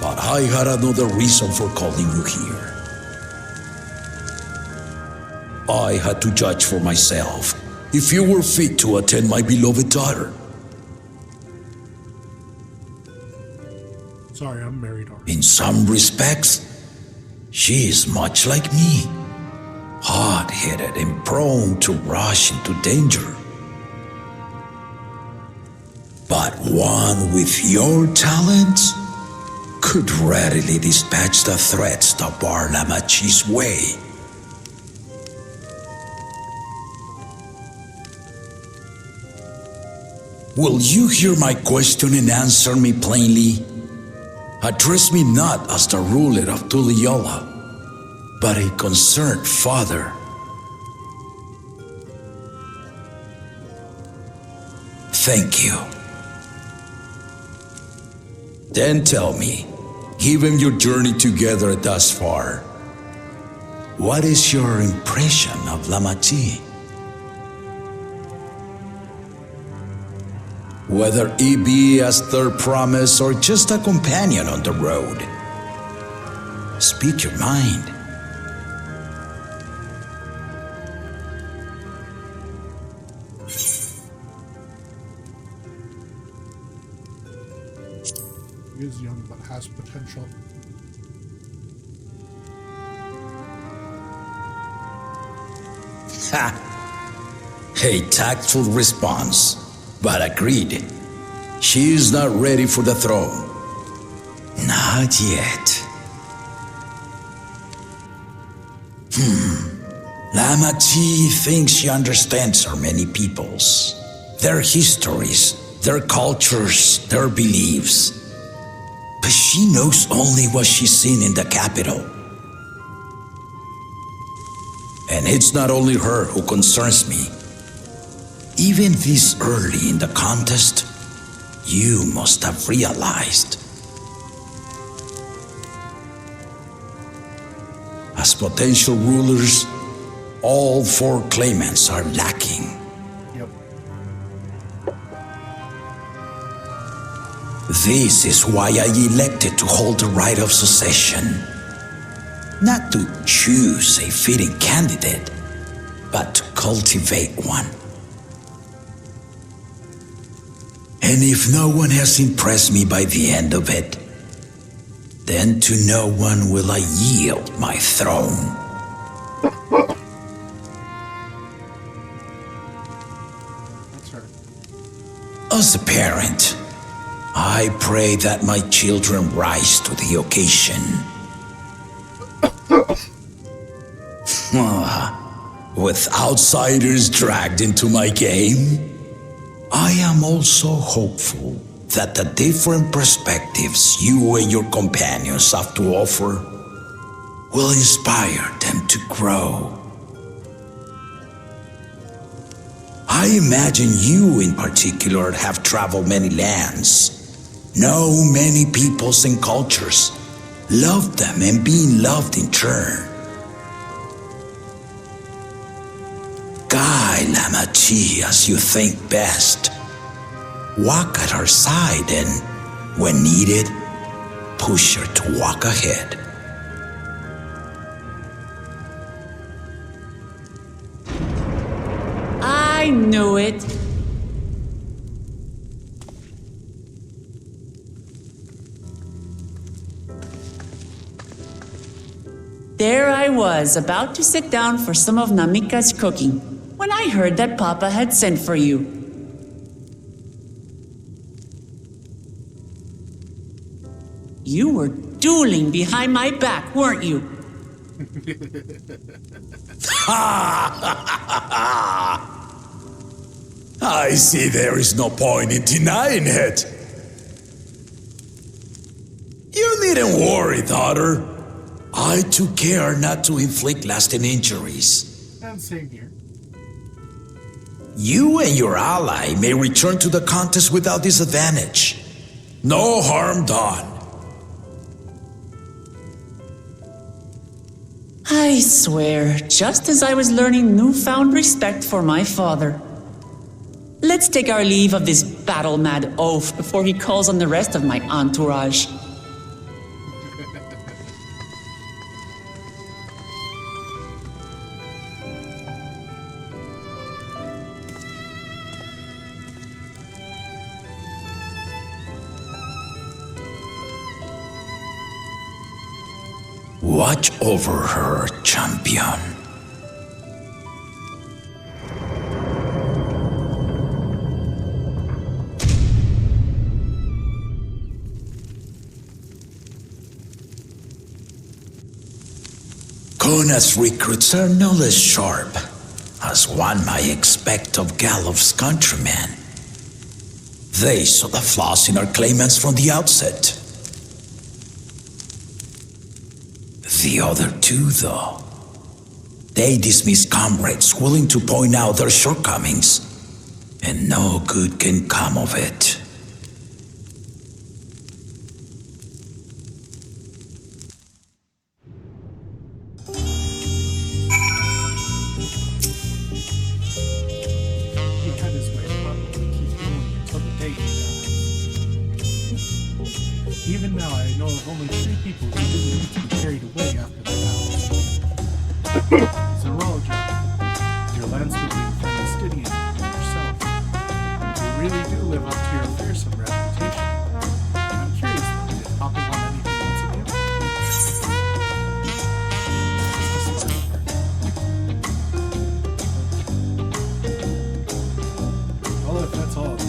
S12: But I had another reason for calling you here. I had to judge for myself if you were fit to attend my beloved daughter.
S1: Sorry, I'm married already.
S12: In some respects, she is much like me. Hard-headed and prone to rush into danger. But one with your talents could readily dispatch the threats that bar Lamachi's way. Will you hear my question and answer me plainly? Address me not as the ruler of Tuliyola, but a concerned father. Thank you. Then tell me, given your journey together thus far, what is your impression of Lamachi? Whether he be as their promise or just a companion on the road. Speak your mind.
S1: He is young but has potential.
S12: Ha! A tactful response, but agreed. She is not ready for the throne. Not yet. Lamachi thinks she understands her many peoples, their histories, their cultures, their beliefs. But she knows only what she's seen in the capital. And it's not only her who concerns me. Even this early in the contest, you must have realized. As potential rulers, all four claimants are lacking.
S1: Yep.
S12: This is why I elected to hold the right of succession. Not to choose a fitting candidate, but to cultivate one. And if no one has impressed me by the end of it, then to no one will I yield my throne. As a parent, I pray that my children rise to the occasion. With outsiders dragged into my game, I am also hopeful that the different perspectives you and your companions have to offer will inspire them to grow. I imagine you in particular have traveled many lands, know many peoples and cultures, loved them and being loved in turn. Guide Lamachi as you think best. Walk at her side and, when needed, push her to walk ahead.
S4: I knew it. There I was, about to sit down for some of Namika's cooking, when I heard that Papa had sent for you. You were dueling behind my back, weren't you?
S12: I see there is no point in denying it. You needn't worry, daughter. I took care not to inflict lasting injuries.
S2: And same here.
S12: You and your ally may return to the contest without disadvantage. No harm done.
S4: I swear, just as I was learning newfound respect for my father. Let's take our leave of this battle-mad oaf before he calls on the rest of my entourage.
S12: Watch over her, champion. Kona's recruits are no less sharp, as one might expect of Galof's countrymen. They saw the flaws in our claimants from the outset. The other two, though, they dismiss comrades willing to point out their shortcomings, and no good can come of it.
S2: He had his way, probably keep going until the day he dies. Even now, I know of only 3 people who didn't need to be carried away after the battle. Zerolja, your Landsturbeing friend Estidian, and yourself. You really do live up to your fearsome reputation. I'm curious, though, did Papa want anything else of you? Just a smile. Well, if that's all it was.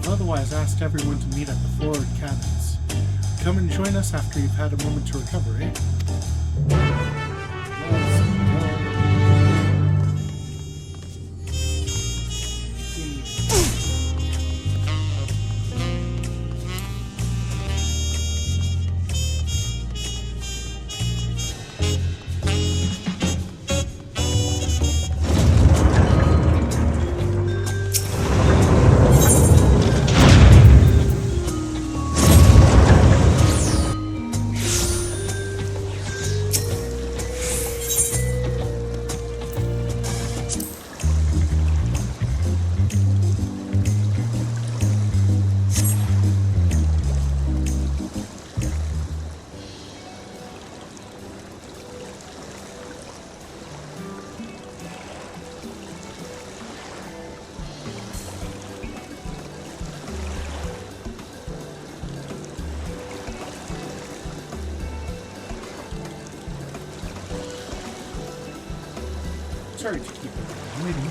S1: I've otherwise asked everyone to meet at the forward cabins. Come and join us after you've had a moment to recover, eh? Sorry to keep everyone waiting.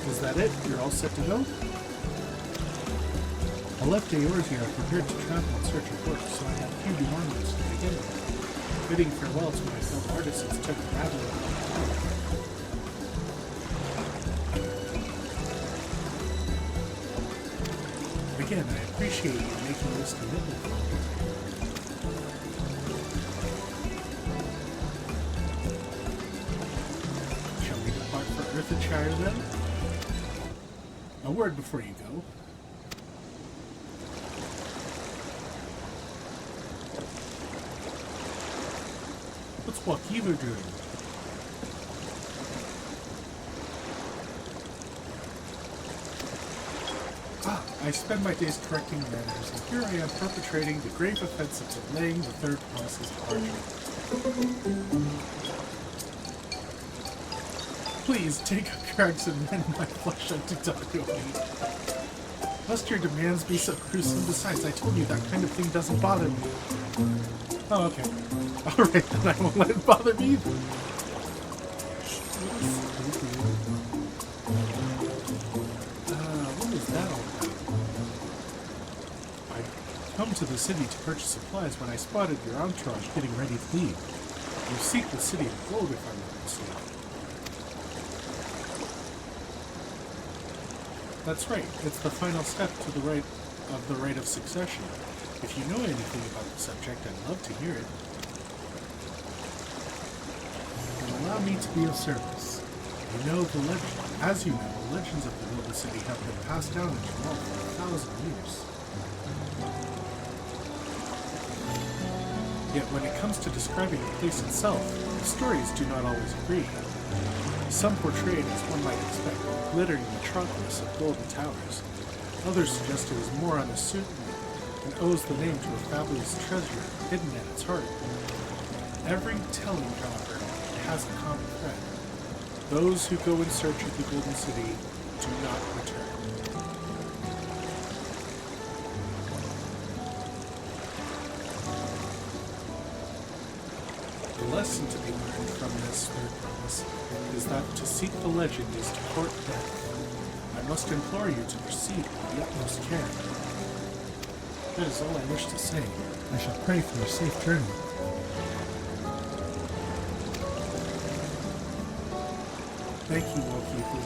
S1: Is that it? You're all set to go? I left Eorzea prepared to travel in search of work, so I had few belongings to begin with. Bidding farewell to my fellow artisans took rather a long time. Again, I appreciate you making this commitment for me. Earthshire then? A word before you go. What's Wakiva doing? I spend my days correcting manners, and here I am perpetrating the grave offense of delaying the third promise's departure. Please, take up your axe and rend my flesh unto Takomi. Must your demands be so gruesome? Besides, I told you that kind of thing doesn't bother me. Oh, okay. Alright, then I won't let it bother me either. What was that all about? I come to the city to purchase supplies when I spotted your entourage getting ready to leave. You seek the city of gold, if I'm not mistaken. That's right. It's the final step to the right of succession. If you know anything about the subject, I'd love to hear it. Allow me to be of service. As you know, the legends of the Golden City have been passed down in Jamal for 1,000 years. Yet when it comes to describing the place itself, the stories do not always agree. Some portray it as one might expect, a glittering metropolis of golden towers. Others suggest it is more unassuming and owes the name to a fabulous treasure hidden at its heart. Every telling, however, has a common thread. Those who go in search of the Golden City do not return. The lesson to be learned from this third promise is that to seek the legend is to court death. I must implore you to proceed with the utmost care. That is all I wish to say. I shall pray for a safe journey. Thank you, Wokifu.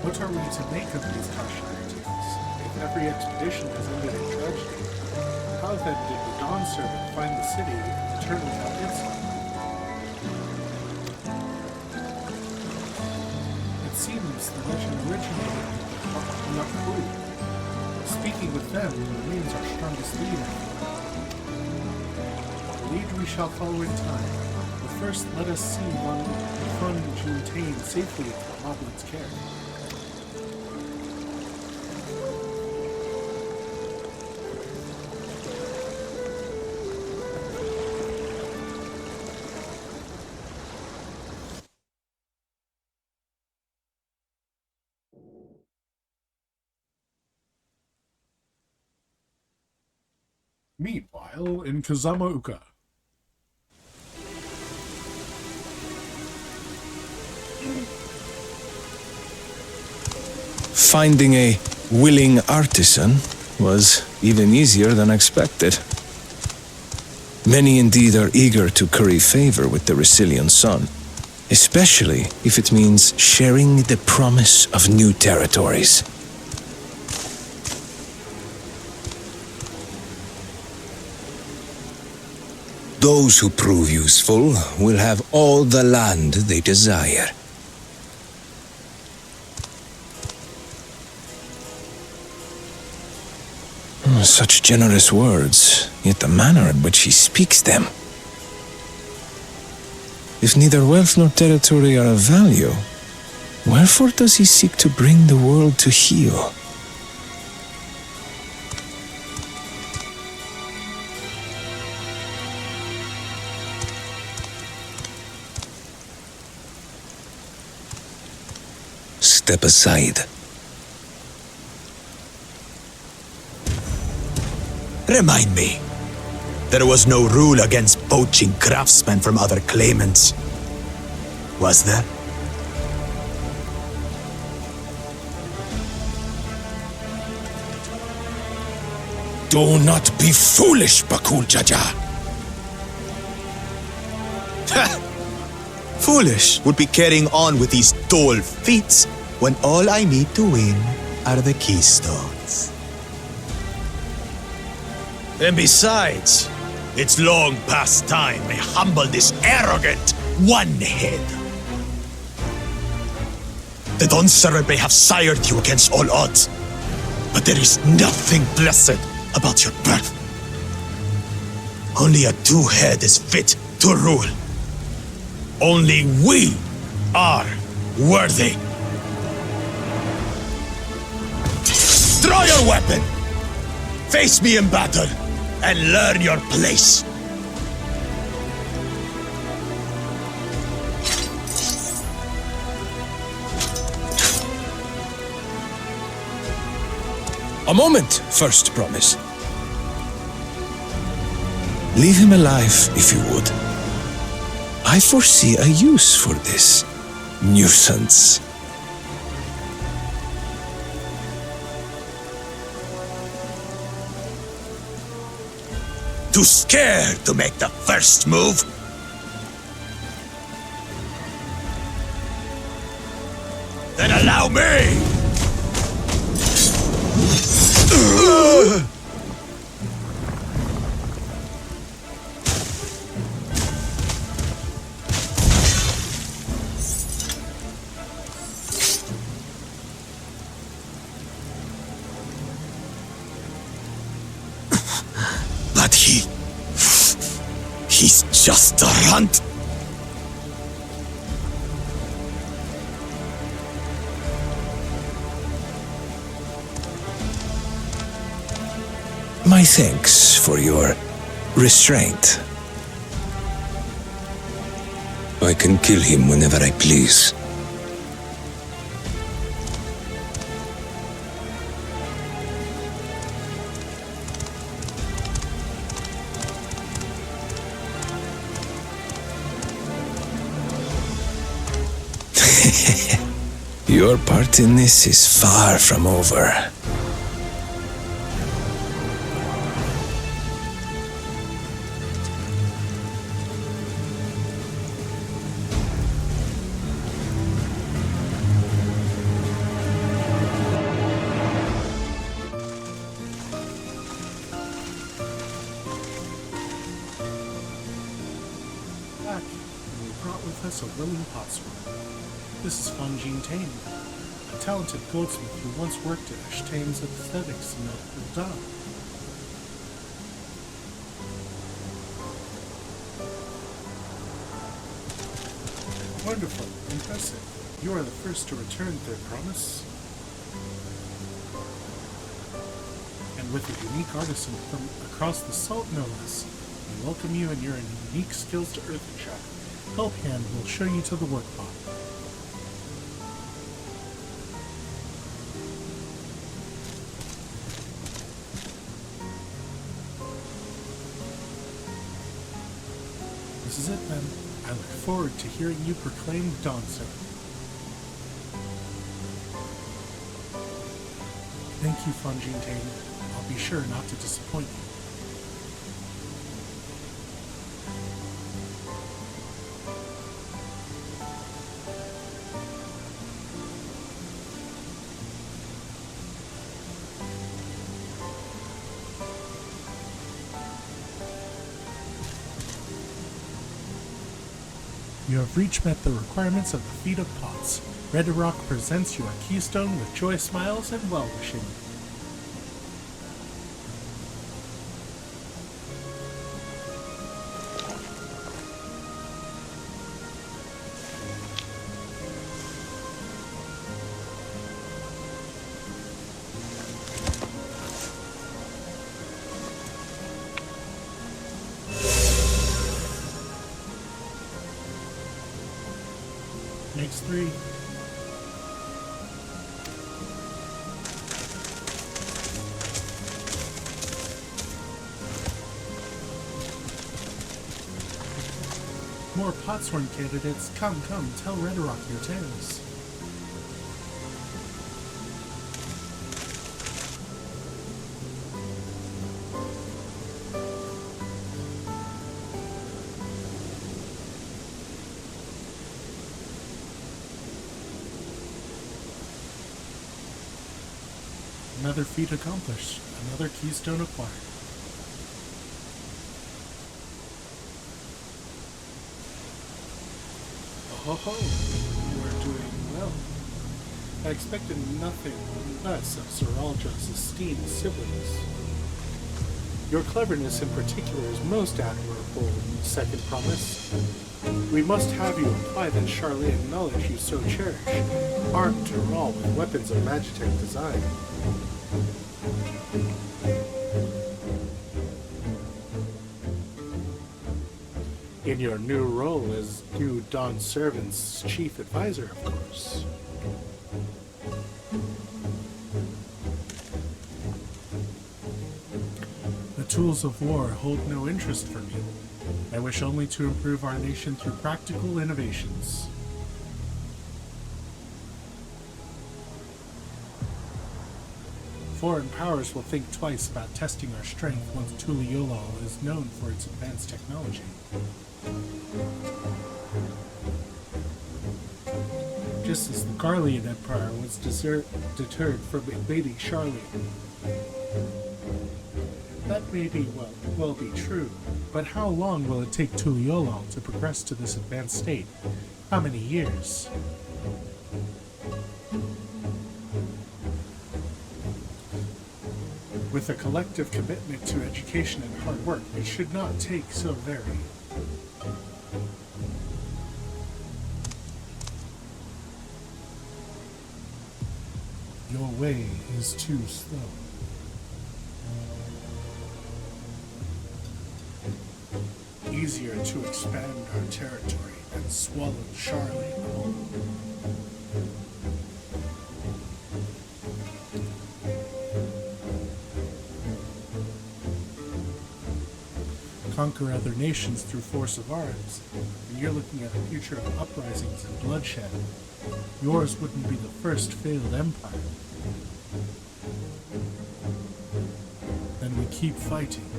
S1: What are we to make of these cautionary tales? If every expedition has ended in tragedy, how then did the Dawn Servant find the city and return without incident? It seems the legend originated with the Nakuru. Speaking with them remains our strongest lead. The lead we shall follow in time, but first let us see Fun Juntain safely into the Moblin's care. Meanwhile, in Kazamauka.
S9: Finding a willing artisan was even easier than expected. Many indeed are eager to curry favor with the Resilient Sun, especially if it means sharing the promise of new territories.
S8: Those who prove useful will have all the land they desire.
S9: Such generous words, yet the manner in which he speaks them. If neither wealth nor territory are of value, wherefore does he seek to bring the world to heel?
S8: Step aside.
S10: Remind me. There was no rule against poaching craftsmen from other claimants. Was there?
S8: Do not be foolish, Bakul Jaja.
S10: Foolish would be carrying on with these dull feats when all I need to win are the keystones. And besides, it's long past time I humble this arrogant one-head. The Dawn servant may have sired you against all odds, but there is nothing blessed about your birth. Only a two-head is fit to rule. Only we are worthy. Draw your weapon! Face me in battle and learn your place.
S9: A moment, First Promise. Leave him alive, if you would. I foresee a use for this nuisance.
S10: Too scared to make the first move? Then allow me! But he's just a runt.
S9: My thanks for your restraint.
S8: I can kill him whenever I please.
S9: Your part in this is far from over.
S1: Back, and we brought with us a willing potsworth. This is Fungine Tane, a talented goldsmith who once worked at Ashtane's aesthetics in Eldan. Wonderful, impressive. You are the first to return, Third Promise. And with a unique artisan from across the Salt no less, we welcome you and your unique skills to Earthenshack. Help Hand will show you to the work pot. This is it then. I look forward to hearing you proclaim Dawntrail. Thank you, Fontaine. I'll be sure not to disappoint you. You have met the requirements of the Feat of Pots. Red Rock presents you a keystone with joy smiles and well-wishing. Makes 3. More Potsworn candidates. Come, tell Red Rock your tales. Another feat accomplished, another keystone acquired. Oh ho, you are doing well. I expected nothing less of Sir Aldra's esteemed siblings. Your cleverness in particular is most admirable, Second Promise. We must have you apply that Charlene knowledge you so cherish, armed to all with weapons of Magitech design. In your new role as new Dawn Servant's chief advisor, of course. The tools of war hold no interest for me. I wish only to improve our nation through practical innovations. Foreign powers will think twice about testing our strength once Tuliolal is known for its advanced technology. Just as the Garlean Empire was deterred from invading Charlene. That may be well be true, but how long will it take Tuliolal to progress to this advanced state? How many years? With a collective commitment to education and hard work, it should not take so very. Your way is too slow. Easier to expand our territory and swallow Charlene whole. Conquer other nations through force of arms, and you're looking at a future of uprisings and bloodshed. Yours wouldn't be the first failed empire. Then we keep fighting,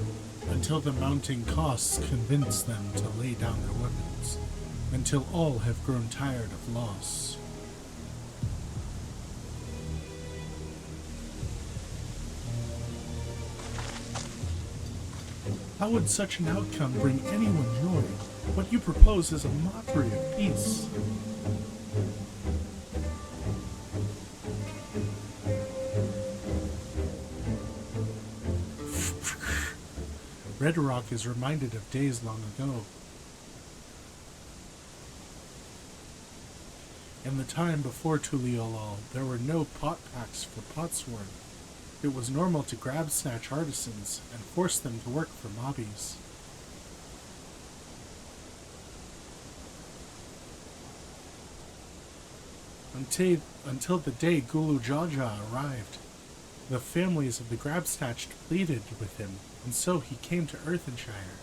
S1: until the mounting costs convince them to lay down their weapons, until all have grown tired of loss. How would such an outcome bring anyone joy? What you propose is a mockery of peace. Red Rock is reminded of days long ago. In the time before Tuliolal, there were no pot packs for Potsworn. It was normal to grab snatch artisans and force them to work for mobbies. Until the day Gulu Jaja arrived. The families of the Grabsnatched pleaded with him, and so he came to Earthenshire.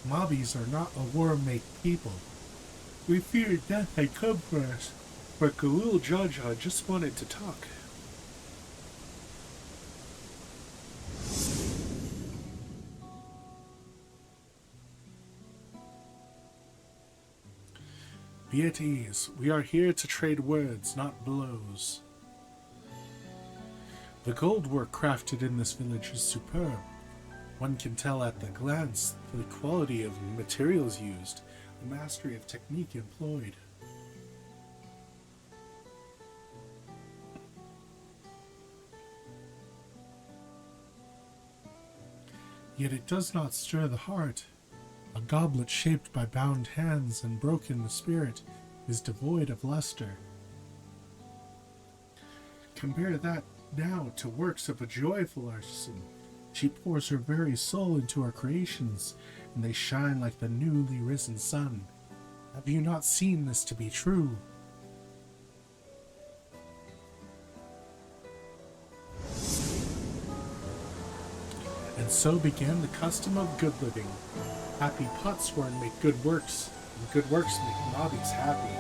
S2: Mobbies are not a war-make people. We feared death had come for us, but Galul Jaja just wanted to talk. Be at ease. We are here to trade words, not blows. The gold work crafted in this village is superb. One can tell at the glance the quality of materials used, the mastery of technique employed. Yet it does not stir the heart. A goblet shaped by bound hands and broken spirit is devoid of luster. Compare that now to works of a joyful artisan. She pours her very soul into her creations, and they shine like the newly risen sun. Have you not seen this to be true? And so began the custom of good living. Happy potsworn make good works, and good works make mobbies happy.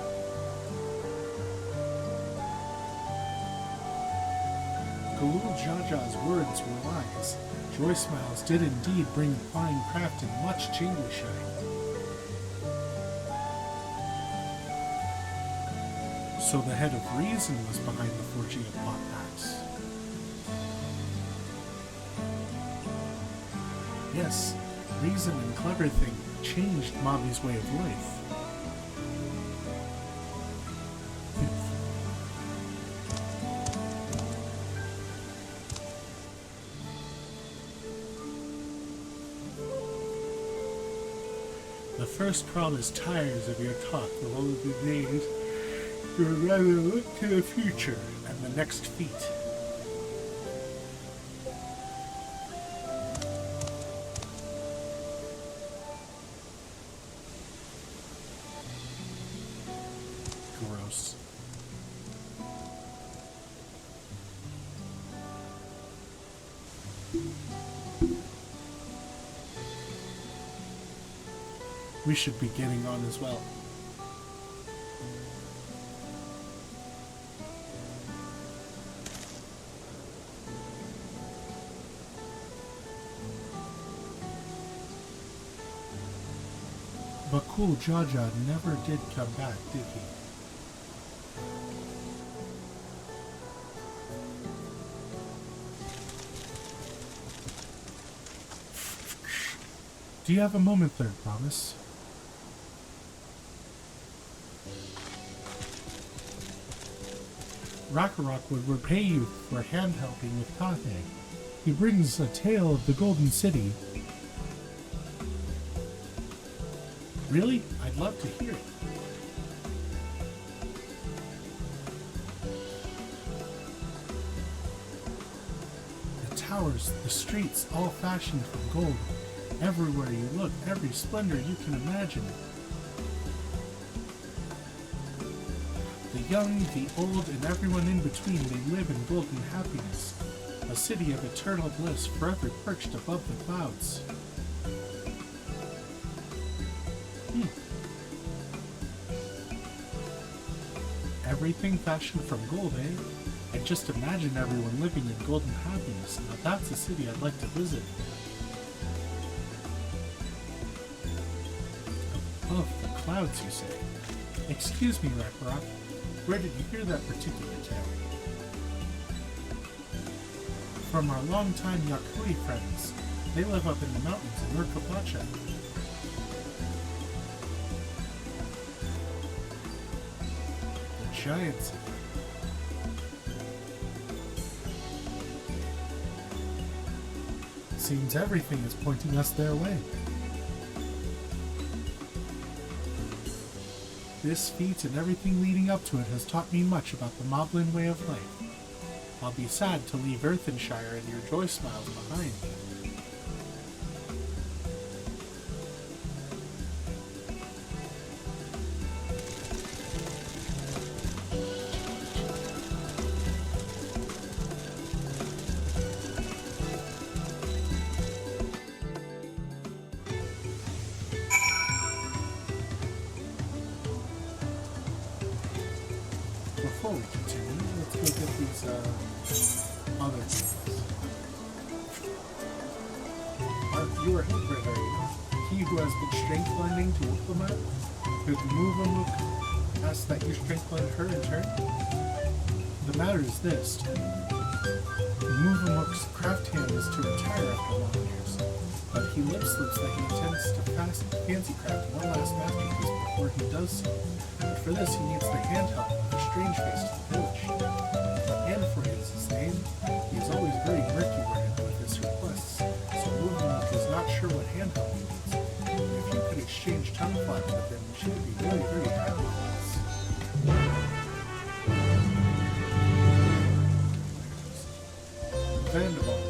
S2: Galul Jaja's words were wise. Joy Smiles did indeed bring fine craft and much jingly shine. So the head of reason was behind the forging of pot packs. Yes, reason and clever thing changed Mobby's way of life. The first promised tires of your talk will only be made. You would rather look to the future and the next feat. Gross. We should be getting on as well. But Cool Jaja never did come back, did he? Do you have a moment there, Promise? Rakarok would repay you for hand helping with Tate. He brings a tale of the Golden City. Really? I'd love to hear it. The towers, the streets, all fashioned from gold. Everywhere you look, every splendor you can imagine. The young, the old, and everyone in between, they live in golden happiness. A city of eternal bliss, forever perched above the clouds. Everything fashioned from gold, eh? And just imagine everyone living in golden happiness. Now that's a city I'd like to visit. Above the clouds, you say? Excuse me, Rakarok. Where did you hear that particular tale? From our longtime Yakui friends. They live up in the mountains in Urkapacha. The giants. Seems everything is pointing us their way. This feat and everything leading up to it has taught me much about the Moblin way of life. I'll be sad to leave Earthenshire and your Joy Smiles behind. other things. You are Hildred, are you not? He who has been strength lending to Uklama? Could Muvamuk ask that you strength lend her in turn? The matter is this. Muvamuk's craft hand is to retire after long years, but he lip-slips that he intends to fancy craft one last masterpiece before he does so. But for this he needs the hand help of a strange face to the village. Anfrey is his name. He is always very murky-worded with his requests, so Muvamuk is not sure what hand help he needs. If you could exchange tongue flaps with him, she would be very, very happy with us. Vanderbilt.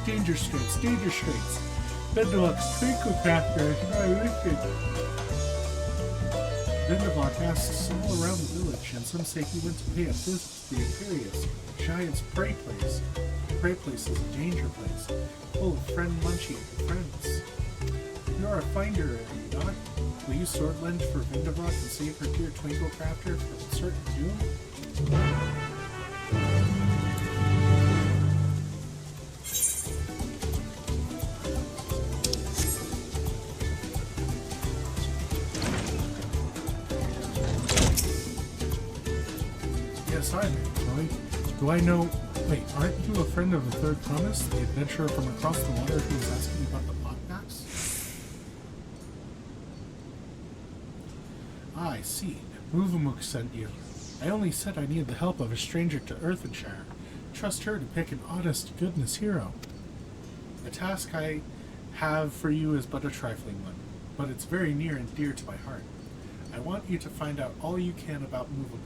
S2: Danger straits, danger straits. Vanderbilt's twinkle crafter is not listed. Vanderbilt asks all around the village, and some say he went to pay a visit to the Imperius, Giant's prey place. Prey place is a danger place, full of friend-munching friends. You are a finder, are you not? Will you sword lend for Vindavok and save her dear Twinkle Crafter from certain doom? Yes, I'm Chloe. Do I know... Wait, aren't you a friend of the Third Promise, the adventurer from across the water who was asking about the potbacks? I see. Muvamuk sent you. I only said I needed the help of a stranger to Earthenshire. Trust her to pick an honest goodness hero. The task I have for you is but a trifling one, but it's very near and dear to my heart. I want you to find out all you can about Muvamuk.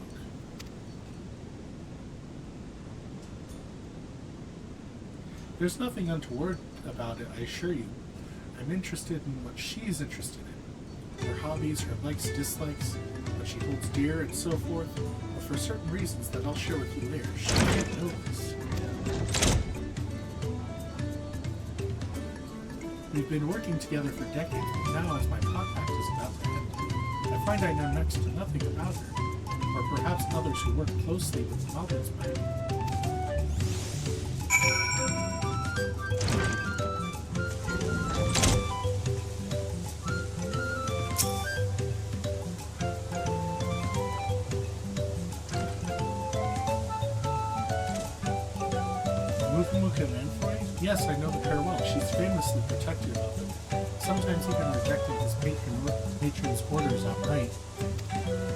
S2: There's nothing untoward about it, I assure you. I'm interested in what she's interested in. Her hobbies, her likes, dislikes, what she holds dear, and so forth, but for certain reasons that I'll share with you later. She can't know this. We've been working together for decades, but now as my compact is about to end, I find I know next to nothing about her, or perhaps others who work closely with the Moblins might. Muvamuk and Anfrey? Yes, I know the pair well. She's famously protective of him, sometimes even rejecting his patron's orders outright.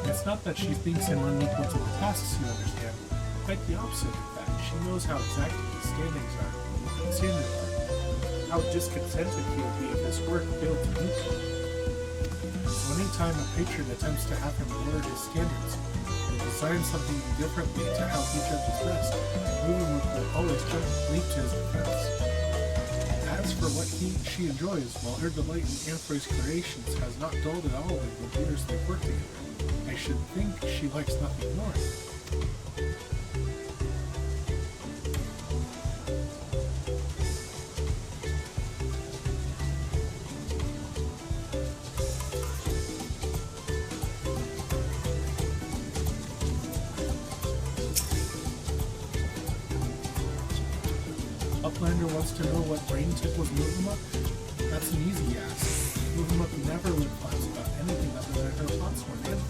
S2: It's not that she thinks him unequal to the tasks, you understand. Quite the opposite, in fact. She knows how exacting his standards are, how discontented he would be if his work failed to meet them. So any time a patron attempts to have him lower his standards, or design something differently to how he judges best, Muvamuk will always leap to his defense. As for what she enjoys, while her delight in Anfrey's creations has not dulled at all in the years they've worked together, I should think she likes nothing more. Uplander wants to know what brain tickles Muvamuk? That's an easy ask. Muvamuk never lip-flaps about anything other than her potsworn animal.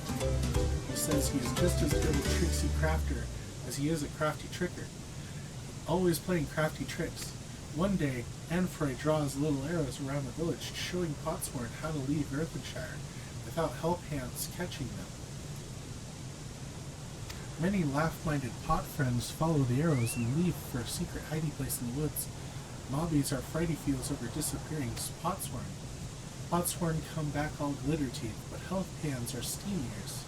S2: He says he is just as good a tricksy crafter as he is a crafty tricker, always playing crafty tricks. One day, Anfrey draws little arrows around the village, showing Potsworn how to leave Earthenshire without help hands catching them. Many laugh-minded pot friends follow the arrows and leave for a secret hiding place in the woods. Mobbies are frighty feels over disappearing Potsworn. Potsworn come back all glitter teeth, but health pans are steam ears.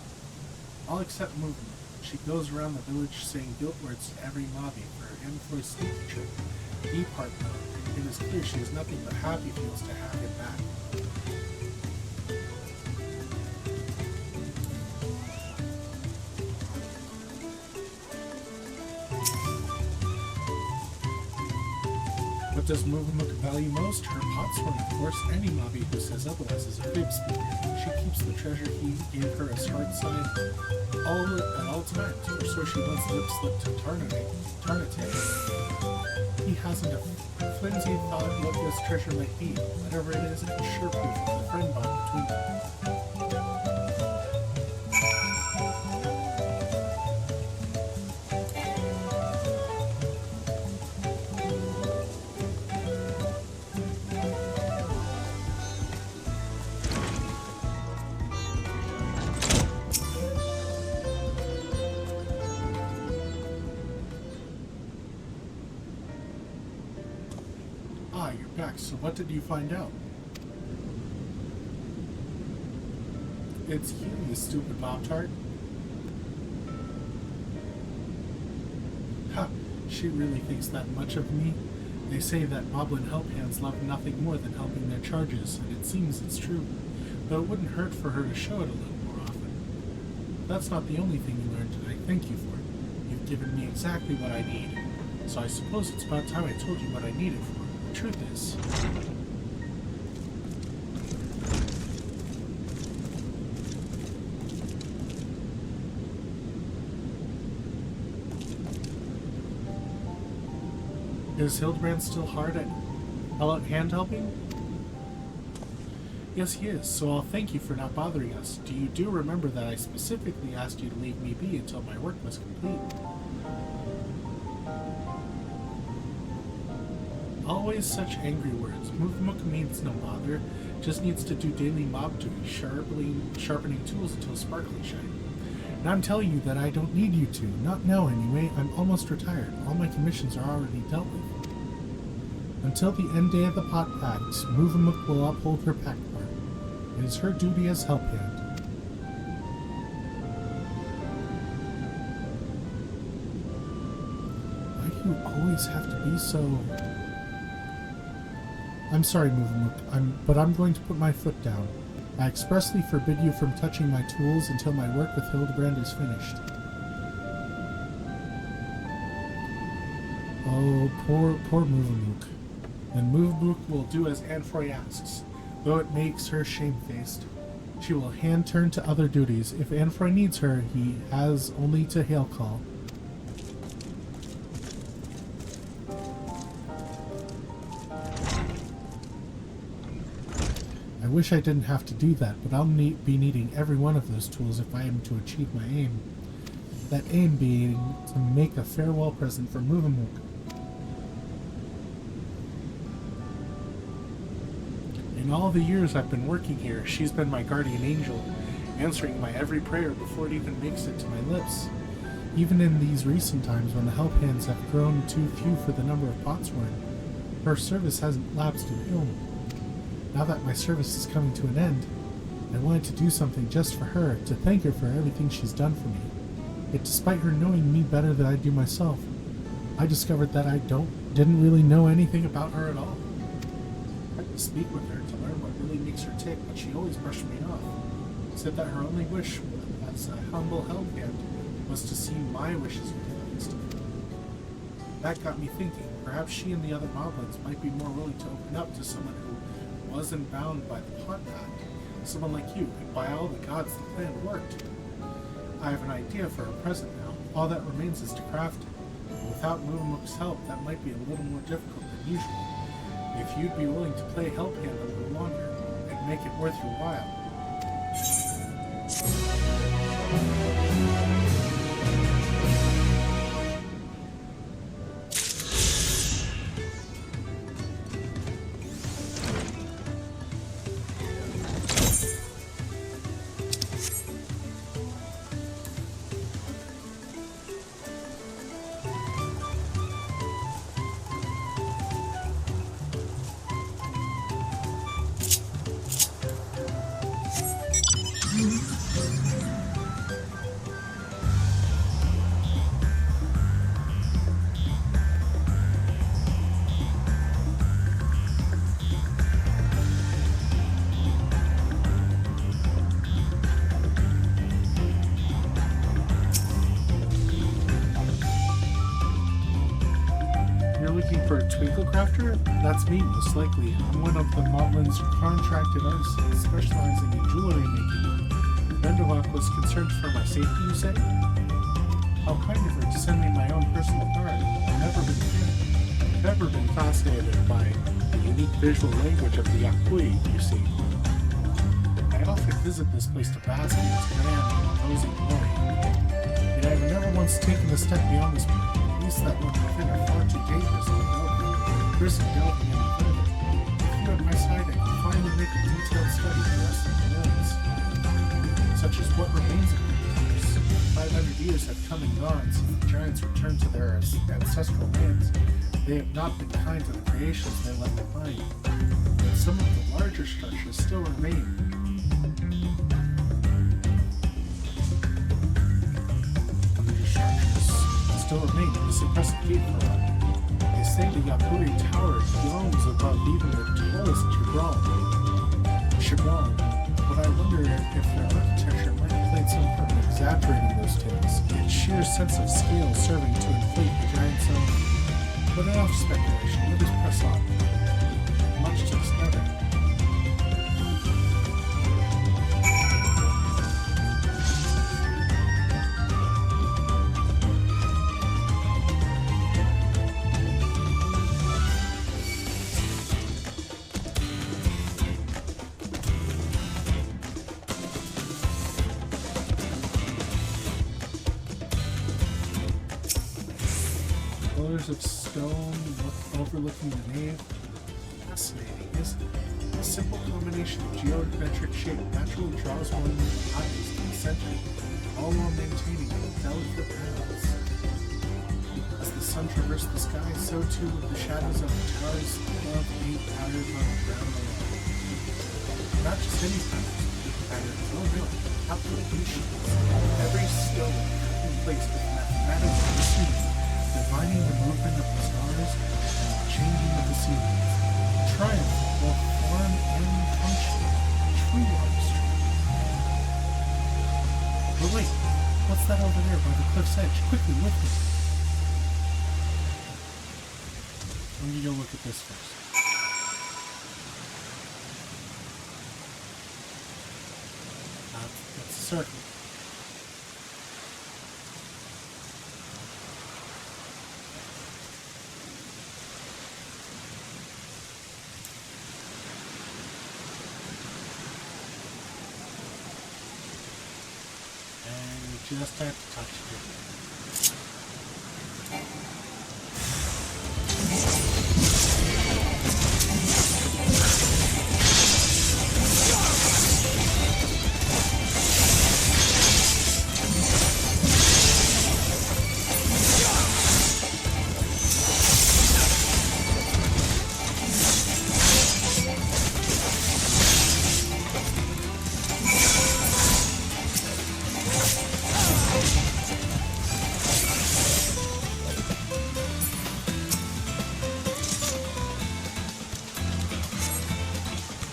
S2: All except Movement. She goes around the village saying guilt words to every mobbie for her Anfrey sneaky trick. Deep heart though, it is clear she has nothing but happy feels to have him back. What What does Movamuk value most? Her potsworn, of course. Any mobby who says otherwise is a crib speaker. She keeps the treasure he gave her as hard sign at all times, or so she once lip-slipped to Tarnate. He hasn't a flimsy thought what this treasure might be. Whatever it is, it's sure proof of the friend bond between them. Ah, you're back. So what did you find out? It's you stupid Pop-Tart. Ha! She really thinks that much of me. They say that Moblin help hands love nothing more than helping their charges, and it seems it's true. Though it wouldn't hurt for her to show it a little more often. That's not the only thing you learned today. Thank you for it. You've given me exactly what I need. So I suppose it's about time I told you what I needed for it. Truth is, is Hildebrand still hard at hand helping? Yes, he is, so I'll thank you for not bothering us. Do remember that I specifically asked you to leave me be until my work was complete? Always such angry words. Movamuk means no bother, just needs to do daily mob duty, sharpening tools until sparkly shine. And I'm telling you that I don't need you to, not now anyway. I'm almost retired. All my commissions are already dealt with. Until the end day of the Pot Pact, Movamuk will uphold her pact part. It is her duty as help hand. Why do you always have to be so... I'm sorry, Movamuk, but I'm going to put my foot down. I expressly forbid you from touching my tools until my work with Hildebrand is finished. Oh, poor Movamuk. And Movamuk will do as Anfroy asks, though it makes her shamefaced. She will hand turn to other duties. If Anfroy needs her, he has only to hail call. I wish I didn't have to do that, but I'll be needing every one of those tools if I am to achieve my aim. That aim being to make a farewell present for Movamuk. In all the years I've been working here, she's been my guardian angel, answering my every prayer before it even makes it to my lips. Even in these recent times when the help hands have grown too few for the number of potsworn, her service hasn't lapsed in ill. Now that my service is coming to an end, I wanted to do something just for her, to thank her for everything she's done for me. Yet despite her knowing me better than I do myself, I discovered that I didn't really know anything about her at all. I had to speak with her to learn what really makes her tick, but she always brushed me off. Said that her only wish as a humble help hand was to see my wishes realized. That got me thinking, perhaps she and the other moblins might be more willing to open up to someone who wasn't bound by the Pot Pact, someone like you, and by all the gods the plan worked. I have an idea for a present now. All that remains is to craft it. Without Movamuk's help, that might be a little more difficult than usual. If you'd be willing to play help hand a little longer, and make it worth your while. Twinkle Crafter? That's me, most likely. I'm one of the Motlin's contracted artisans specializing in jewelry making. Vendovok was concerned for my safety, you say? How kind of her to send me my own personal card. I've never been fascinated by the unique visual language of the Yakui, you see. I often visit this place to bask in its grand and cozy glory. Yet I have never once taken a step beyond this point. Beasts that look within are far too dangerous to risk delving any further. If you at my side, I can finally make a detailed study of the rest of the ruins, such as what remains of the universe. 500 years have come and gone since the giants returned to their ancestral lands. They have not been kind to the creations they left behind, but some of the larger structures still remain. This impressive feat for one. They say the Yakui Tower yawns above even the tallest Chigwang, but I wonder if their architecture might have played some part in exaggerating those tales, its sheer sense of scale serving to inflate the giant zone. But enough speculation, let us press on. Much to discover. Of stone overlooking the nave. Fascinating, isn't it? A simple combination of geometric shape naturally draws one's eyes to the center, all while maintaining delicate panels. As the sun traversed the sky, so too would the shadows of the towers above paint patterns on the ground below. Not just any patterns, oh no, applications. Every stone in place with mathematical precision, divining the movement of the stars and the changing of the seasons. Triumph of both form and function. True artistry. But wait, what's that over there by the cliff's edge? Quickly, with me. Let me go look at this first. That's a circle. Just have to touch it.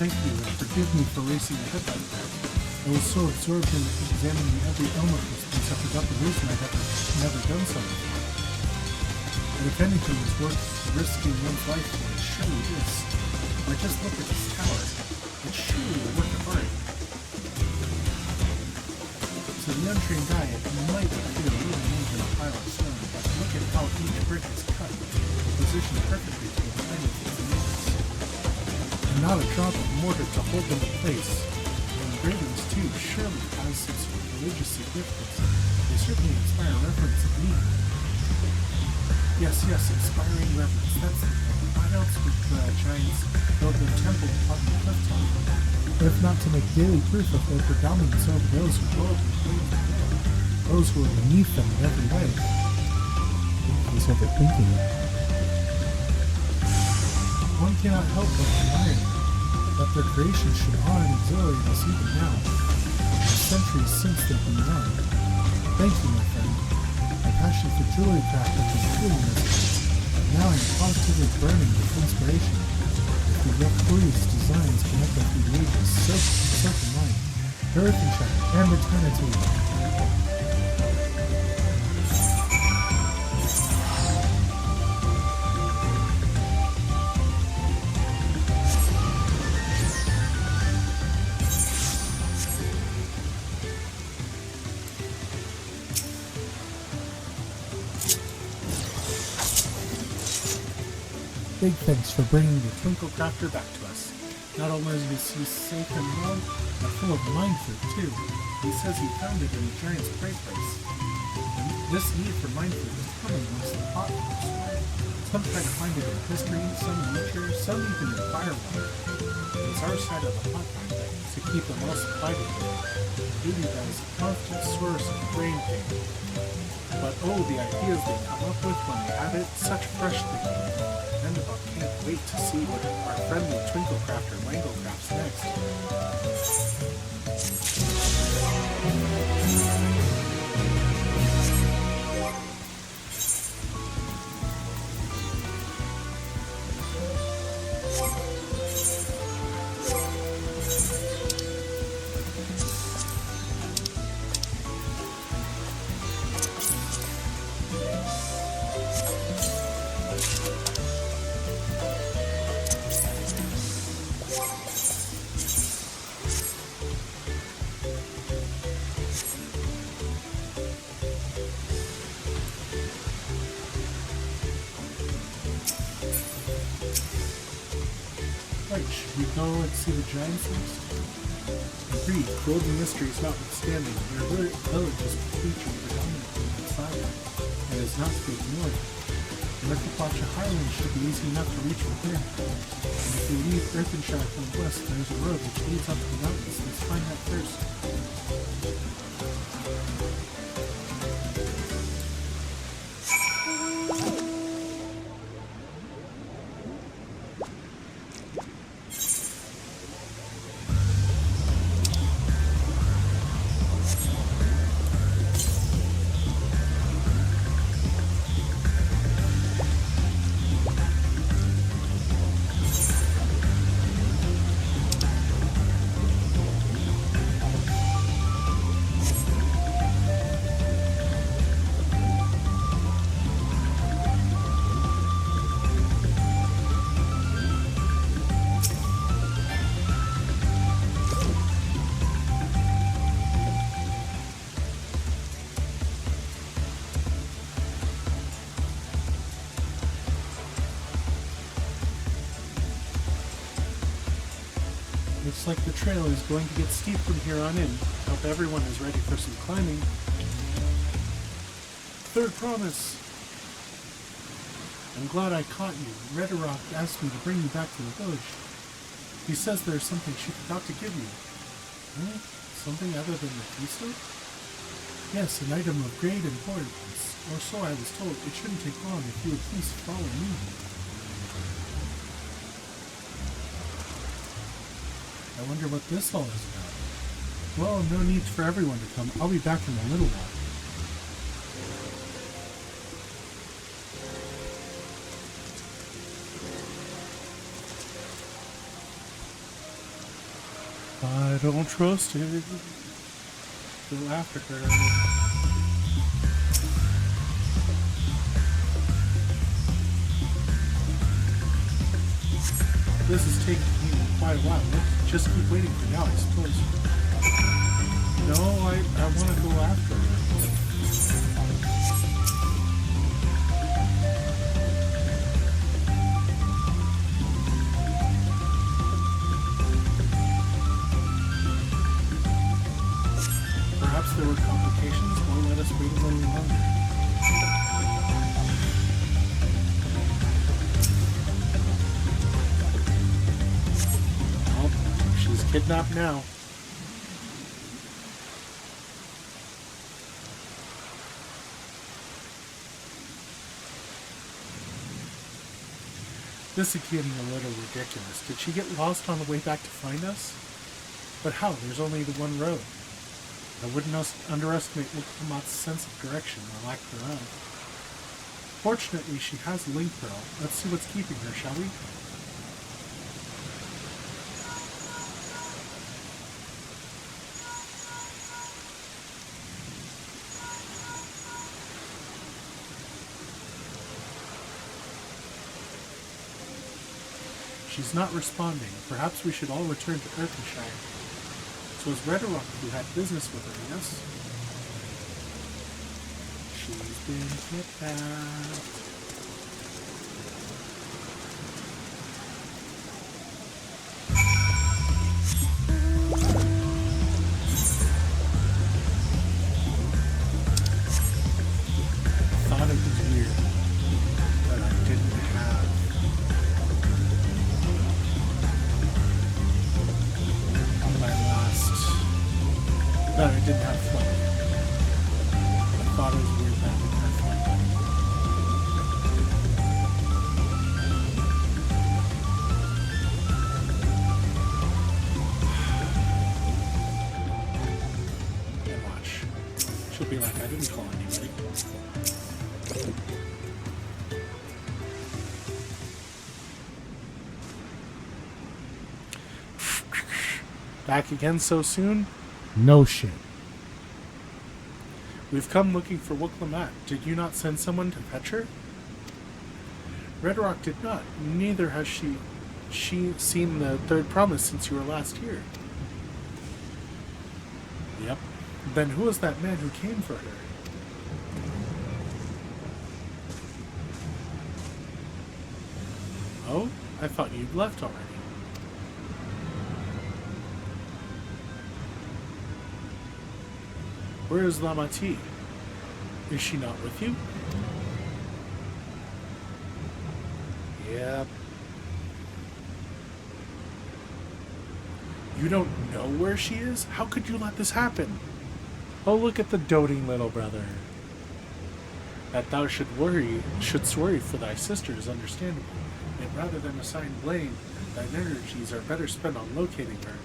S2: Thank you, and forgive me for racing ahead like that. I was so absorbed in examining every element of this place, I forgot the reason I'd never done so before. But if anything is worth risking one's life for, it surely is. Or just look at this tower. It's surely a work of art. To the untrained eye, it might appear a little more than a pile of stone, but look at how each brick is cut, positioned perfectly to align with its needs. And not a drop of mortar to hold them in place. The engravings, too, surely has some sort of religious significance. They certainly inspire reverence and meaning. Yes, inspiring reverence, that's the thing. Why else would the giants build their temple upon the clifftop? But if not to make daily proof of their predominance over those who dwell between them, those who are beneath them in every way. He's overthinking it. One cannot help but admire that their creation should awe and exhilarate us even now, centuries since they've been done. Thank you, my friend. My passion for jewelry craft has been fueling this. Now I'm positively burning with inspiration. The rough glorious designs connect us through the ages, silk and light, earth and shadow, and eternity. Big thanks for bringing the Twinkle Crafter back to us. Not only is he safe and well, but full of mind food too. He says he found it in the giant's prey place. And this need for mind food is common amongst the pot farmers. Some try to find it in history, some in nature, some even in firewater. It's our side of the pot farm to keep them all supplied with it. Duty that is a constant source of brain pain. But oh, the ideas they come up with when they have it, such fresh thinking. And about can't wait to see what our friendly Twinkle Crafter Mango crafts next. Right, should we go and see the giants next? Agreed, golden mysteries notwithstanding, their village is featured predominantly outside and is not to be ignored. The Mercapacha Highlands should be easy enough to reach from here. And if we leave Earthenshire from the west, there's a road which leads up to the mountains. Let's find that first. Looks like the trail is going to get steep from here on in. Hope everyone is ready for some climbing. Third promise. I'm glad I caught you. Redderock asked me to bring you back to the village. He says there's something she forgot to give you. Huh? Something other than the tea soup? Yes, an item of great importance. Or so I was told. It shouldn't take long if you would please follow me. I wonder what this all is about. Well, no need for everyone to come. I'll be back in a little while. I don't trust it. Go after her. This is taking me quite a while. Let's just keep waiting for now, I suppose. No, I want to go after her. Perhaps there were complications. Won't let us wait a little longer. Kidnapped now. This is getting a little ridiculous. Did she get lost on the way back to find us? But how? There's only the one road. I wouldn't underestimate Mukamat's sense of direction or lack thereof. Fortunately, she has a link pearl. Let's see what's keeping her, shall we? She's not responding. Perhaps we should all return to Earthenshire. So it's Redderock who had business with her, yes? She's been kidnapped. thought it was weird that we had and watch. She'll be like, I didn't call anybody. Back again so soon? No shit. We've come looking for Wooklamat. Did you not send someone to fetch her? Red Rock did not. Neither has she seen the third promise since you were last here. Yep. Then who was that man who came for her? Oh? I thought you'd left already. Where is Lamati? Is she not with you? Yep. You don't know where she is? How could you let this happen? Oh, look at the doting little brother. That thou shouldst worry for thy sister is understandable, and rather than assign blame, thine energies are better spent on locating her.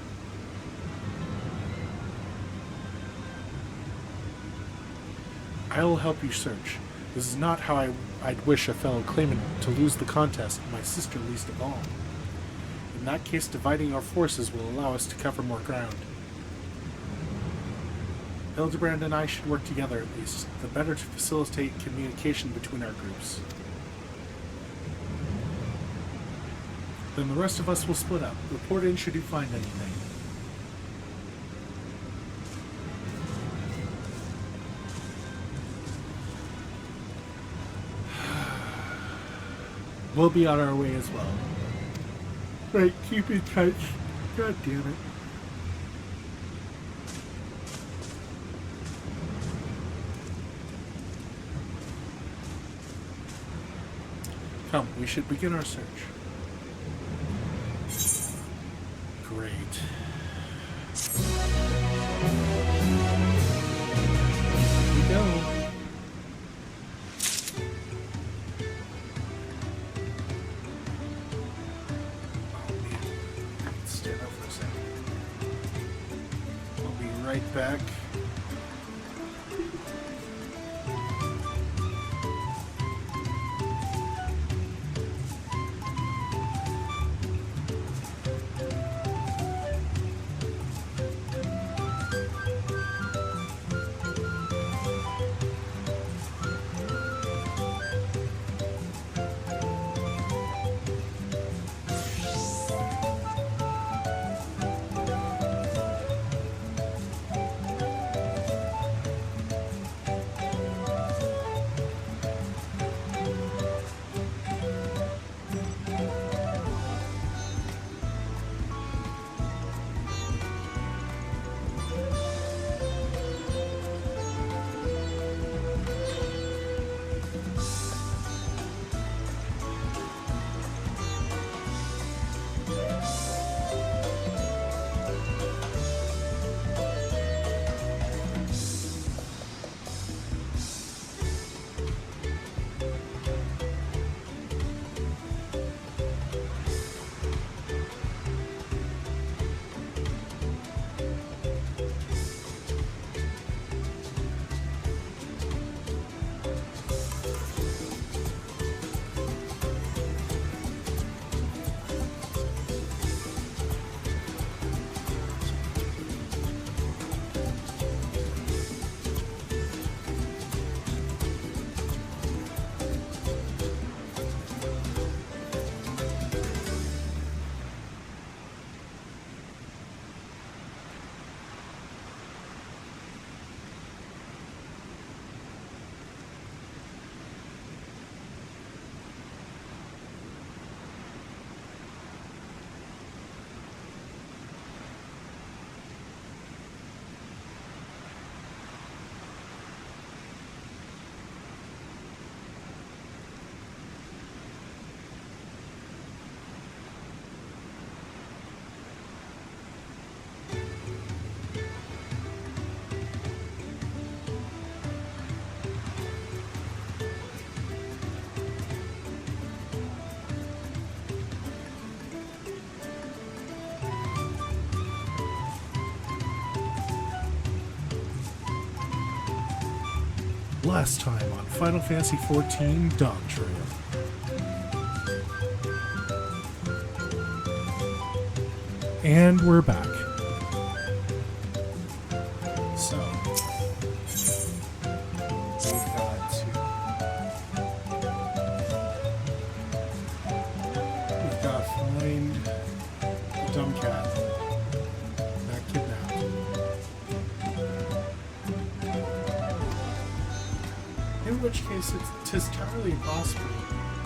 S2: I will help you search. This is not how I'd wish a fellow claimant to lose the contest, my sister least of all. In that case, dividing our forces will allow us to cover more ground. Hildebrand and I should work together at least, the better to facilitate communication between our groups. Then the rest of us will split up. Report in should you find anything. We'll be on our way as well. Right, keep in touch. God damn it. Come, we should begin our search. Great. Here we go. Right back. Last time on Final Fantasy XIV Dawntrail. And we're back. So, we've got to find the dumb cat that kidnapped. In which case, it's entirely possible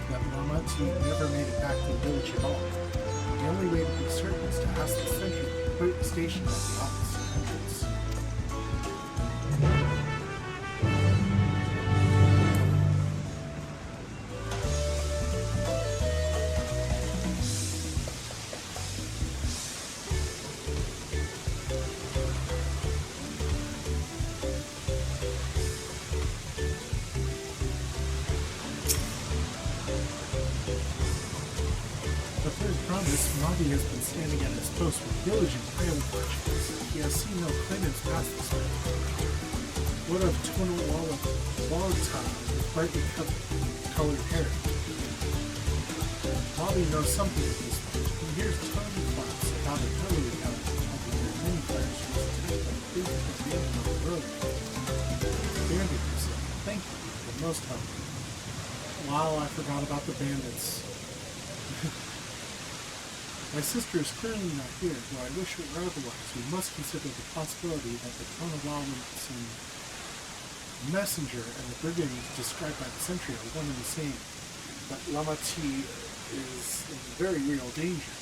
S2: that Mamati never made it back to the village at all. The only way to be certain is to ask the sentry to put the station at the opposite entrance. Mavi has been standing at his post with diligent highly questions. He has seen no claimants past this way. What of Tono Wallata with brightly colored hair? Mavi knows something of this point. He hears tiny claps about an earlier account of the many fires used to take the end of the road. Bandit himself. Thank you, but most helpful. Wow, I forgot about the bandits. My sister is currently not here, though I wish it were otherwise. We must consider the possibility that the Tonawallinson messenger and the brigand described by the sentry are one and the same. But Lamati is in very real danger.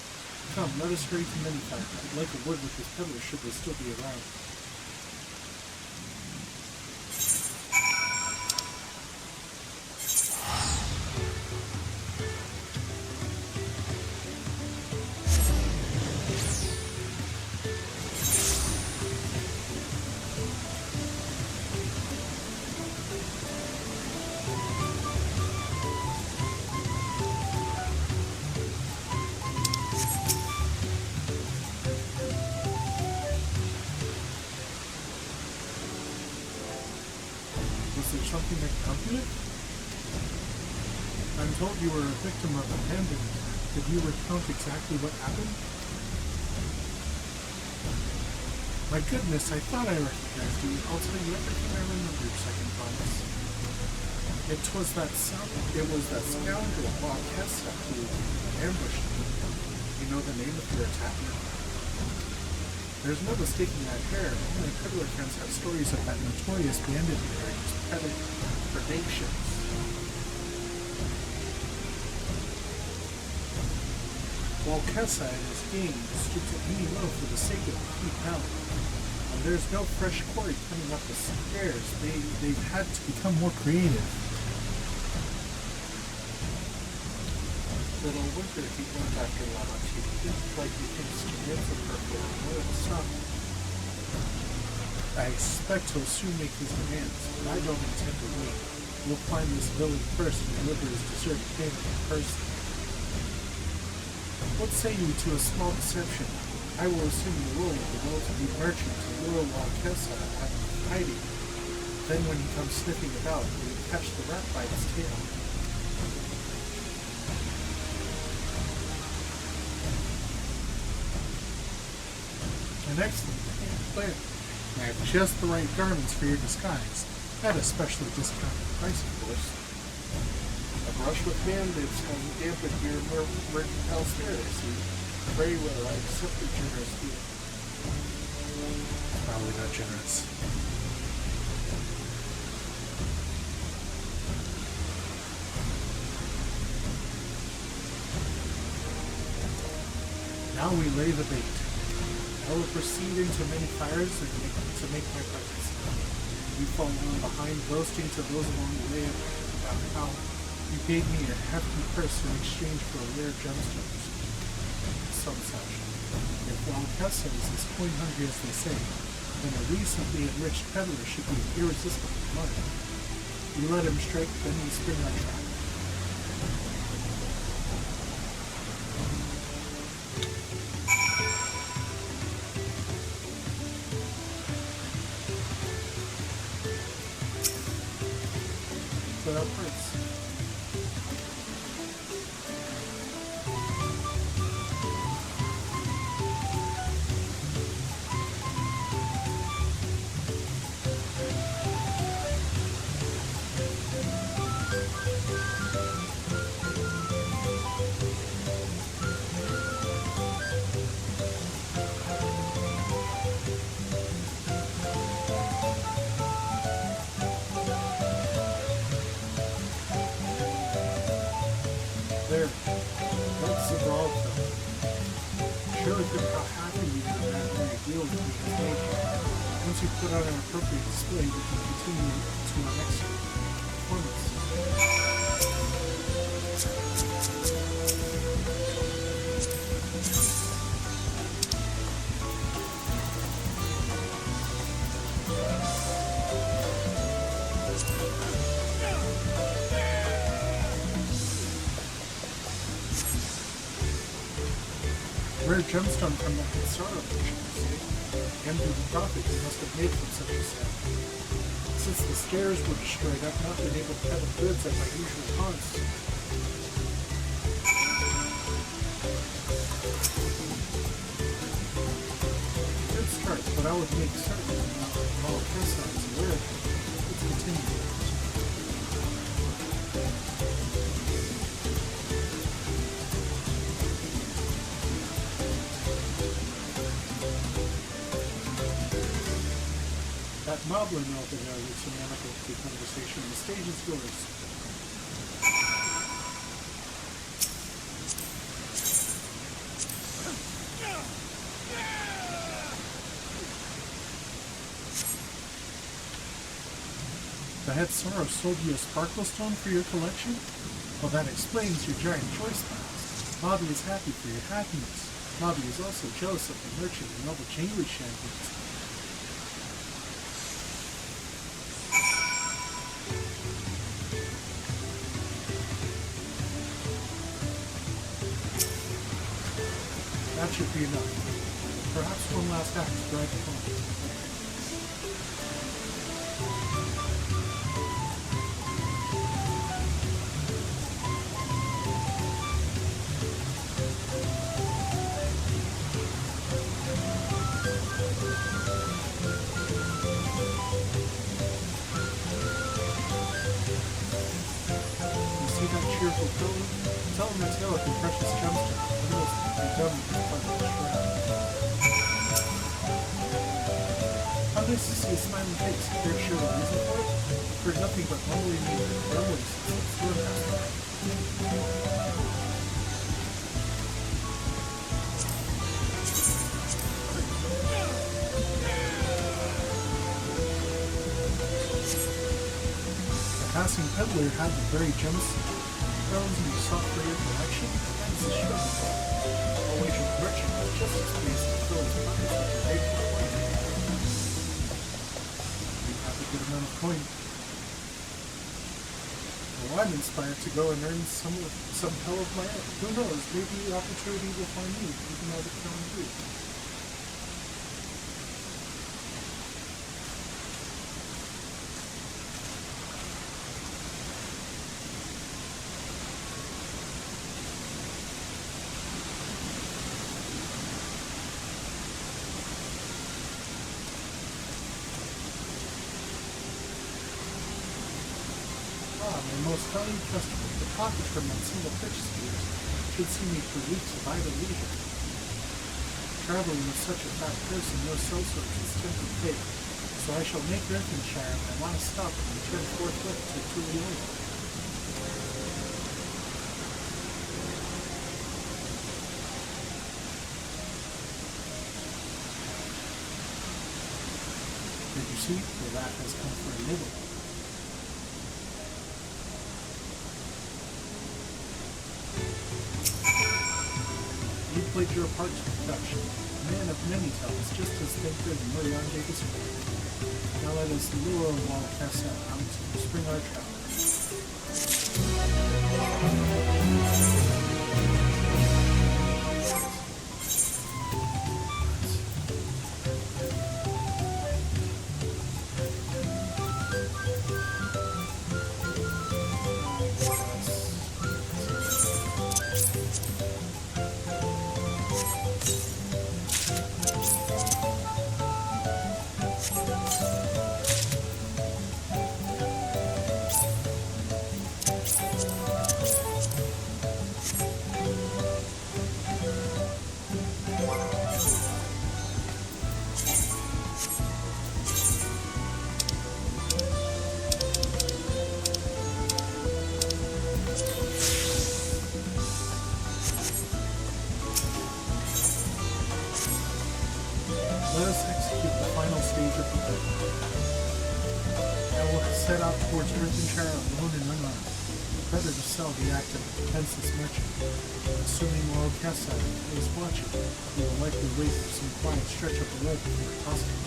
S2: Come, let us hurry to Minifire. I'd like a word with his peddler should they still be around. Something I can help you with? I'm told you were a victim of abandonment. Could you recount exactly what happened? My goodness, I thought I recognized you. I'll tell you everything I remember, your second promise. It was that scoundrel Bob Kessa who ambushed me. You know the name of your attacker? There's no mistaking that hair. Only peddler friends have stories of that notorious bandit during his predations. While Kessa and his gang stood to any low for the sake of a few pounds, and there's no fresh quarry coming up the stairs, they've had to become more creative. Little wonder he went after Lamati. Didn't like he thinks to live for her for one of the sun. I expect he'll soon make his demands, but I don't intend to wait. We'll find this villain first and deliver his deserved payment in person. What say you to a small deception? I will assume the role of the well-to-do merchant to lure Walkessa out of hiding. Then when he comes sniffing about, we catch the rat by its tail. An excellent plan. I have just the right garments for your disguise, at a specially discounted price, of course. A brush with bandits hasn't dampened your mercantile spirit, I see. Very well, I accept your generous deal. Probably not generous. Now we lay the bait. I will proceed into many fires to make my presence. You fall on behind, boasting to those along the way about how you gave me a hefty purse in exchange for rare gemstones. Some such. If Walkessa is as coin-hungry as they say, then a recently enriched peddler should be an irresistible commodity. You let him strike, then we spin our trap. without parts. There. That's the Dawntrail. Shows them how happy you can imagine your deal with the nature. Once you put on an appropriate display, we can continue to our next performance. Rare gemstone from the Hatsara merchants. Empty the profit they must have made from such a sale. Since the stairs were destroyed, I've not been able to peddle goods at my usual haunts. Good start, but I would make certain that all Tessa is aware of it. Let's continue. That Moblin over there with some amicable conversation. The stage is yours. The head sorrow sold you a sparkle stone for your collection? Well, that explains your giant choice piles. Bobby is happy for your happiness. Bobby is also jealous of the merchant and noble jewelry champions. That should be enough. Perhaps one last act to drive it home. You see that cheerful pillar? Tell him to tell it the precious gemstone. He must be done with his part of the shroud. How nice to see a smiling face. Care to show a reason for it? For nothing but mumbling and grumbling since the storm has arrived. The passing peddler had the very gemstones you sought for your collection, and the shrub. I'll wager the merchant was just as pleased to fill his pockets with the great coin. You have a good amount of coin. Well, I'm inspired to go and earn some hell of my own. Who knows, maybe the opportunity will find me, even though the crown too. My most valued customer, the profit from that single purchase of yours should see me for weeks of idle leisure. Traveling with such a fat person, no cell service is tempting fate, so I shall make Earthenshire my last stop and return forthwith to Tulliola. Did you see? The rat has come for a nibble. You played your part to perfection. A man of many talents, just as thinker and Moriande described. Now let us lure Walcassa out and spring our travels. towards Earthenshire alone and unarmed. Better to sell the active defenseless merchant. Assuming Lord Kessa is watching, he will likely wait for some quiet stretch of the road before tossing.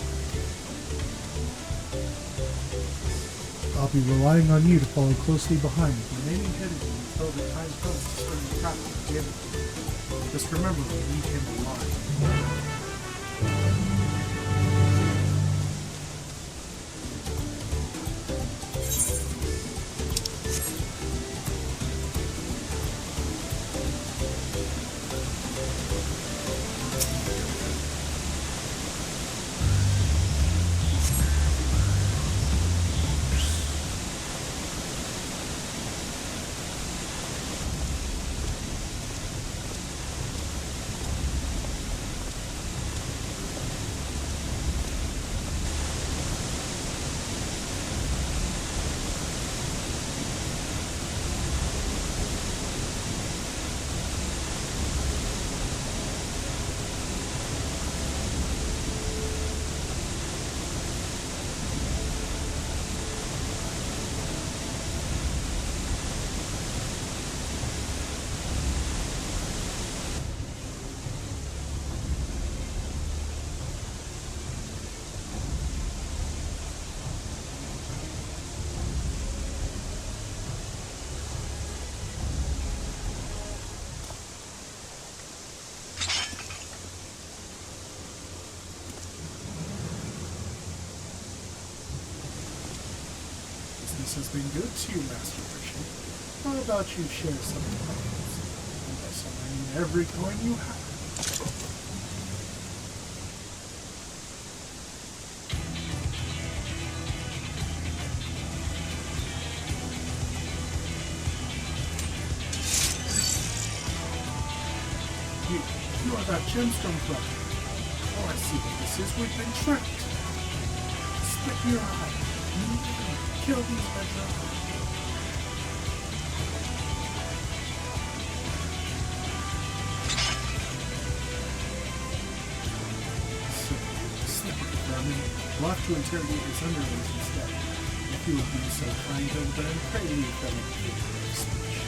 S2: I'll be relying on you to follow closely behind, remaining hidden until the time comes to start the traffic again. Just remember, we can rely. This has been good to you, Master Christian. How about you share some of the profits? And by some I mean every coin you have. You are that gemstone brother. Oh, I see what this is. We've been tricked. Split your eye. Kill these bedrock. Slippery vermin. We'll have to interrogate his underlings instead. If you would be so kind, then pray leave them in figure of speech.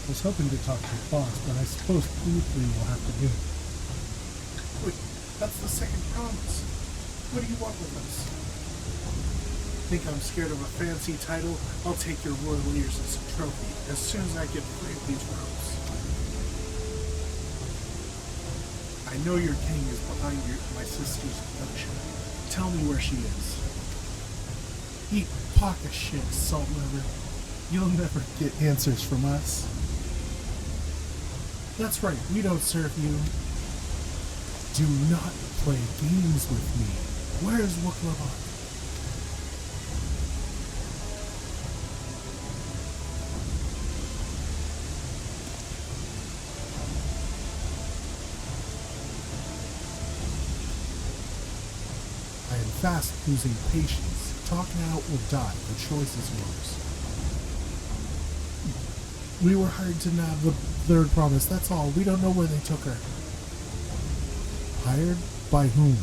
S2: I was hoping to talk to your boss, but I suppose briefly will have to do it. Wait, that's the second promise. What do you want with us? Think I'm scared of a fancy title? I'll take your royal ears as a trophy as soon as I get free of these robes. I know your king is behind my sister's abduction. Tell me where she is. Eat pocket shit, salt liver. You'll never get answers from us. That's right, we don't serve you. Do not play games with me. Where is Wuklabot? I am fast losing patience. Talk now or die. The choice is yours. We were hired to nab the third promise, that's all. We don't know where they took her. Hired? By whom?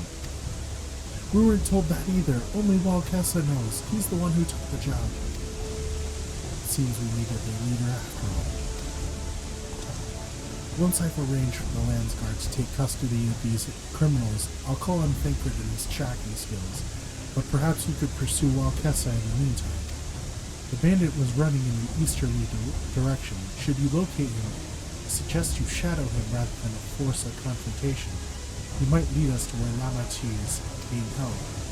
S2: We weren't told that either. Only Walkessa knows. He's the one who took the job. Seems we needed a leader after all. Once I've arranged for the Landsguard to take custody of these criminals, I'll call on Thancred and his tracking skills, but perhaps you could pursue Walkessa in the meantime. The bandit was running in an easterly direction. Should you locate him, I suggest you shadow him rather than force a confrontation. He might lead us to where Lamati is being held.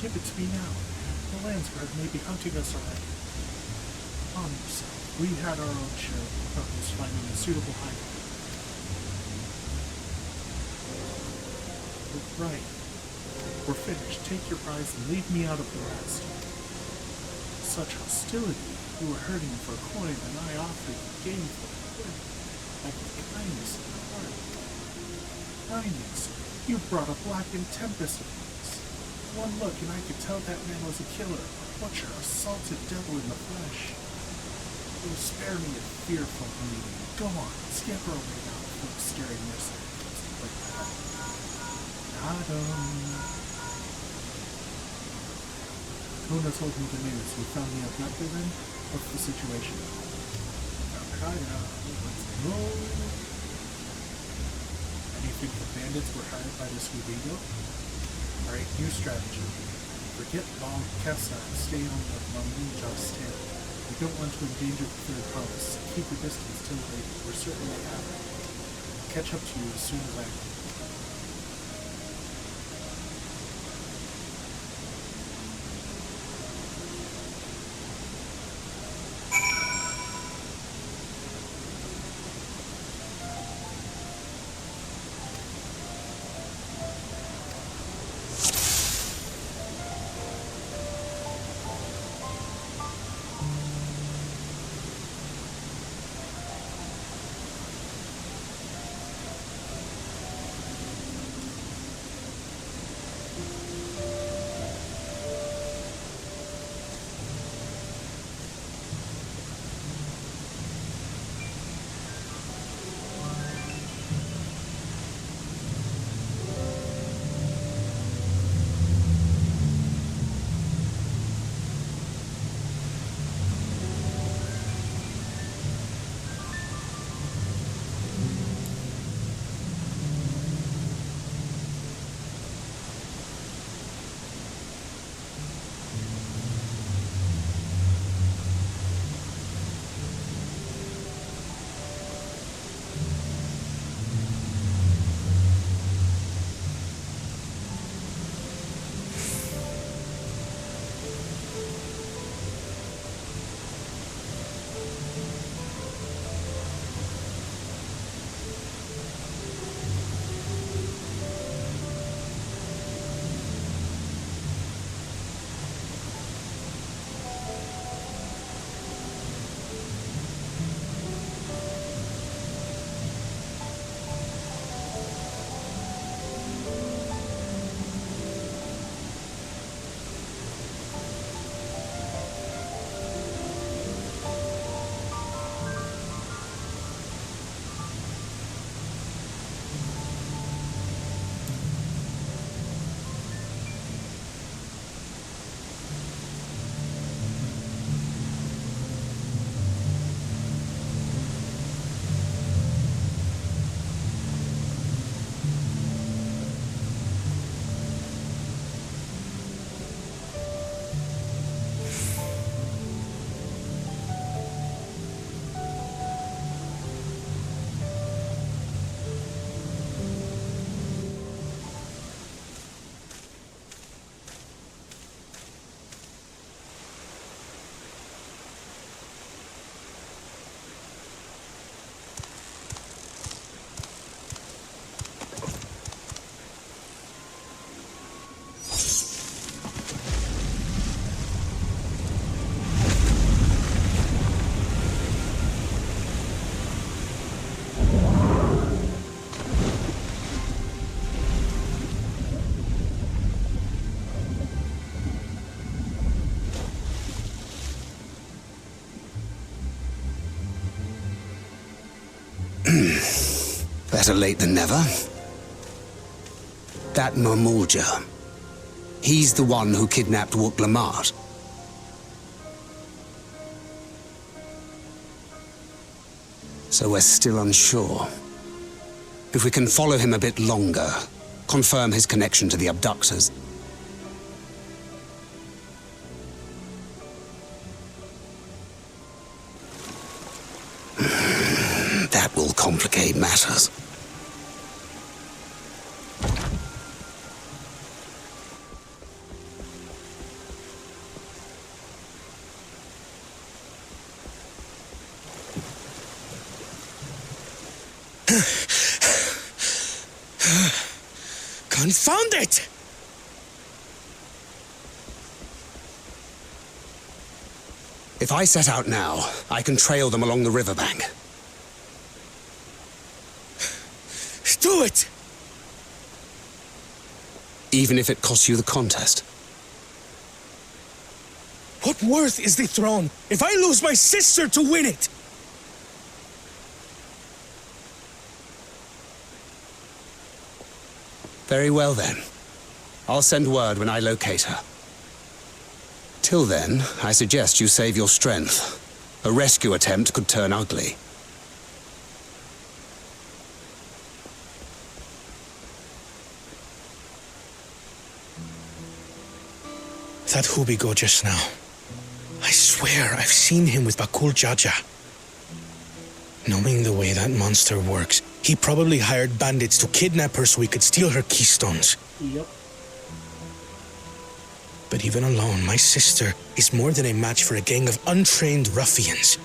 S2: Give it to me now. The Landsguard may be hunting us already. Calm yourself. We had our own share of troubles finding a suitable hiding. Right. We're finished. Take your prize and leave me out of the rest. Such hostility. You were hurting for a coin, and I offered you gain for a coin. Like kindness in the heart. Kindness. You brought a blackened tempest upon us. One look, and I could tell that man was a killer, a butcher, a salted devil in the flesh. Oh, spare me a fearful bleeding. Go on, scamper away now before staring mercenaries like that. Kona told me the news. You found me abducted then? What's the situation? And you think the bandits were hired by this Rubigo? Alright, new strategy. Forget Ball Kessa and stay on the Mamunja's tail. We don't want to endanger the third promise. Keep your distance till we're certain they have it. I'll catch up to you as soon as I can.
S6: Better late than never. That Mamulja, he's the one who kidnapped Wook Lamart. So we're still unsure. If we can follow him a bit longer, confirm his connection to the abductors. That will complicate matters.
S7: Confound it!
S6: If I set out now, I can trail them along the riverbank.
S7: Do it!
S6: Even if it costs you the contest.
S7: What worth is the throne if I lose my sister to win it?
S6: Very well then. I'll send word when I locate her. Till then, I suggest you save your strength. A rescue attempt could turn ugly.
S7: That Hubigo just now. I swear I've seen him with Bakul Jaja. Knowing the way that monster works, he probably hired bandits to kidnap her so he could steal her keystones.
S2: Yep.
S7: But even alone, my sister is more than a match for a gang of untrained ruffians.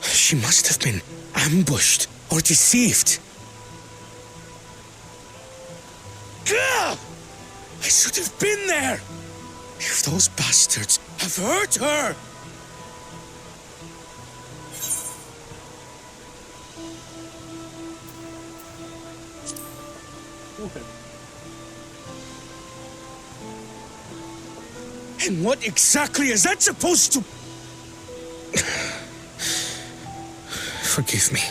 S7: She must have been ambushed or deceived. Gah! I should have been there! If those bastards have hurt her!
S2: Okay.
S7: And what exactly is that supposed to... Forgive me.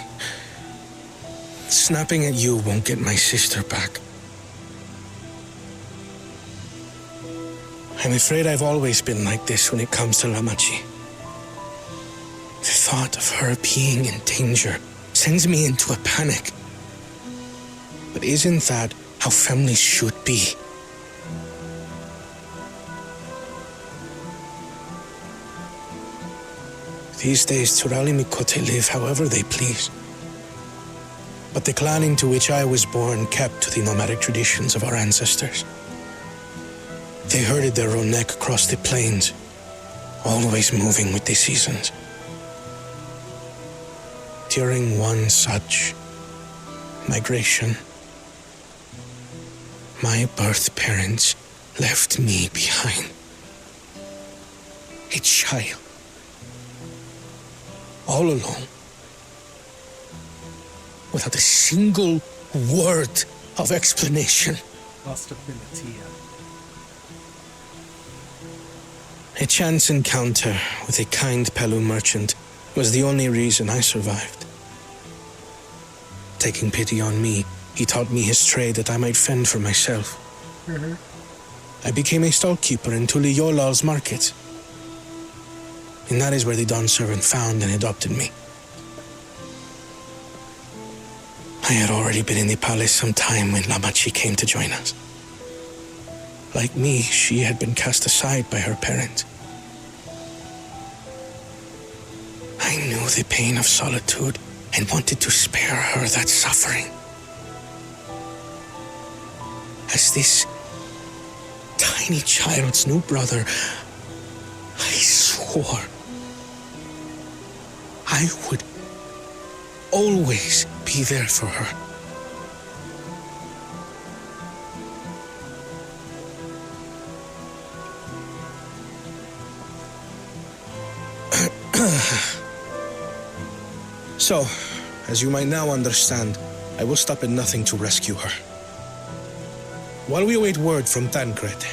S7: Snapping at you won't get my sister back. I'm afraid I've always been like this when it comes to Lamachi. The thought of her being in danger sends me into a panic. But isn't that how families should be? These days, Turali Mikote live however they please. But the clan into which I was born kept to the nomadic traditions of our ancestors. They herded their own neck across the plains, always moving with the seasons. During one such migration, my birth parents left me behind. A child. All alone. Without a single word of explanation.
S2: Must have been a Tia.
S7: A chance encounter with a kind Pelu merchant was the only reason I survived. Taking pity on me, he taught me his trade that I might fend for myself. I became a stallkeeper in Tuliyolal's market. And that is where the Dawn servant found and adopted me. I had already been in the palace some time when Lamachi came to join us. Like me, she had been cast aside by her parents. I knew the pain of solitude and wanted to spare her that suffering. As this tiny child's new brother, I swore I would always be there for her. So, as you might now understand, I will stop at nothing to rescue her. While we await word from Thancred,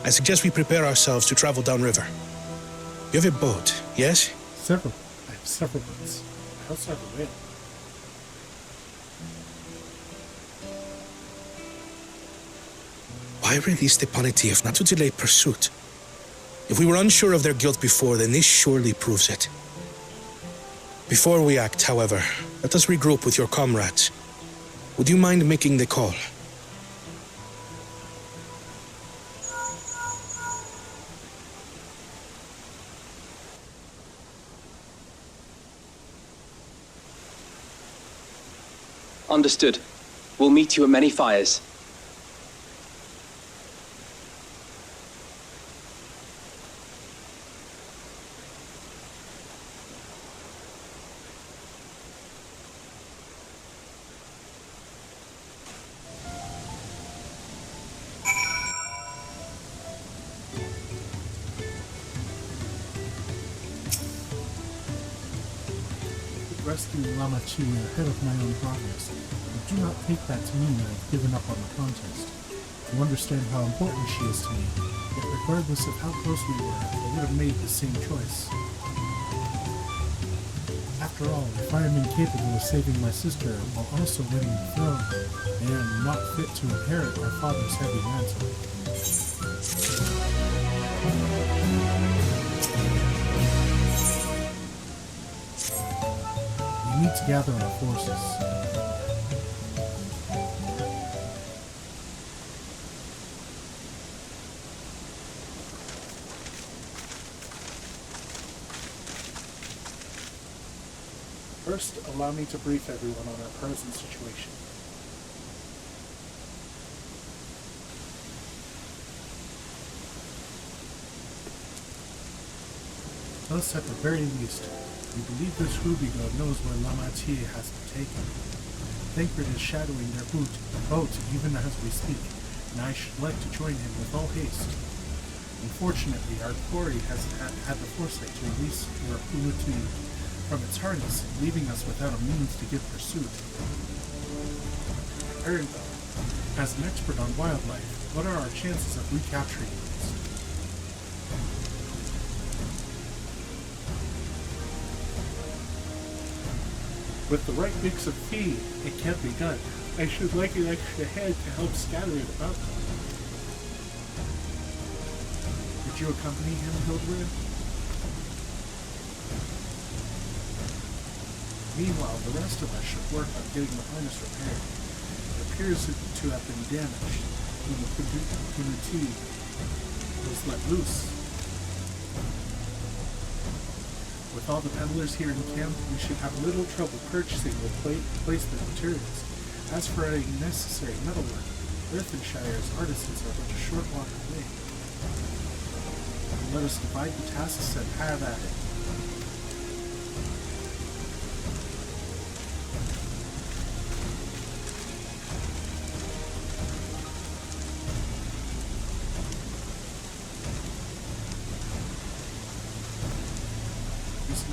S7: I suggest we prepare ourselves to travel downriver. You have a boat, yes?
S2: Several. I have several boats. I also have a whale.
S7: Why release the Paniti if not to delay pursuit? If we were unsure of their guilt before, then this surely proves it. Before we act, however, let us regroup with your comrades. Would you mind making the call?
S3: Understood. We'll meet you at many fires.
S2: rescuing Lama Chi ahead of my own progress, but do not take that to mean I have given up on the contest. You understand how important she is to me, yet regardless of how close we were, I would have made the same choice. After all, if I am incapable of saving my sister while also winning the throne, I am not fit to inherit our father's heavy mantle. We need to gather our forces. First, allow me to brief everyone on our present situation. Thus, at the very least, we believe this ruby god knows where Lama Chi has been taken. Thancred is shadowing their boat even as we speak, and I should like to join him with all haste. Unfortunately, our quarry has had the foresight to release Uraputu from its harness, leaving us without a means to give pursuit. Ergo, as an expert on wildlife, what are our chances of recapturing these? With the right mix of feed, it can be done. I should like an extra head to help scatter it about. Would you accompany him, Hildebrand? Meanwhile, the rest of us should work on getting the harness repaired. It appears to have been damaged when the Kunuti was let loose. With all the peddlers here in camp, we should have little trouble purchasing the replacement materials. As for any necessary metalwork, Earthenshire's artisans are but a short walk away. Let us divide the tasks and have at it.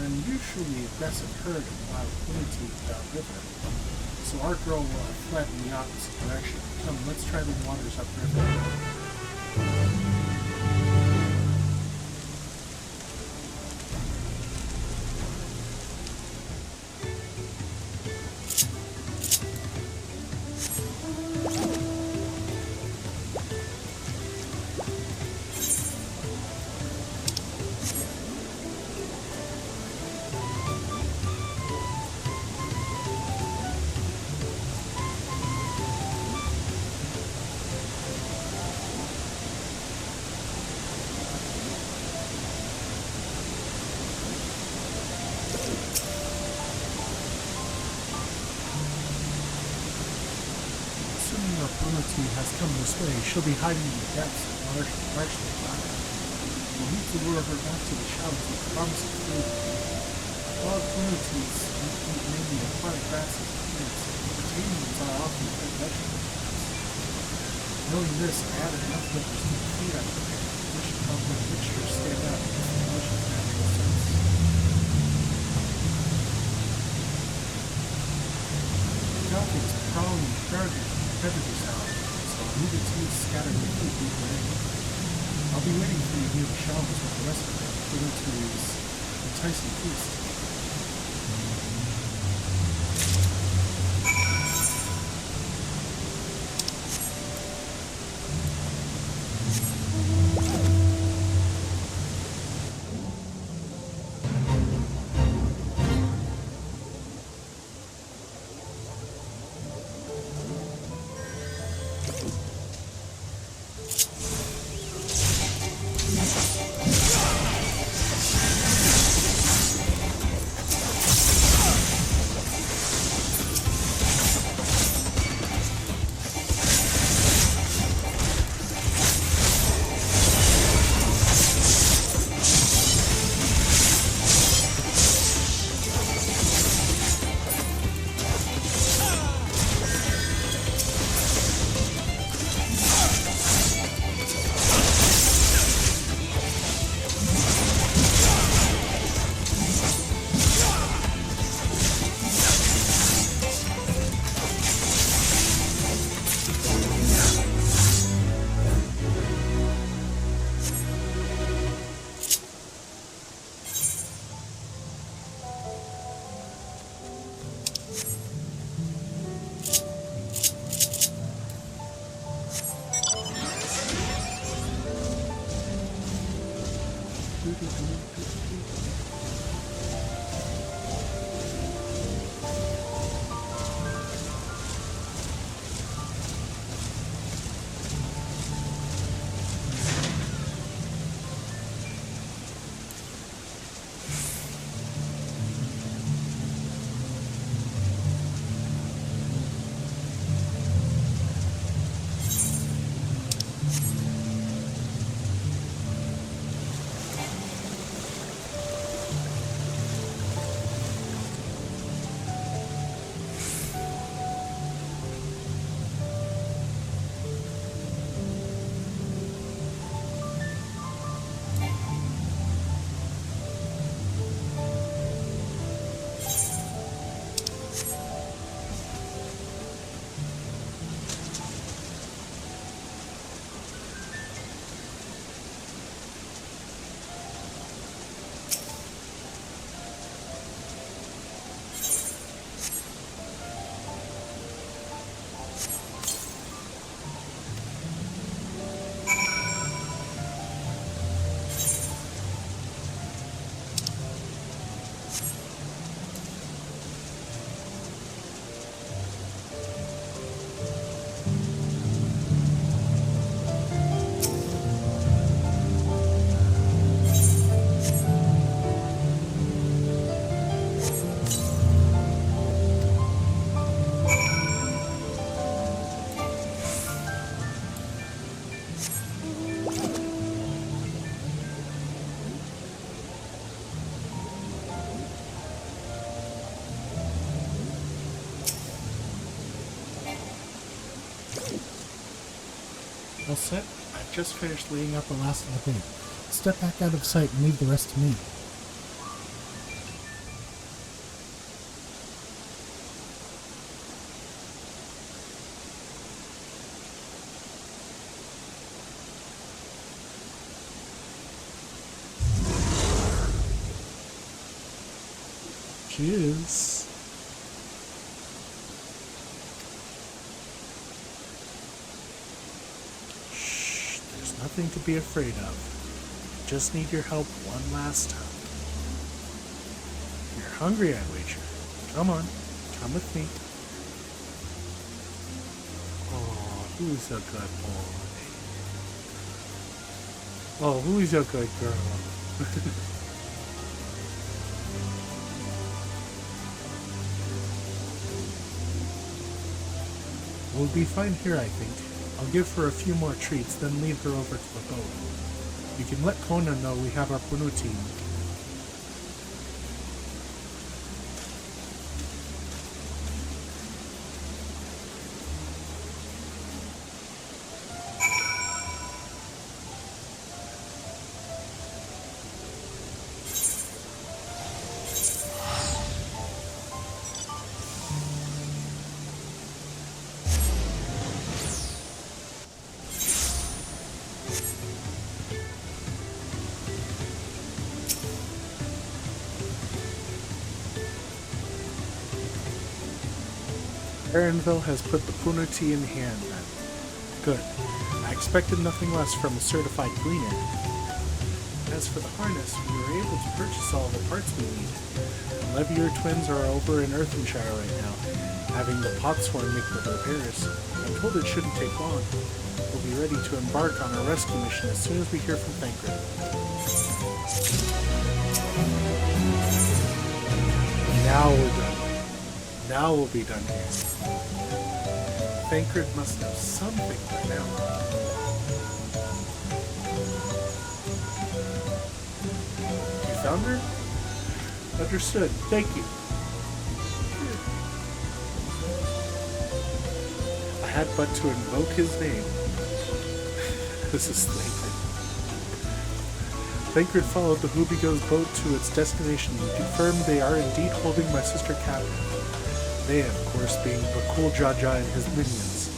S2: Unusually aggressive herd of wild community downriver, so our girl will have fled in the opposite direction. Come, let's try the waters upriver. Has come this way, she'll be hiding in the depths of largely black. We'll need to lure her back to the shallows with the promise of food. Wild communities eat mainly aquatic grasses and plants, but tame ones are often fed vegetables. Knowing this, I added enough liquors to the feed I prepared, which should help the mixture stand out against the ocean's natural sense. The dolphins prowling and guarding predators out. Needed to scatter the food deeper in. I'll be waiting for you near the shallows with the rest of them, according to his enticing feast. All set? I've just finished laying out the last of the bait. Step back out of sight and leave the rest to me. Cheers.
S1: Shh, there's nothing to be afraid of. Just need your help one last time. You're hungry, I wager. Come on, come with me. Oh, who's a good boy? Oh, who's a good girl? We'll be fine here, I think. I'll give her a few more treats, then lead her over to the boat. You can let Kona know we have our Puno team. Aaronville has put the Puno tea in hand, then. Good. I expected nothing less from a certified gleaner. As for the harness, we were able to purchase all the parts we needed. The Levier twins are over in Earthenshire right now, having the Potsworn make the repairs. I'm told it shouldn't take long. We'll be ready to embark on our rescue mission as soon as we hear from Thancred. Now we're done. Now we'll be done here. Thancred must know something by now. You found her? Understood. Thank you. I had but to invoke his name. This is Thancred. Thancred followed the Hubigo's boat to its destination and confirmed they are indeed holding my sister captive. They, of course, being Bakul Jaja and his minions.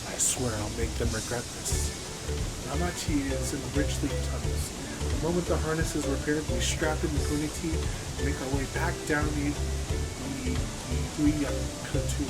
S1: I swear I'll make them regret this. Namachi is in richly tunnels. The moment the harness is repaired, we strap in the Puniti and make our way back down the Iguyakutu.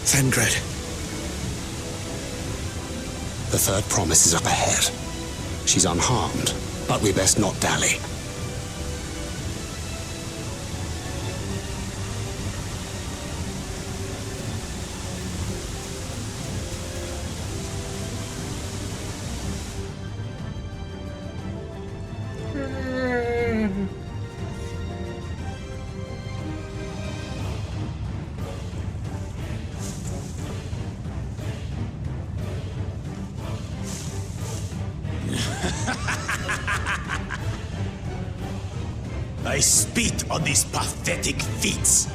S7: Thancred.
S6: The third promise is up ahead. She's unharmed, but we best not dally.
S10: I spit on these pathetic feats.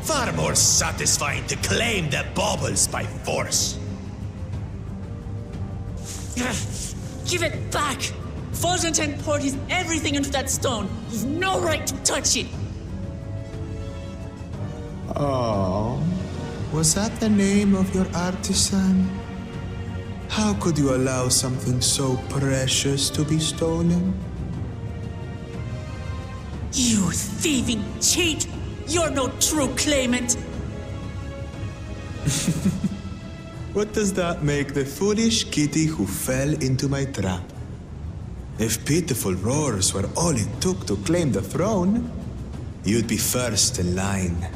S10: Far more satisfying to claim their baubles by force.
S4: Give it back! Fosunten poured his everything into that stone. You've no right to touch it!
S10: Oh, was that the name of your artisan? How could you allow something so precious to be stolen?
S4: You thieving cheat! You're no true claimant!
S10: What does that make the foolish kitty who fell into my trap? If pitiful roars were all it took to claim the throne, you'd be first in line.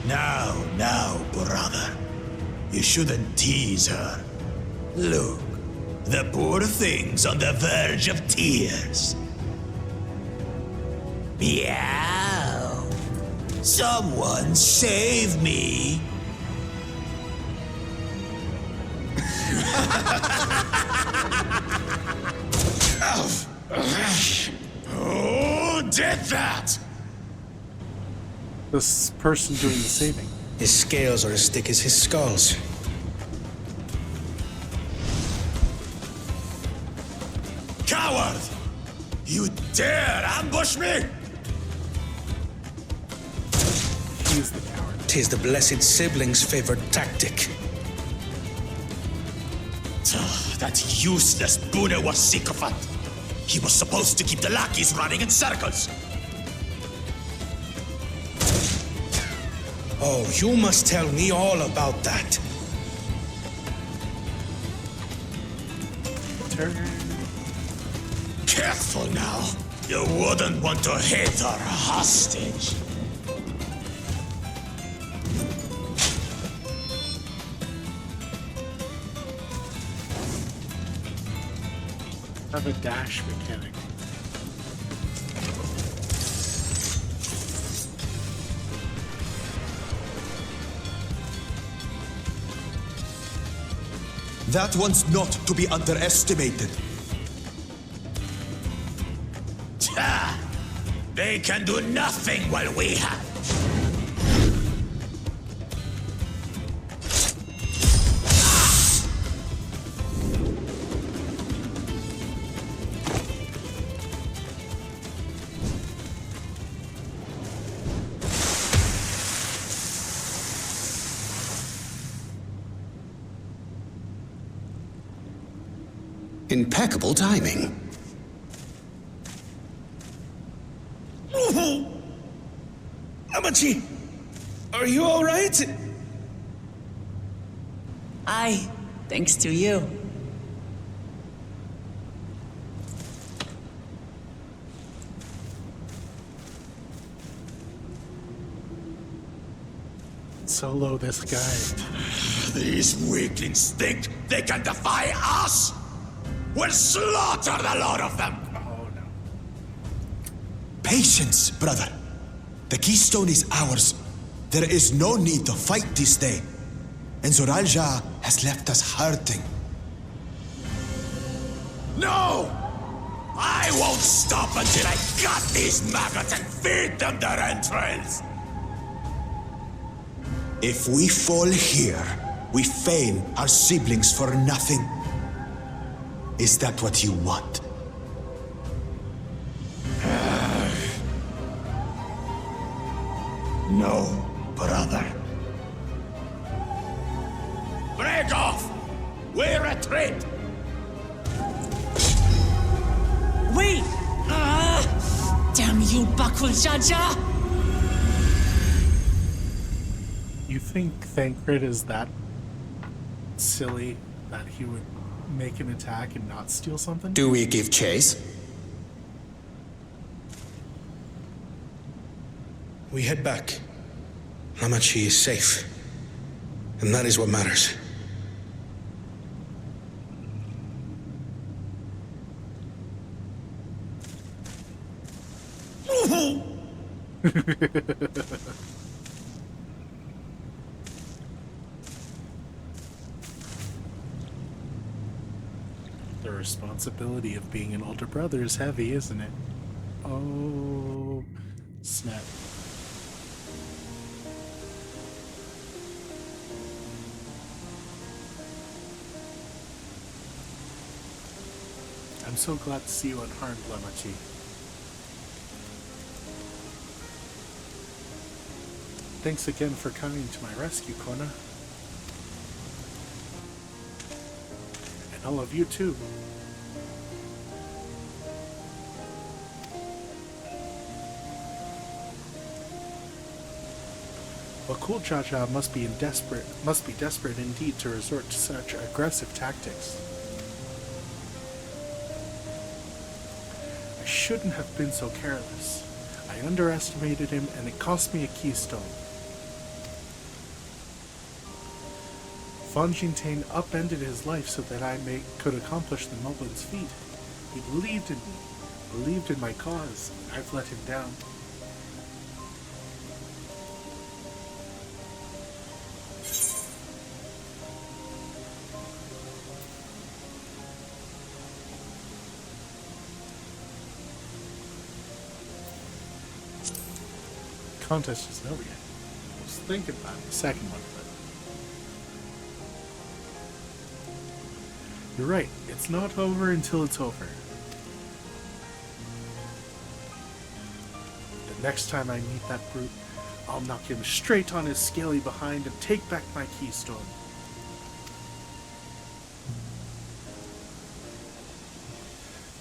S10: Now, brother. You shouldn't tease her. Look, the poor thing's on the verge of tears. Meow. Someone save me. Who did that?
S1: This person doing the saving.
S7: His scales are as thick as his skulls.
S10: Coward! You dare ambush me?
S1: He's the coward.
S7: 'Tis the blessed sibling's favored tactic.
S10: That useless Bune was sycophant. He was supposed to keep the lackeys running in circles.
S7: Oh, you must tell me all about that.
S10: Careful now. You wouldn't want to hit her hostage.
S1: Have a dash mechanic.
S10: That one's not to be underestimated. Ta! They can do nothing while we have.
S6: Impeccable timing.
S7: Amachi, are you all right?
S4: Aye, thanks to you.
S1: Solo this guy.
S10: These weaklings think they can defy us? We'll slaughter the lot of them!
S1: Oh no.
S10: Patience, brother. The keystone is ours. There is no need to fight this day. And Zoralja has left us hurting. No! I won't stop until I gut these maggots and feed them their entrails! If we fall here, we fail our siblings for nothing. Is that what you want? No, brother. Break off! We retreat!
S4: Wait! Damn you, Bakul Jaja!
S1: You think Thancred is that silly that he would make an attack and not steal something?
S6: Do we give chase?
S7: We head back. Amachi is safe. And that is what matters.
S1: The responsibility of being an older brother is heavy, isn't it? Oh, snap. I'm so glad to see you unharmed, Lamachi. Thanks again for coming to my rescue, Kona. And all of you too. Bakul Jaja must be desperate indeed to resort to such aggressive tactics. I shouldn't have been so careless. I underestimated him and it cost me a keystone. Fontaine upended his life so that could accomplish the noble's feat. He believed in me, believed in my cause. I've let him down. Contest isn't over yet. I was thinking about the second one, but you're right. It's not over until it's over. The next time I meet that brute, I'll knock him straight on his scaly behind and take back my keystone.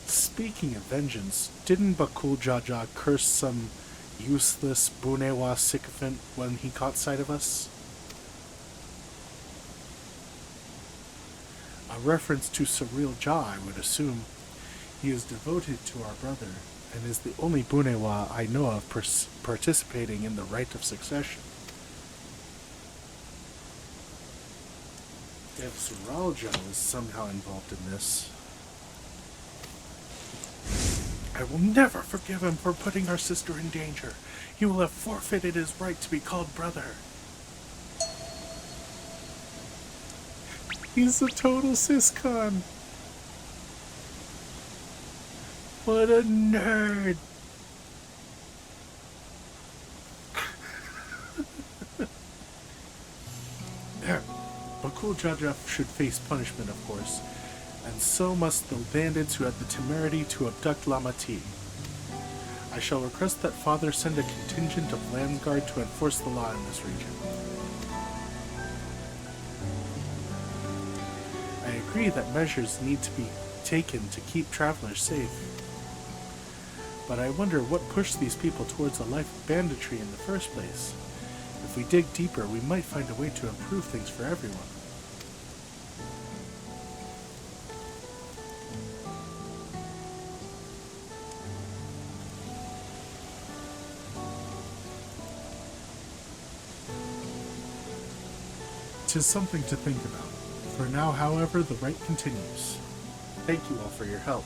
S1: Speaking of vengeance, didn't Bakul Jaja curse some useless Bunewa sycophant when he caught sight of us? A reference to Surreal Ja, I would assume. He is devoted to our brother, and is the only Bunewa I know of participating in the rite of succession. If Surreal Ja is somehow involved in this, I will never forgive him for putting our sister in danger. He will have forfeited his right to be called brother. He's a total siscon. What a nerd. Bakul Jaja should face punishment, of course. And so must the bandits who had the temerity to abduct Lamati. I shall request that Father send a contingent of Landsguard to enforce the law in this region. I agree that measures need to be taken to keep travelers safe. But I wonder what pushed these people towards a life of banditry in the first place. If we dig deeper, we might find a way to improve things for everyone. Tis something to think about. For now, however, the rite continues. Thank you all for your help.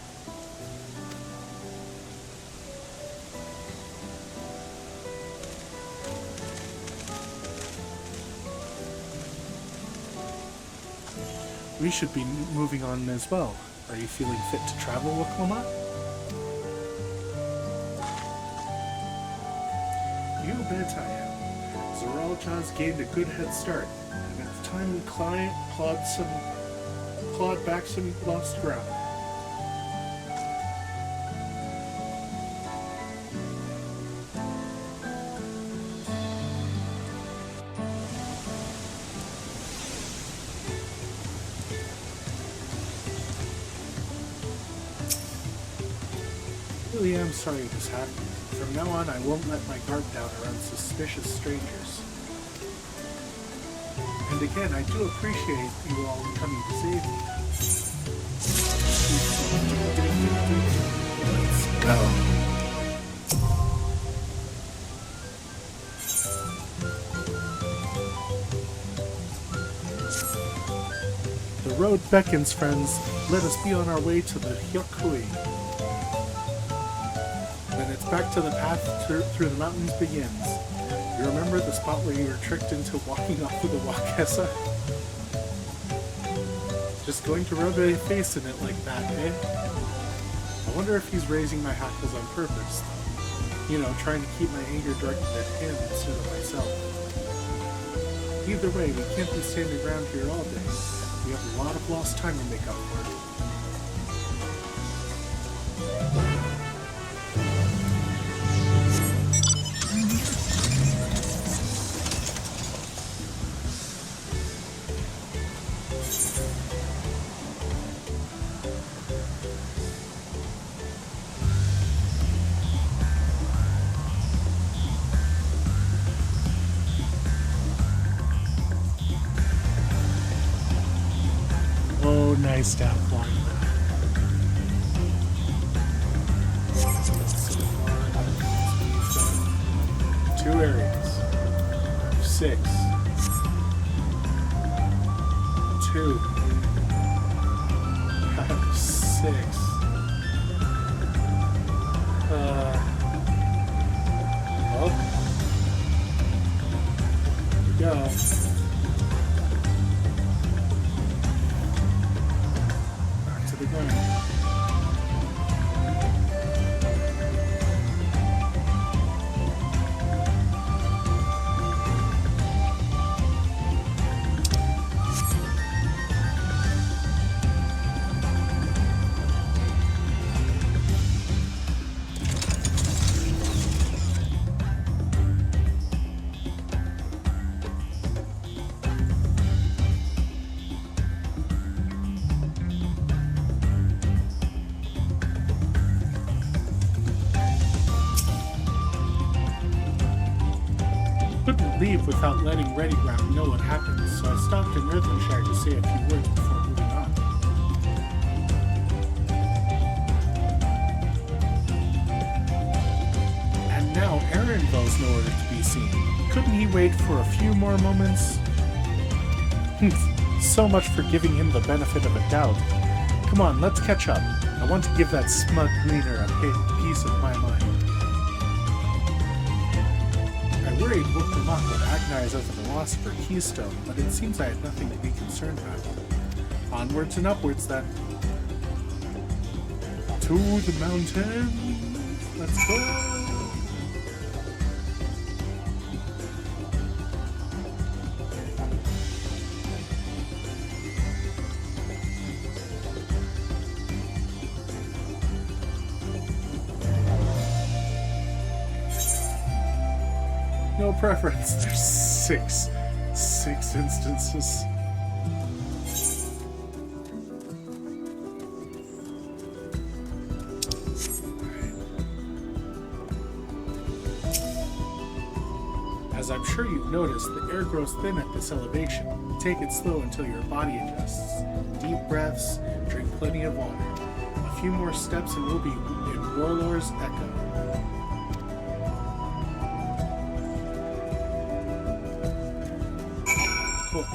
S1: We should be moving on as well. Are you feeling fit to travel, Waklama? You bet I am. Zoralja's gained a good head start. And it's time we clawed back some lost ground. I really am sorry this happened. From now on, I won't let my guard down around suspicious strangers. And again, I do appreciate you all coming to save me. Let's go. The road beckons, friends. Let us be on our way to the Hyokui. Then it's back to the path through the mountains begins. You remember the spot where you were tricked into walking off of the Wakesa? Just going to rub a face in it like that, eh? I wonder if he's raising my hackles on purpose. You know, trying to keep my anger directed at him instead of myself. Either way, we can't be standing around here all day. We have a lot of lost time to make up for. Oh, nice staff line. Two areas. 6.
S2: 2. I have 6. Oh. Here we go. Back to the ground. Leave without letting Ready Ground know what happened, so I stopped in Earthenshire to say a few words before moving on. And now Erenville's nowhere to be seen. Couldn't he wait for a few more moments? So much for giving him the benefit of a doubt. Come on, let's catch up. I want to give that smug gleaner a piece of my mind. I worried Wukramok would agonize over the loss of her keystone, but it seems I had nothing to be concerned about. Onwards and upwards, then. To the mountains! Let's go! No preference. There's six instances. As I'm sure you've noticed, the air grows thin at this elevation. Take it slow until your body adjusts. Deep breaths, drink plenty of water. A few more steps and we'll be in Warlord's Echo. Cool.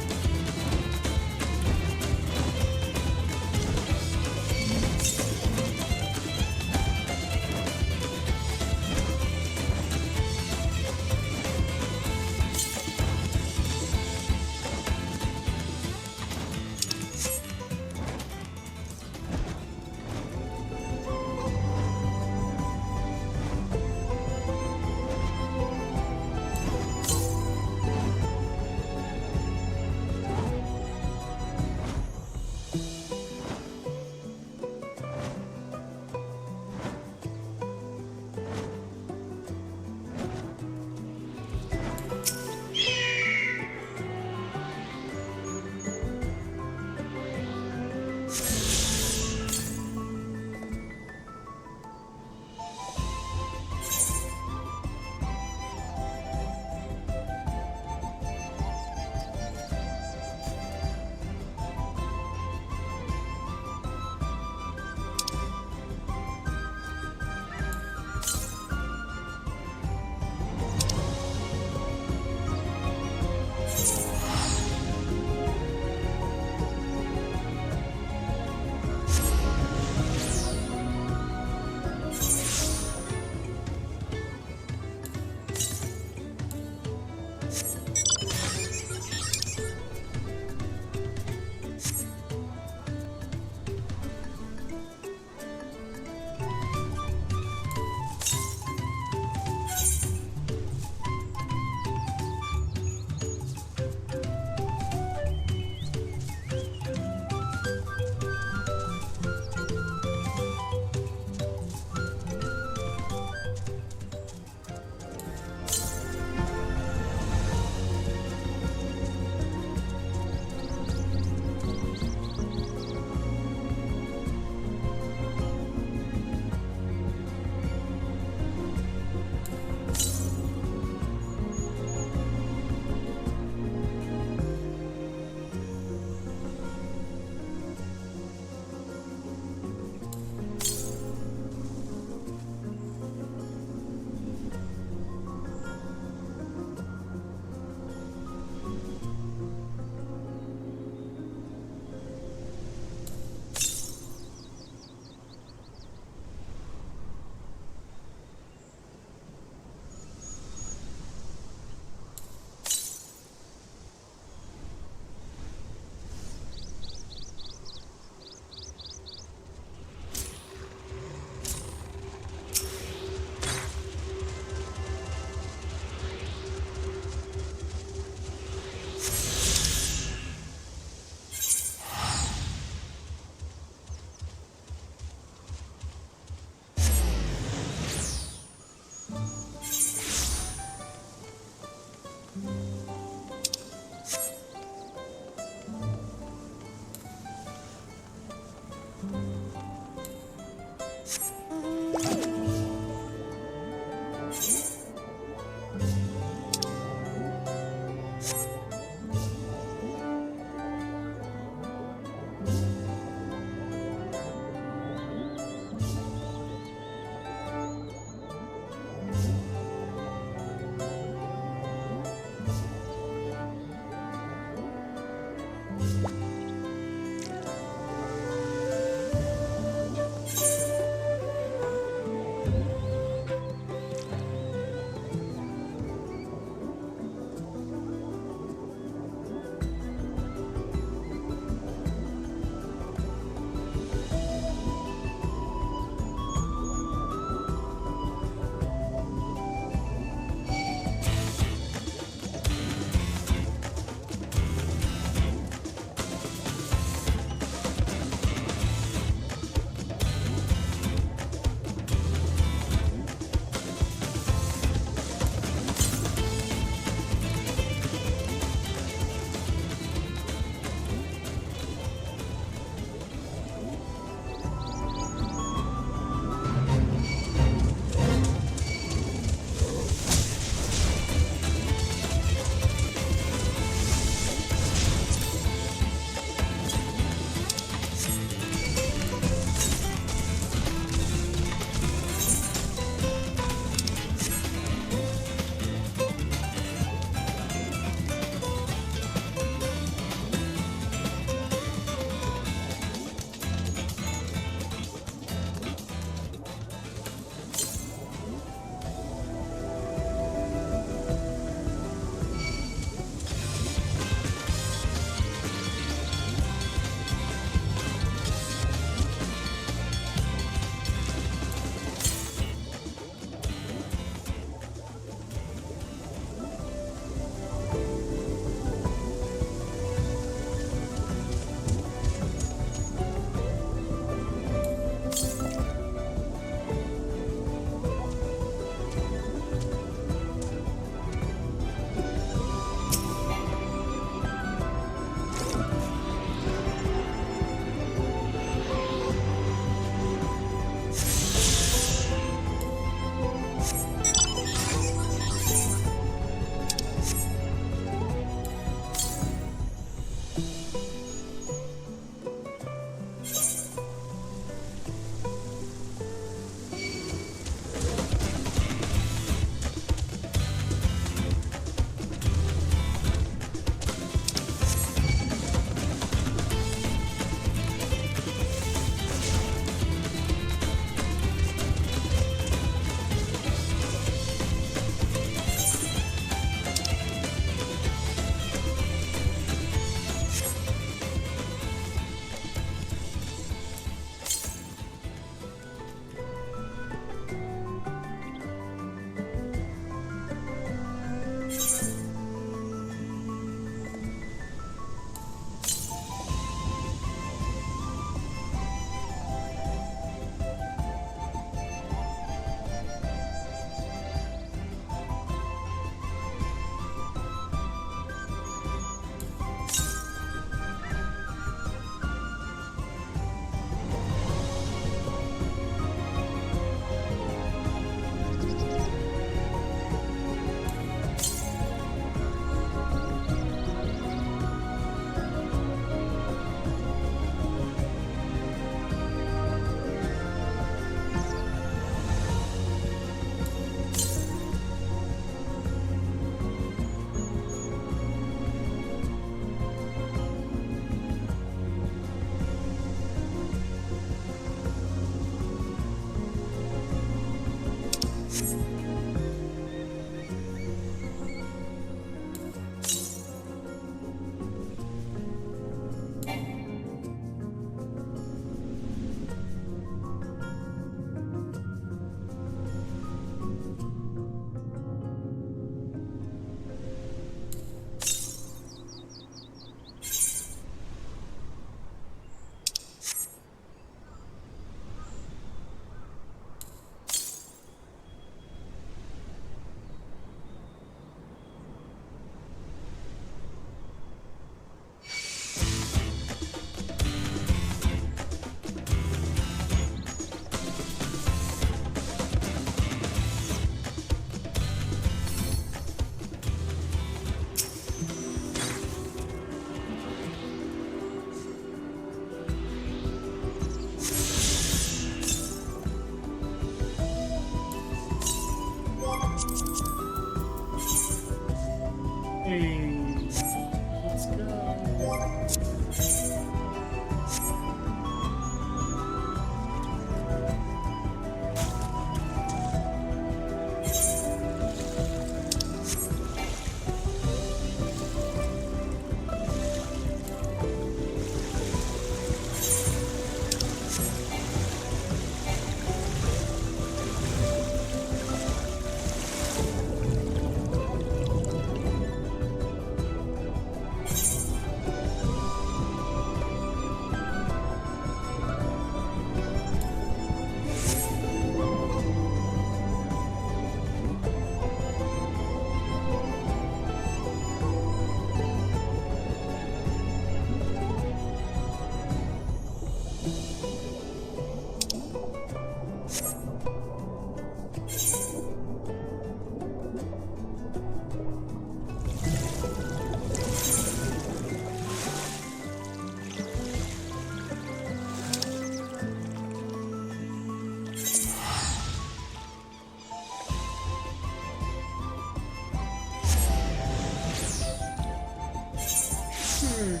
S1: here.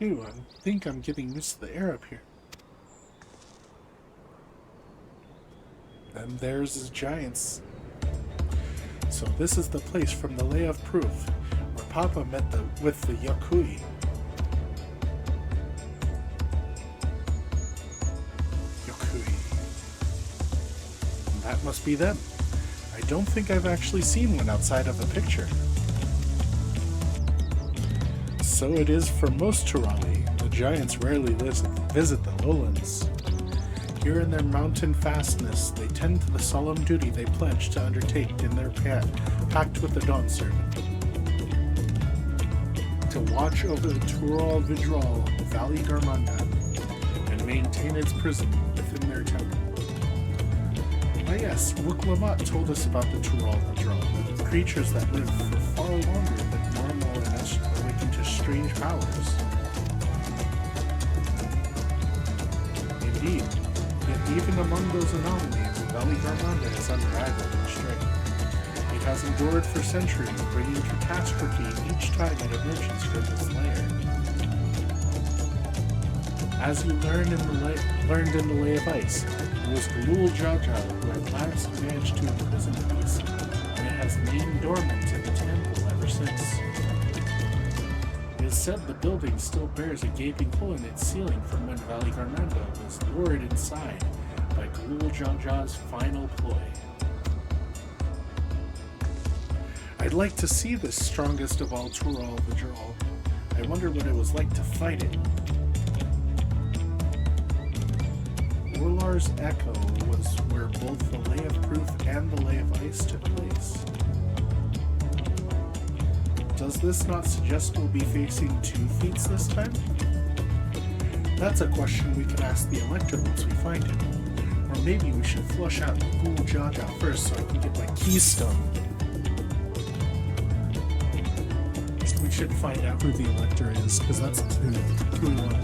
S1: Ew, I think I'm getting used to the air up here. And there's the giants. So this is the place from the Lay of Proof, where Papa met with the Yakui. And that must be them. I don't think I've actually seen one outside of a picture. So it is for most Turali. The giants rarely visit the lowlands. Here in their mountain fastness, they tend to the solemn duty they pledged to undertake in their pact with the Dawn Servant. To watch over the Tural Vidral, Valley Garmanda, and maintain its prison within their temple. Ah yes, Wuklamat told us about the Tural Vidral, the creatures that live for far longer than normal and awaken to strange powers. Indeed. Yet even among those anomalies, Valley Garmanda is unrivaled in strength. It has endured for centuries, bringing catastrophe each time it emerges from its lair. As you learned in the Lay of Ice, it was Galul Jaja who at last managed to imprison the beast, and it has lain dormant in the temple ever since. It is said the building still bears a gaping hole in its ceiling from when Valley Garmanda was lured inside by Galul Jaja's final ploy. I'd like to see this strongest of all Tural Vidral. I wonder what it was like to fight it. Orlar's Echo was where both the Lay of Proof and the Lay of Ice took place. Does this not suggest we'll be facing 2 feats this time? That's a question we can ask the Elector once we find him. Or maybe we should flush out the Ghoul Jaja first so I can get my keystone. We should find out who the Elector is, because that's who we want.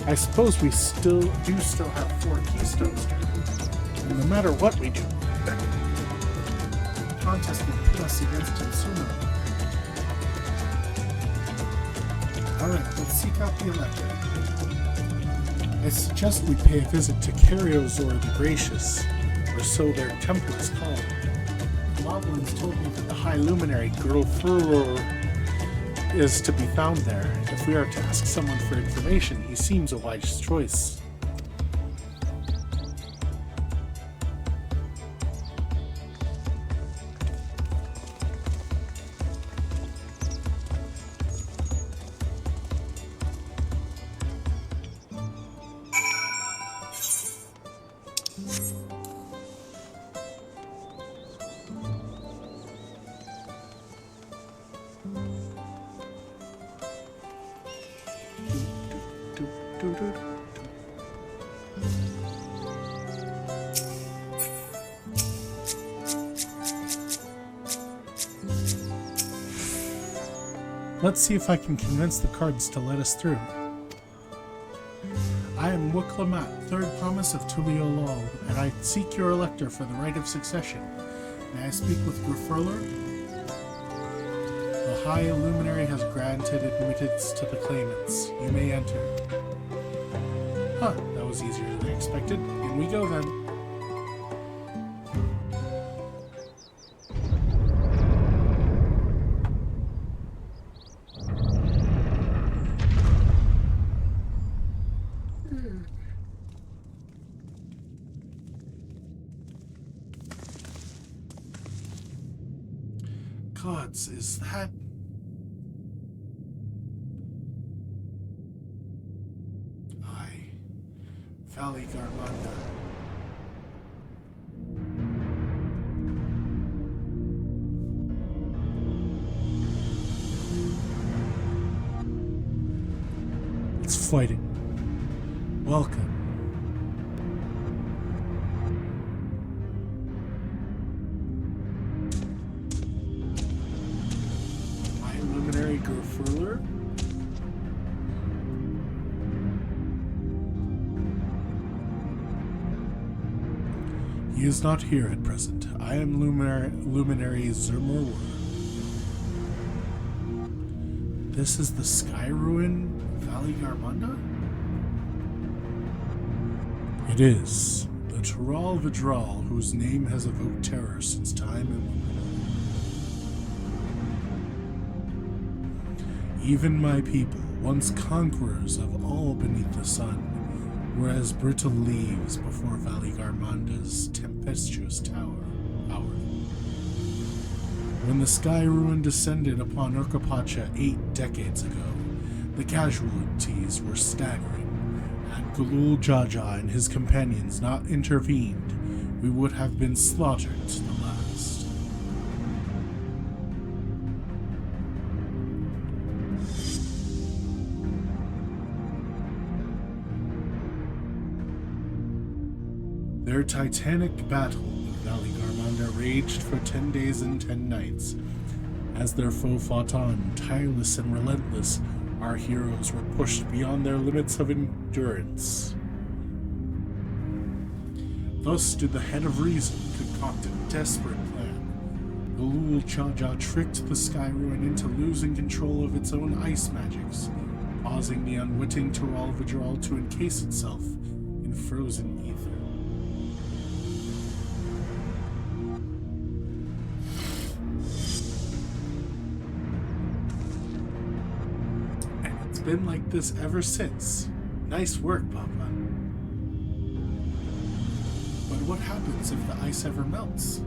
S1: I suppose we still have 4 keystones here. And no matter what we do, the contest will pit us against him sooner. Alright, let's seek out the Elector. I suggest we pay a visit to Karyozor the Gracious, or so their temple is called. The Moblins told me that the High Luminary, Girlfuror, is to be found there. If we are to ask someone for information, he seems a wise choice. Let's see if I can convince the cards to let us through. I am Wuklamat, 3rd Promise of Tuliolol, and I seek your Elector for the right of succession. May I speak with Grufurler? The High Luminary has granted admittance to the claimants. You may enter. Huh, that was easier than I expected. In we go then. Gods, is that... Valley Garmanda. It's fighting. Welcome. Luminary Gerfurler? He is not here at present. I am Luminary Zermurwer. This is the Sky Ruin Valley Garmanda? It is. The Tural Vidral, whose name has evoked terror since time immemorial. Even my people, once conquerors of all beneath the sun, were as brittle leaves before Valley Garmanda's tempestuous tower. When the Sky Ruin descended upon Urkapacha 8 decades ago, the casualties were staggering. Had Galul Jaja and his companions not intervened, we would have been slaughtered to the last. Their titanic battle with Valley Garmanda raged for 10 days and 10 nights. As their foe fought on, tireless and relentless, our heroes were pushed beyond their limits of endurance. Thus did the Head of Reason concoct a desperate plan. Galul Jaja tricked the Sky Ruin into losing control of its own ice magics, causing the unwitting Tural Vidral to encase itself in frozen ether. Been like this ever since. Nice work, Papa. But what happens if the ice ever melts?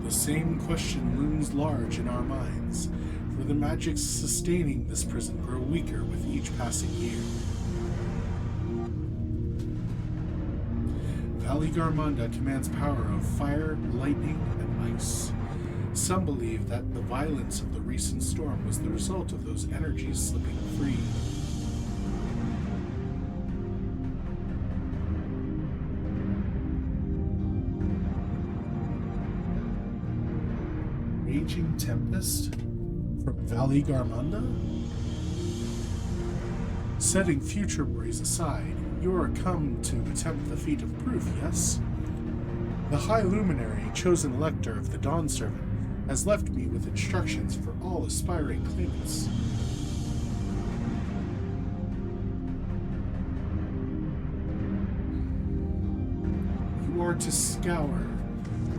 S1: The same question looms large in our minds, for the magics sustaining this prison grow weaker with each passing year. Valley Garmanda commands power of fire, lightning, and ice. Some believe that the violence of the recent storm was the result of those energies slipping free. Raging Tempest from Valley Garmanda? Setting future worries aside, you are come to attempt the feat of proof, yes? The High Luminary, chosen elector of the Dawn Servant, has left me with instructions for all aspiring claimants. You are to scour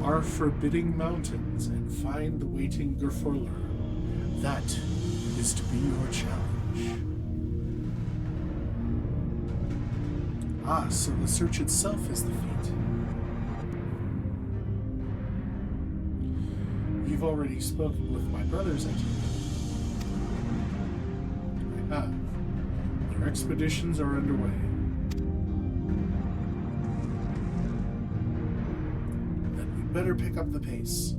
S1: our forbidding mountains and find the waiting Gerfurler. That is to be your challenge. Ah, so the search itself is the feat. You've already spoken with my brothers, I take it. I have. Their expeditions are underway. Then we'd better pick up the pace.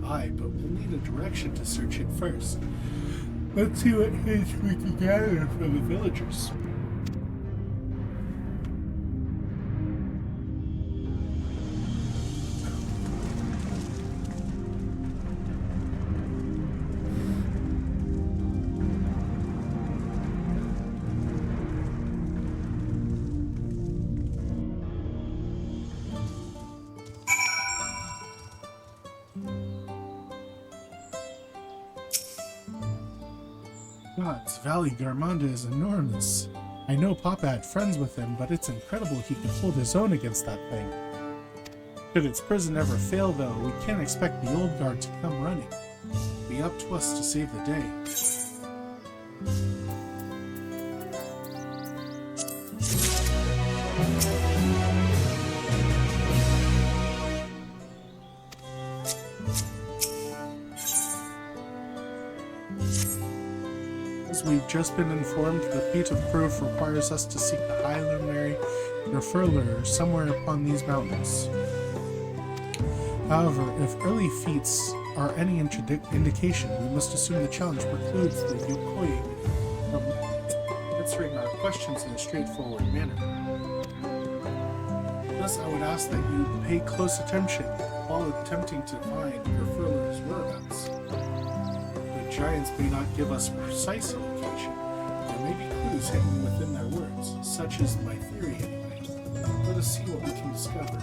S1: Aye, but we'll need a direction to search it first. Let's see what hints we can gather from the villagers. Gods, Valley Garmanda is enormous. I know Papa had friends with him, but it's incredible he could hold his own against that thing. Should its prison ever fail, though, we can't expect the old guard to come running. It'll be up to us to save the day. We've just been informed the feat of proof requires us to seek the High Luminary Gerfurler somewhere upon these mountains. However, if early feats are any indication, we must assume the challenge precludes the Yokoyi from answering our questions in a straightforward manner. Thus, I would ask that you pay close attention while attempting to find your furler's whereabouts. The giants may not give us precise location. There may be clues hidden within their words, such is my theory anyway. Let us see what we can discover.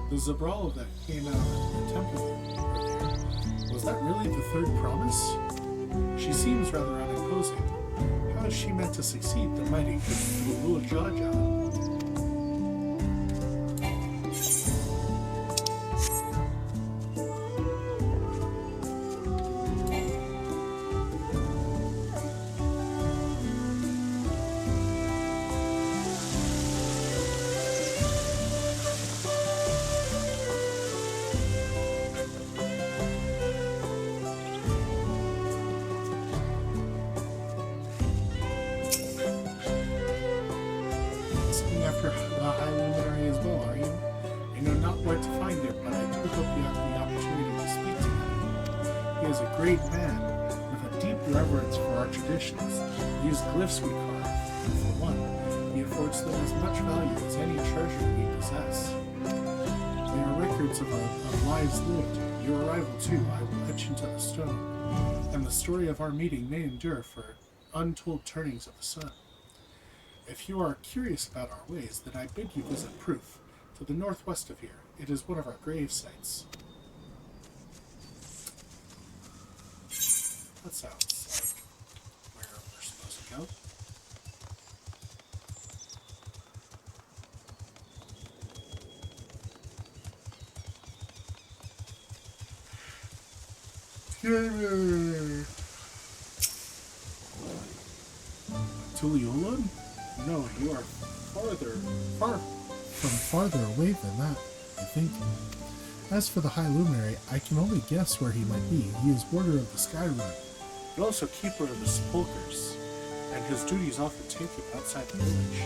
S1: The Zabral that came out of the temple earlier, was that really the third promise? She seems rather unimposing. How is she meant to succeed the mighty Lulu Jaja? These glyphs we carve, for one, he affords them as much value as any treasure we possess. They are records of lives lived. Your arrival, too, I will etch into the stone, and the story of our meeting may endure for untold turnings of the sun. If you are curious about our ways, then I bid you visit Proof, to the northwest of here. It is one of our grave sites. That sounds like where we're supposed to go. Tuliola? No, you are
S2: farther away than that, I think. As for the High Luminary, I can only guess where he might be. He is warder of the Sky Rune,
S1: but also keeper of the sepulchres, and his duties often take him outside the village.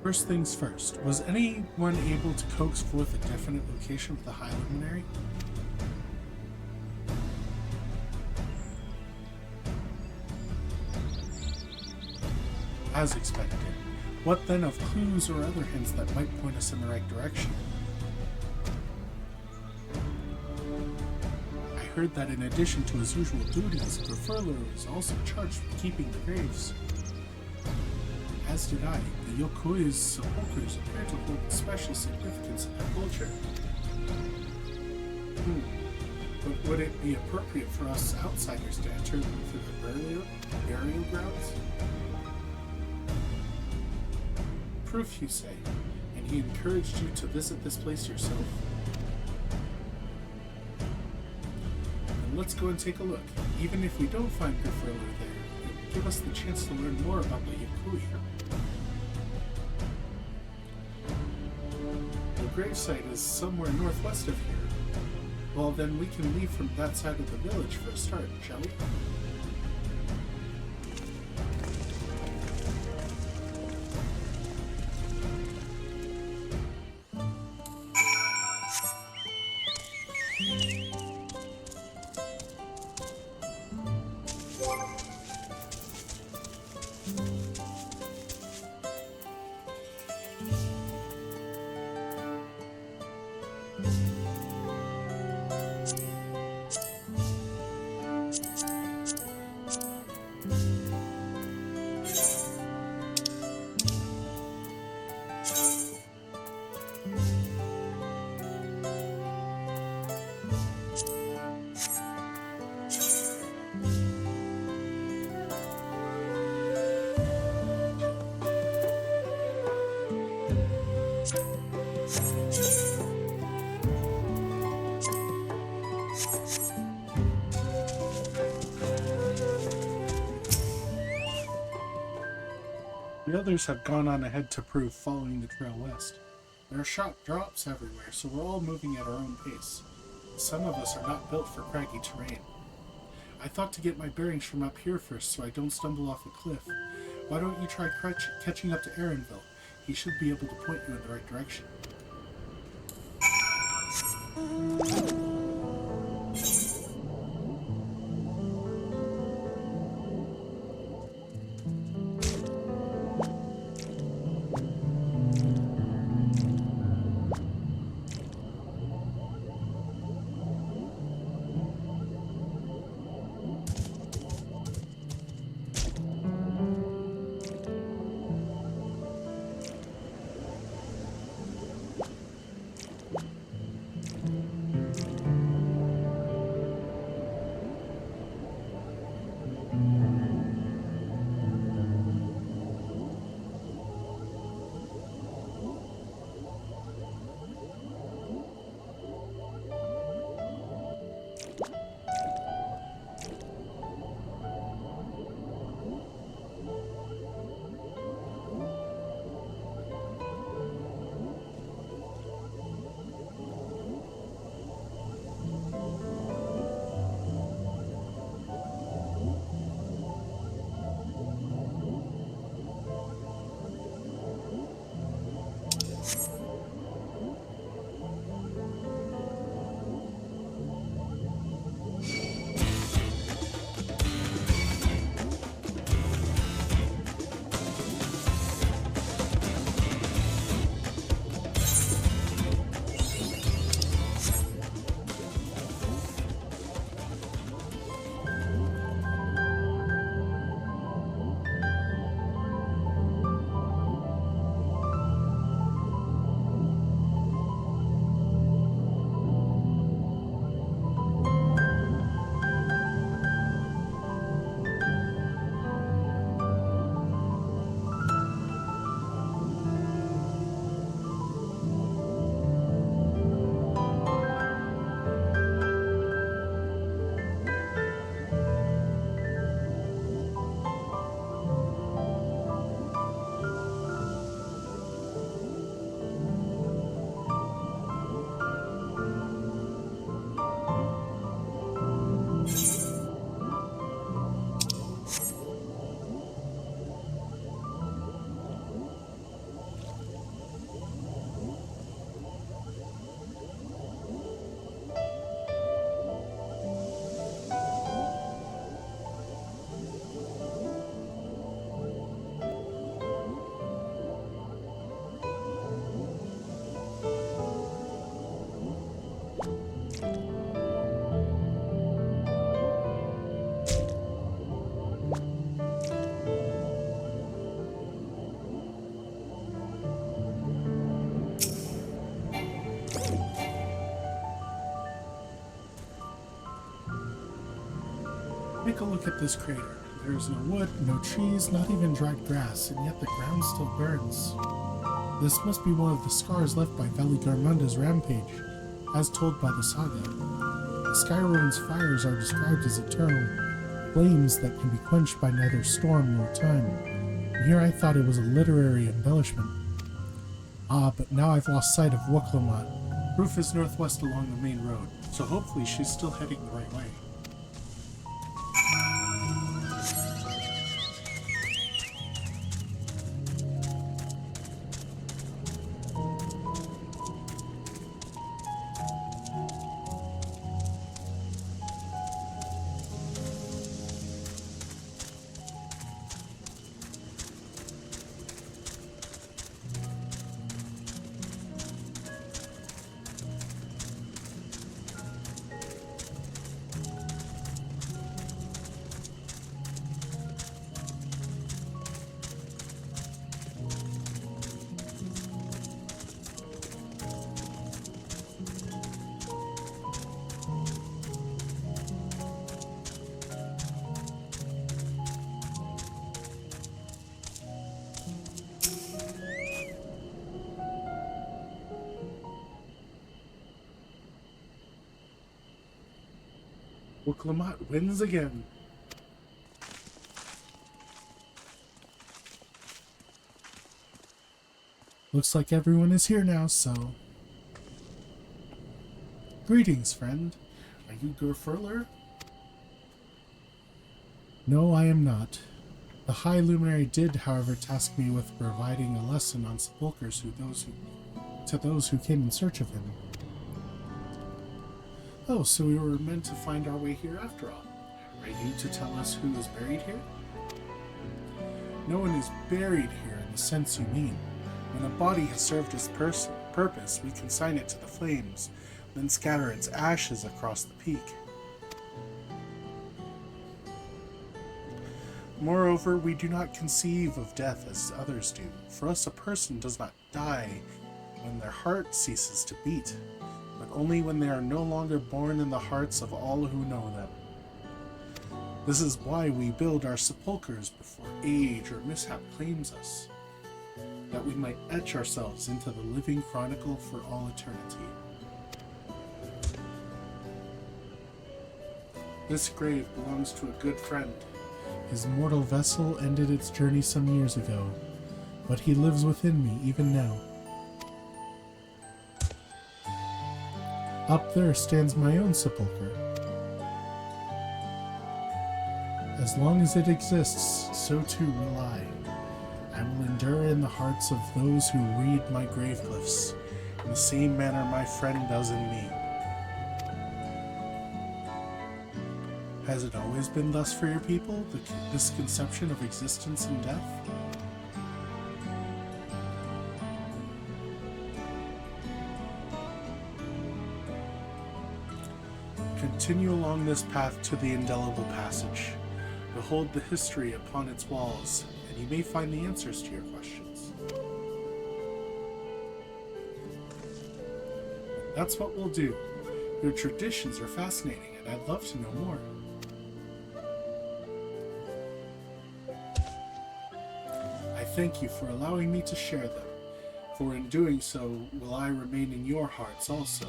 S1: First things first, was anyone able to coax forth a definite location of the High Luminary? As expected. What then of clues or other hints that might point us in the right direction? I heard that in addition to his usual duties, the furler was also charged with keeping the graves. As did I. The Yokoi's sepulchres appear to hold special significance in their culture. But would it be appropriate for us outsiders to enter them through the burial grounds? Proof, you say, and he encouraged you to visit this place yourself? Then let's go and take a look. Even if we don't find your furler there, it will give us the chance to learn more about the Yokoi. The gravesite is somewhere northwest of here. Well, then we can leave from that side of the village for a start, shall we?
S2: The others have gone on ahead to Proof, following the trail west. There are sharp drops everywhere, so we're all moving at our own pace. Some of us are not built for craggy terrain. I thought to get my bearings from up here first so I don't stumble off a cliff. Why don't you try catching up to Aaronville? He should be able to point you in the right direction. Take a look at this crater. There is no wood, no trees, not even dried grass, and yet the ground still burns. This must be one of the scars left by Valley Garmunda's rampage, as told by the saga. The Skyruin's fires are described as eternal, flames that can be quenched by neither storm nor time. And here I thought it was a literary embellishment. Ah, but now I've lost sight of Wuklamot. Proof is northwest along the main road, so hopefully she's still heading the right way.
S1: Wuklamot wins again.
S2: Looks like everyone is here now, so... Greetings, friend. Are you Gerfurler? No, I am not. The High Luminary did, however, task me with providing a lesson on sepulchres to those who came in search of him. Oh, so we were meant to find our way here after all. Are you to tell us who is buried here? No one is buried here in the sense you mean. When a body has served its purpose, we consign it to the flames, then scatter its ashes across the peak. Moreover, we do not conceive of death as others do. For us, a person does not die when their heart ceases to beat, but only when they are no longer born in the hearts of all who know them. This is why we build our sepulchres before age or mishap claims us, that we might etch ourselves into the living chronicle for all eternity. This grave belongs to a good friend. His mortal vessel ended its journey some years ago, but he lives within me even now. Up there stands my own sepulchre. As long as it exists, so too will I. I will endure in the hearts of those who read my grave glyphs, in the same manner my friend does in me. Has it always been thus for your people, this conception of existence and death? Continue along this path to the indelible passage. Behold the history upon its walls, and you may find the answers to your questions. That's what we'll do. Your traditions are fascinating, and I'd love to know more. I thank you for allowing me to share them, for in doing so will I remain in your hearts also.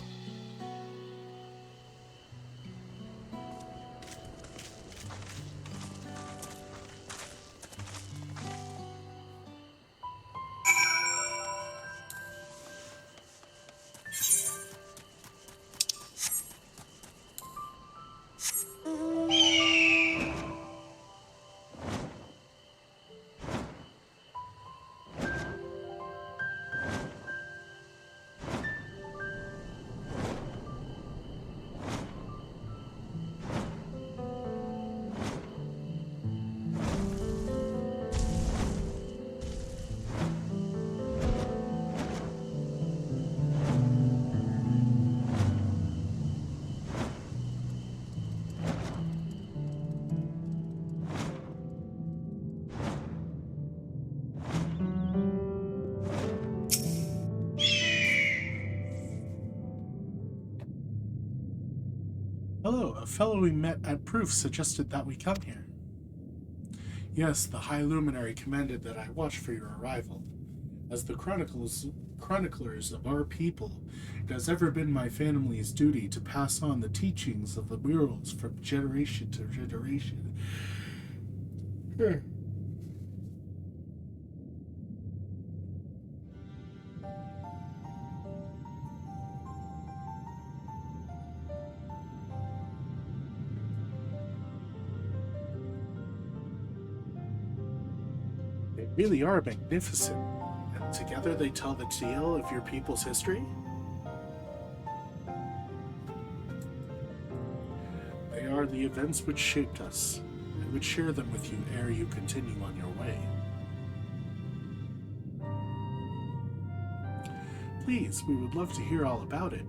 S2: Hello, a fellow we met at Proof suggested that we come here. Yes, the High Luminary commanded that I watch for your arrival. As the chroniclers of our people, it has ever been my family's duty to pass on the teachings of the murals from generation to generation. They really are magnificent, and together they tell the tale of your people's history? They are the events which shaped us. I would share them with you ere you continue on your way. Please, we would love to hear all about it.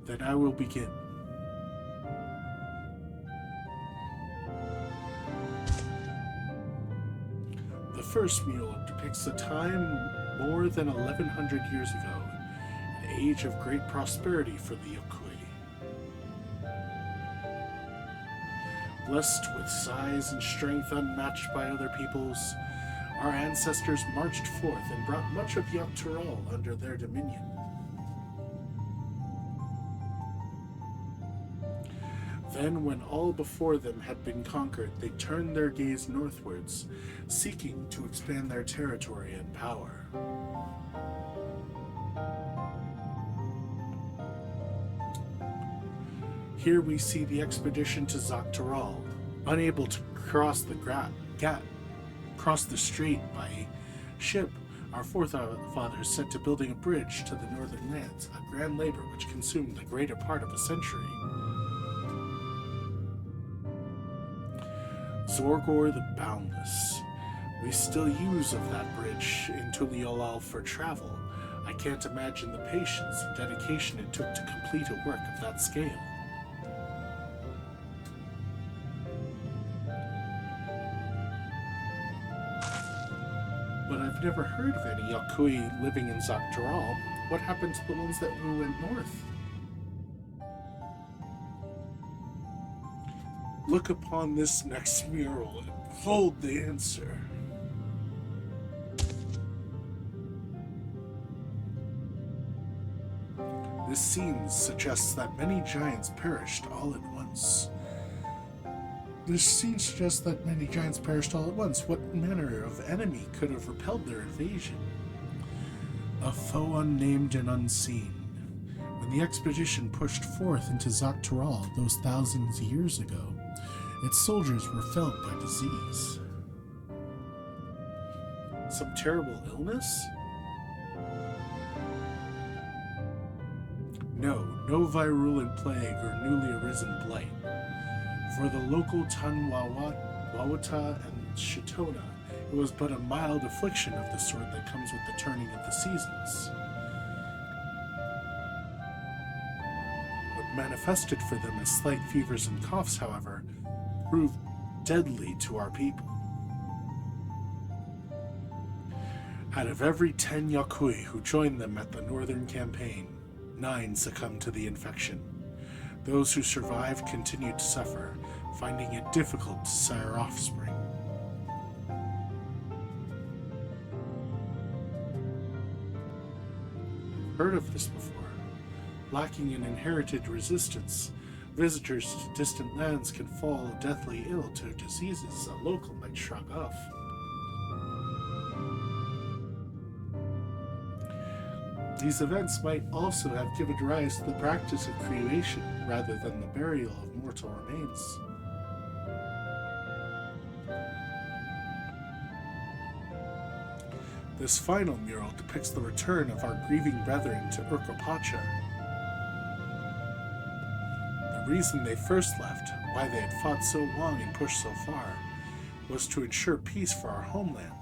S2: Then I will begin. The first mule depicts a time more than 1100 years ago, an age of great prosperity for the Yokoi. Blessed with size and strength unmatched by other peoples, our ancestors marched forth and brought much of Dawntrail under their dominion.
S1: Then, when all before them had been conquered, they turned their gaze northwards, seeking to expand their territory and power. Here we see the expedition to Dawntrail, unable to cross the strait by ship. Our forefathers set to building a bridge to the northern lands, a grand labor which consumed the greater part of a century. Zorgor the Boundless. We still use of that bridge in Tuliolal for travel. I can't imagine the patience and dedication it took to complete a work of that scale. But I've never heard of any Yakui living in Dawntrail. What happened to the ones that went north? Look upon this next mural and behold the answer. This scene suggests that many giants perished all at once. What manner of enemy could have repelled their invasion? A foe unnamed and unseen. When the expedition pushed forth into Dawntrail those thousands of years ago, its soldiers were felled by disease. Some terrible illness? No virulent plague or newly arisen blight. For the local Wawata and Shitona, it was but a mild affliction of the sort that comes with the turning of the seasons. What manifested for them as slight fevers and coughs, however, proved deadly to our people. Out of every 10 Yakui who joined them at the northern campaign, 9 succumbed to the infection. Those who survived continued to suffer, finding it difficult to sire offspring. Heard of this before. Lacking an inherited resistance, visitors to distant lands can fall deathly ill to diseases a local might shrug off. These events might also have given rise to the practice of cremation rather than the burial of mortal remains. This final mural depicts the return of our grieving brethren to Urkopacha. The reason they first left, why they had fought so long and pushed so far, was to ensure peace for our homeland.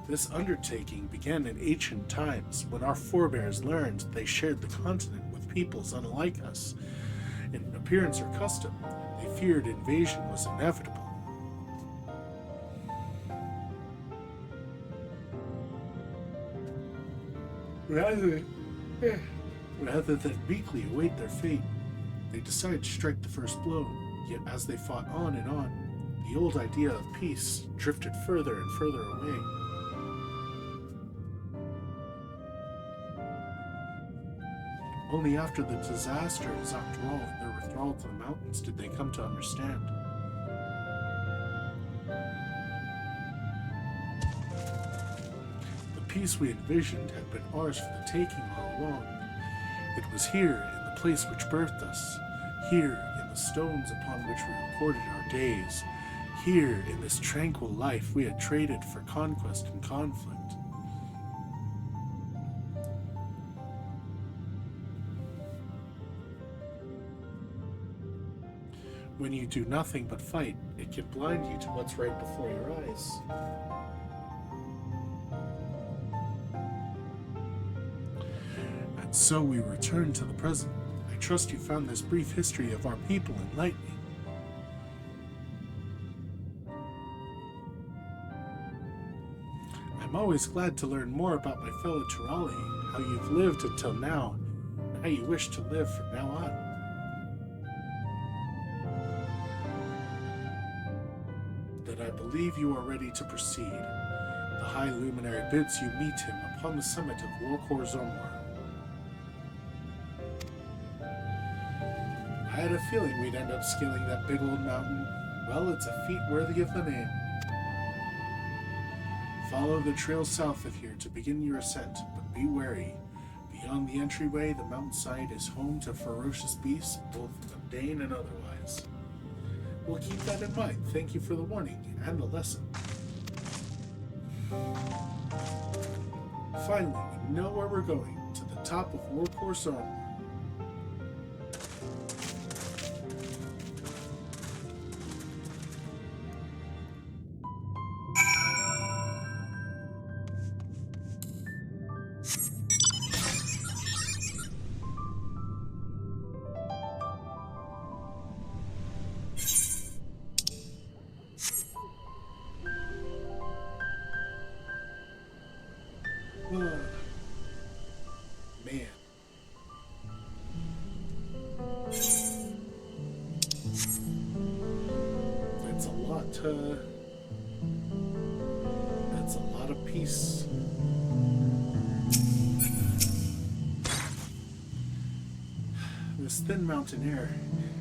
S1: This undertaking began in ancient times when our forebears learned they shared the continent with peoples unlike us. In appearance or custom, they feared invasion was inevitable. Rather than meekly await their fate, they decided to strike the first blow. Yet as they fought on and on, the old idea of peace drifted further and further away. Only after the disaster of Dawntrail and their withdrawal to the mountains did they come to understand. The peace we envisioned had been ours for the taking all along. It was here, in the place which birthed us, here in the stones upon which we recorded our days, here in this tranquil life we had traded for conquest and conflict. When you do nothing but fight, it can blind you to what's right before your eyes. And so we return to the present. I trust you found this brief history of our people enlightening. I'm always glad to learn more about my fellow Turali, how you've lived until now, and how you wish to live from now on. I believe you are ready to proceed. The High Luminary bids you meet him upon the summit of Lorkhor Zomor. I had a feeling we'd end up scaling that big old mountain. Well, it's a feat worthy of the name. Follow the trail south of here to begin your ascent, but be wary. Beyond the entryway, the mountainside is home to ferocious beasts, both mundane and otherwise. We'll keep that in mind. Thank you for the warning and the lesson. Finally, we know where we're going, to the top of Warhorse Armor. Man. That's a lot, that's a lot of peace. This thin mountain air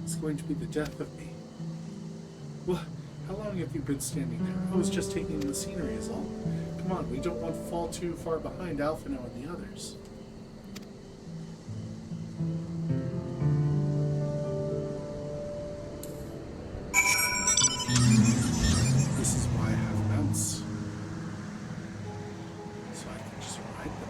S1: is going to be the death of me. Well, how long have you been standing there? I was just taking in the scenery is all. Come on, we don't want to fall too far behind Alphino and the others. This is why I have mounts. So I can just ride them.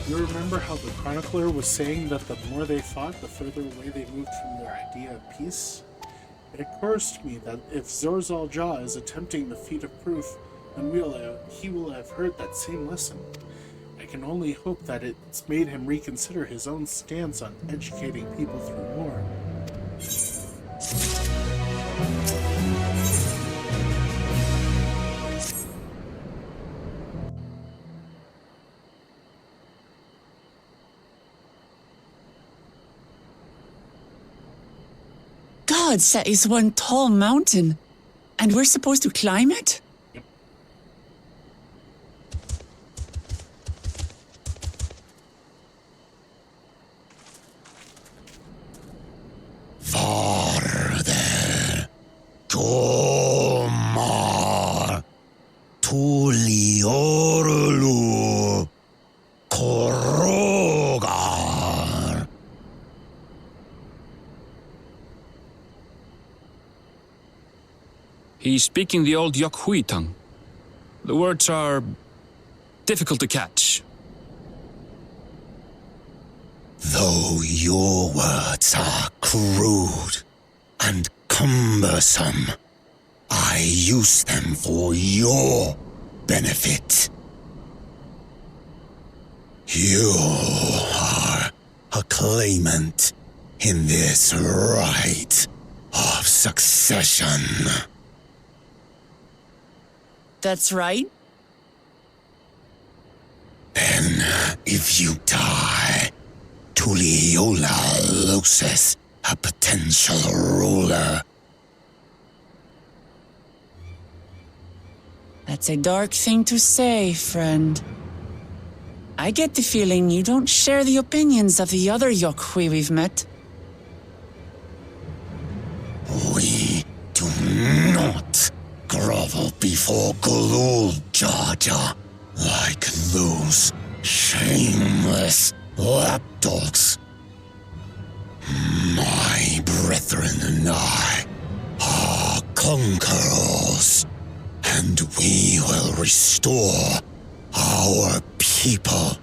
S1: You remember how the chronicler was saying that the more they fought, the further away they moved from their idea of peace? It occurs to me that if Zorzal Jaw is attempting the feat of proof, then he will have heard that same lesson. I can only hope that it's made him reconsider his own stance on educating people through war.
S4: God set is one tall mountain, and we're supposed to climb it?
S8: Farther, Tomar, Tuliorlu, Korogar.
S13: He's speaking the old Yokhui tongue. The words are difficult to catch.
S8: Though your words are crude and cumbersome, I use them for your benefit. You are a claimant in this right of succession.
S4: That's right.
S8: Then, if you die, Tuliola loses a potential ruler.
S4: That's a dark thing to say, friend. I get the feeling you don't share the opinions of the other Yokhui we've met.
S8: We do not grovel before Gulul Jaja like those shameless lapdogs. My brethren and I are conquerors, and we will restore our people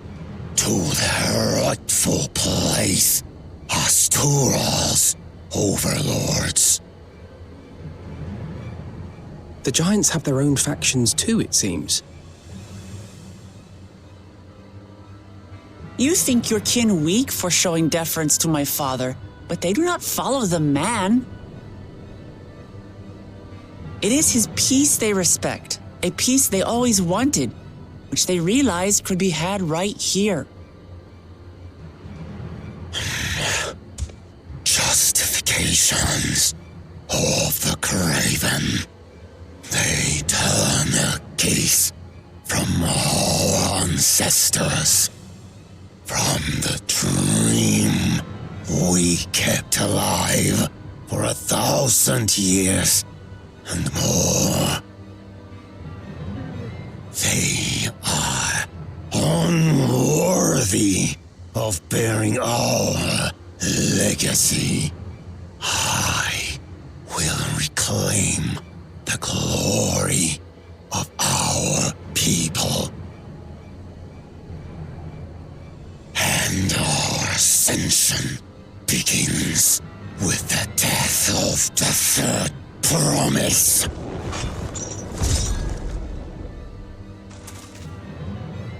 S8: to their rightful place as Tural's overlords.
S3: The giants have their own factions too, it seems.
S4: You think your kin weak for showing deference to my father, but they do not follow the man. It is his peace they respect, A peace they always wanted, which they realized could be had right here.
S8: Justifications of the craven. They turn their gaze from our ancestors, from the dream we kept alive for 1,000 years and more. They are unworthy of bearing our legacy. I will reclaim the glory of our people. And our ascension begins with the death of the third promise.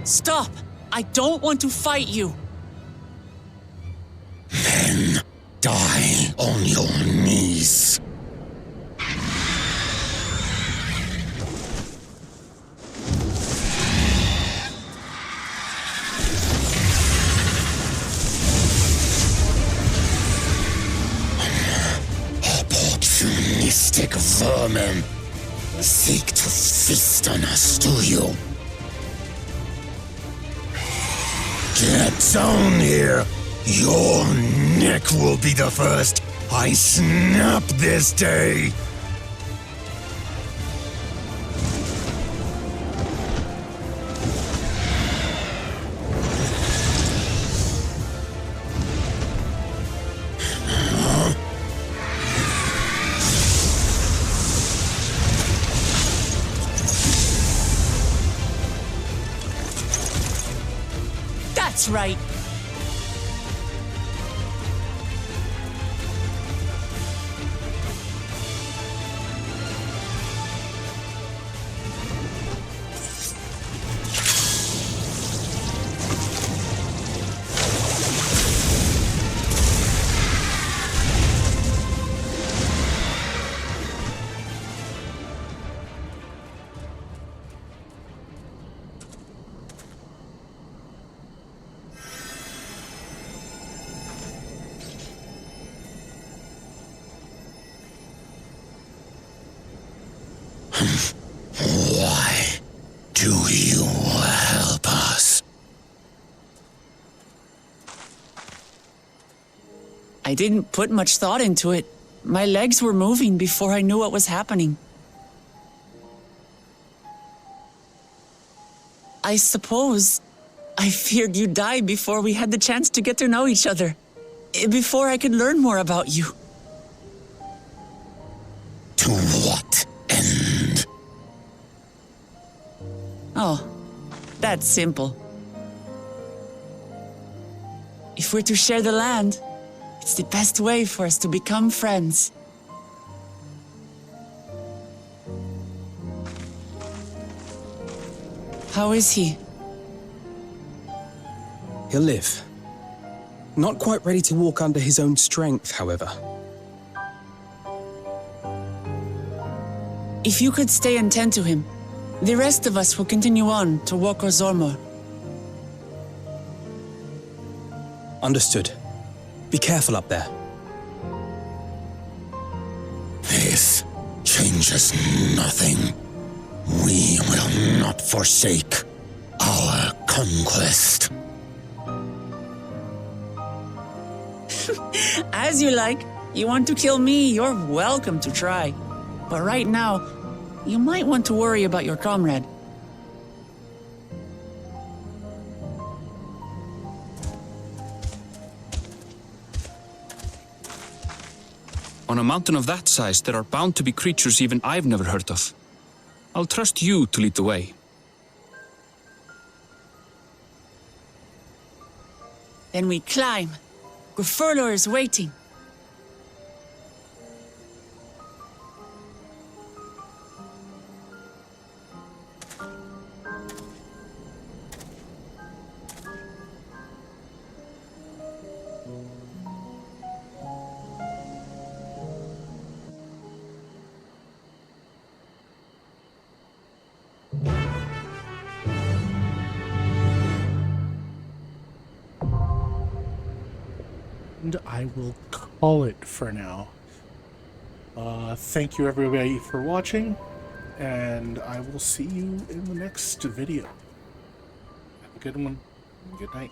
S4: Stop! I don't want to fight you!
S8: Then die on your knees. Opportunistic vermin seek to feast on us, do you? Get down here! Your neck will be the first I snap this day!
S4: That's right.
S8: Why do you help us?
S4: I didn't put much thought into it. My legs were moving before I knew what was happening. I suppose I feared you'd die before we had the chance to get to know each other. Before I could learn more about you.
S8: To what end?
S4: Oh, that's simple. If we're to share the land, it's the best way for us to become friends. How is he?
S3: He'll live. Not quite ready to walk under his own strength, however.
S4: If you could stay and tend to him, the rest of us will continue on to Woko Zormor.
S3: Understood. Be careful up there.
S8: This changes nothing. We will not forsake our conquest.
S4: As you like. You want to kill me, you're welcome to try. But right now, you might want to worry about your comrade.
S13: On a mountain of that size, there are bound to be creatures even I've never heard of. I'll trust you to lead the way.
S4: Then we climb. Grufurlor is waiting.
S1: and I will call it for now. Thank you everybody for watching, and I will see you in the next video. Have a good one. Good night.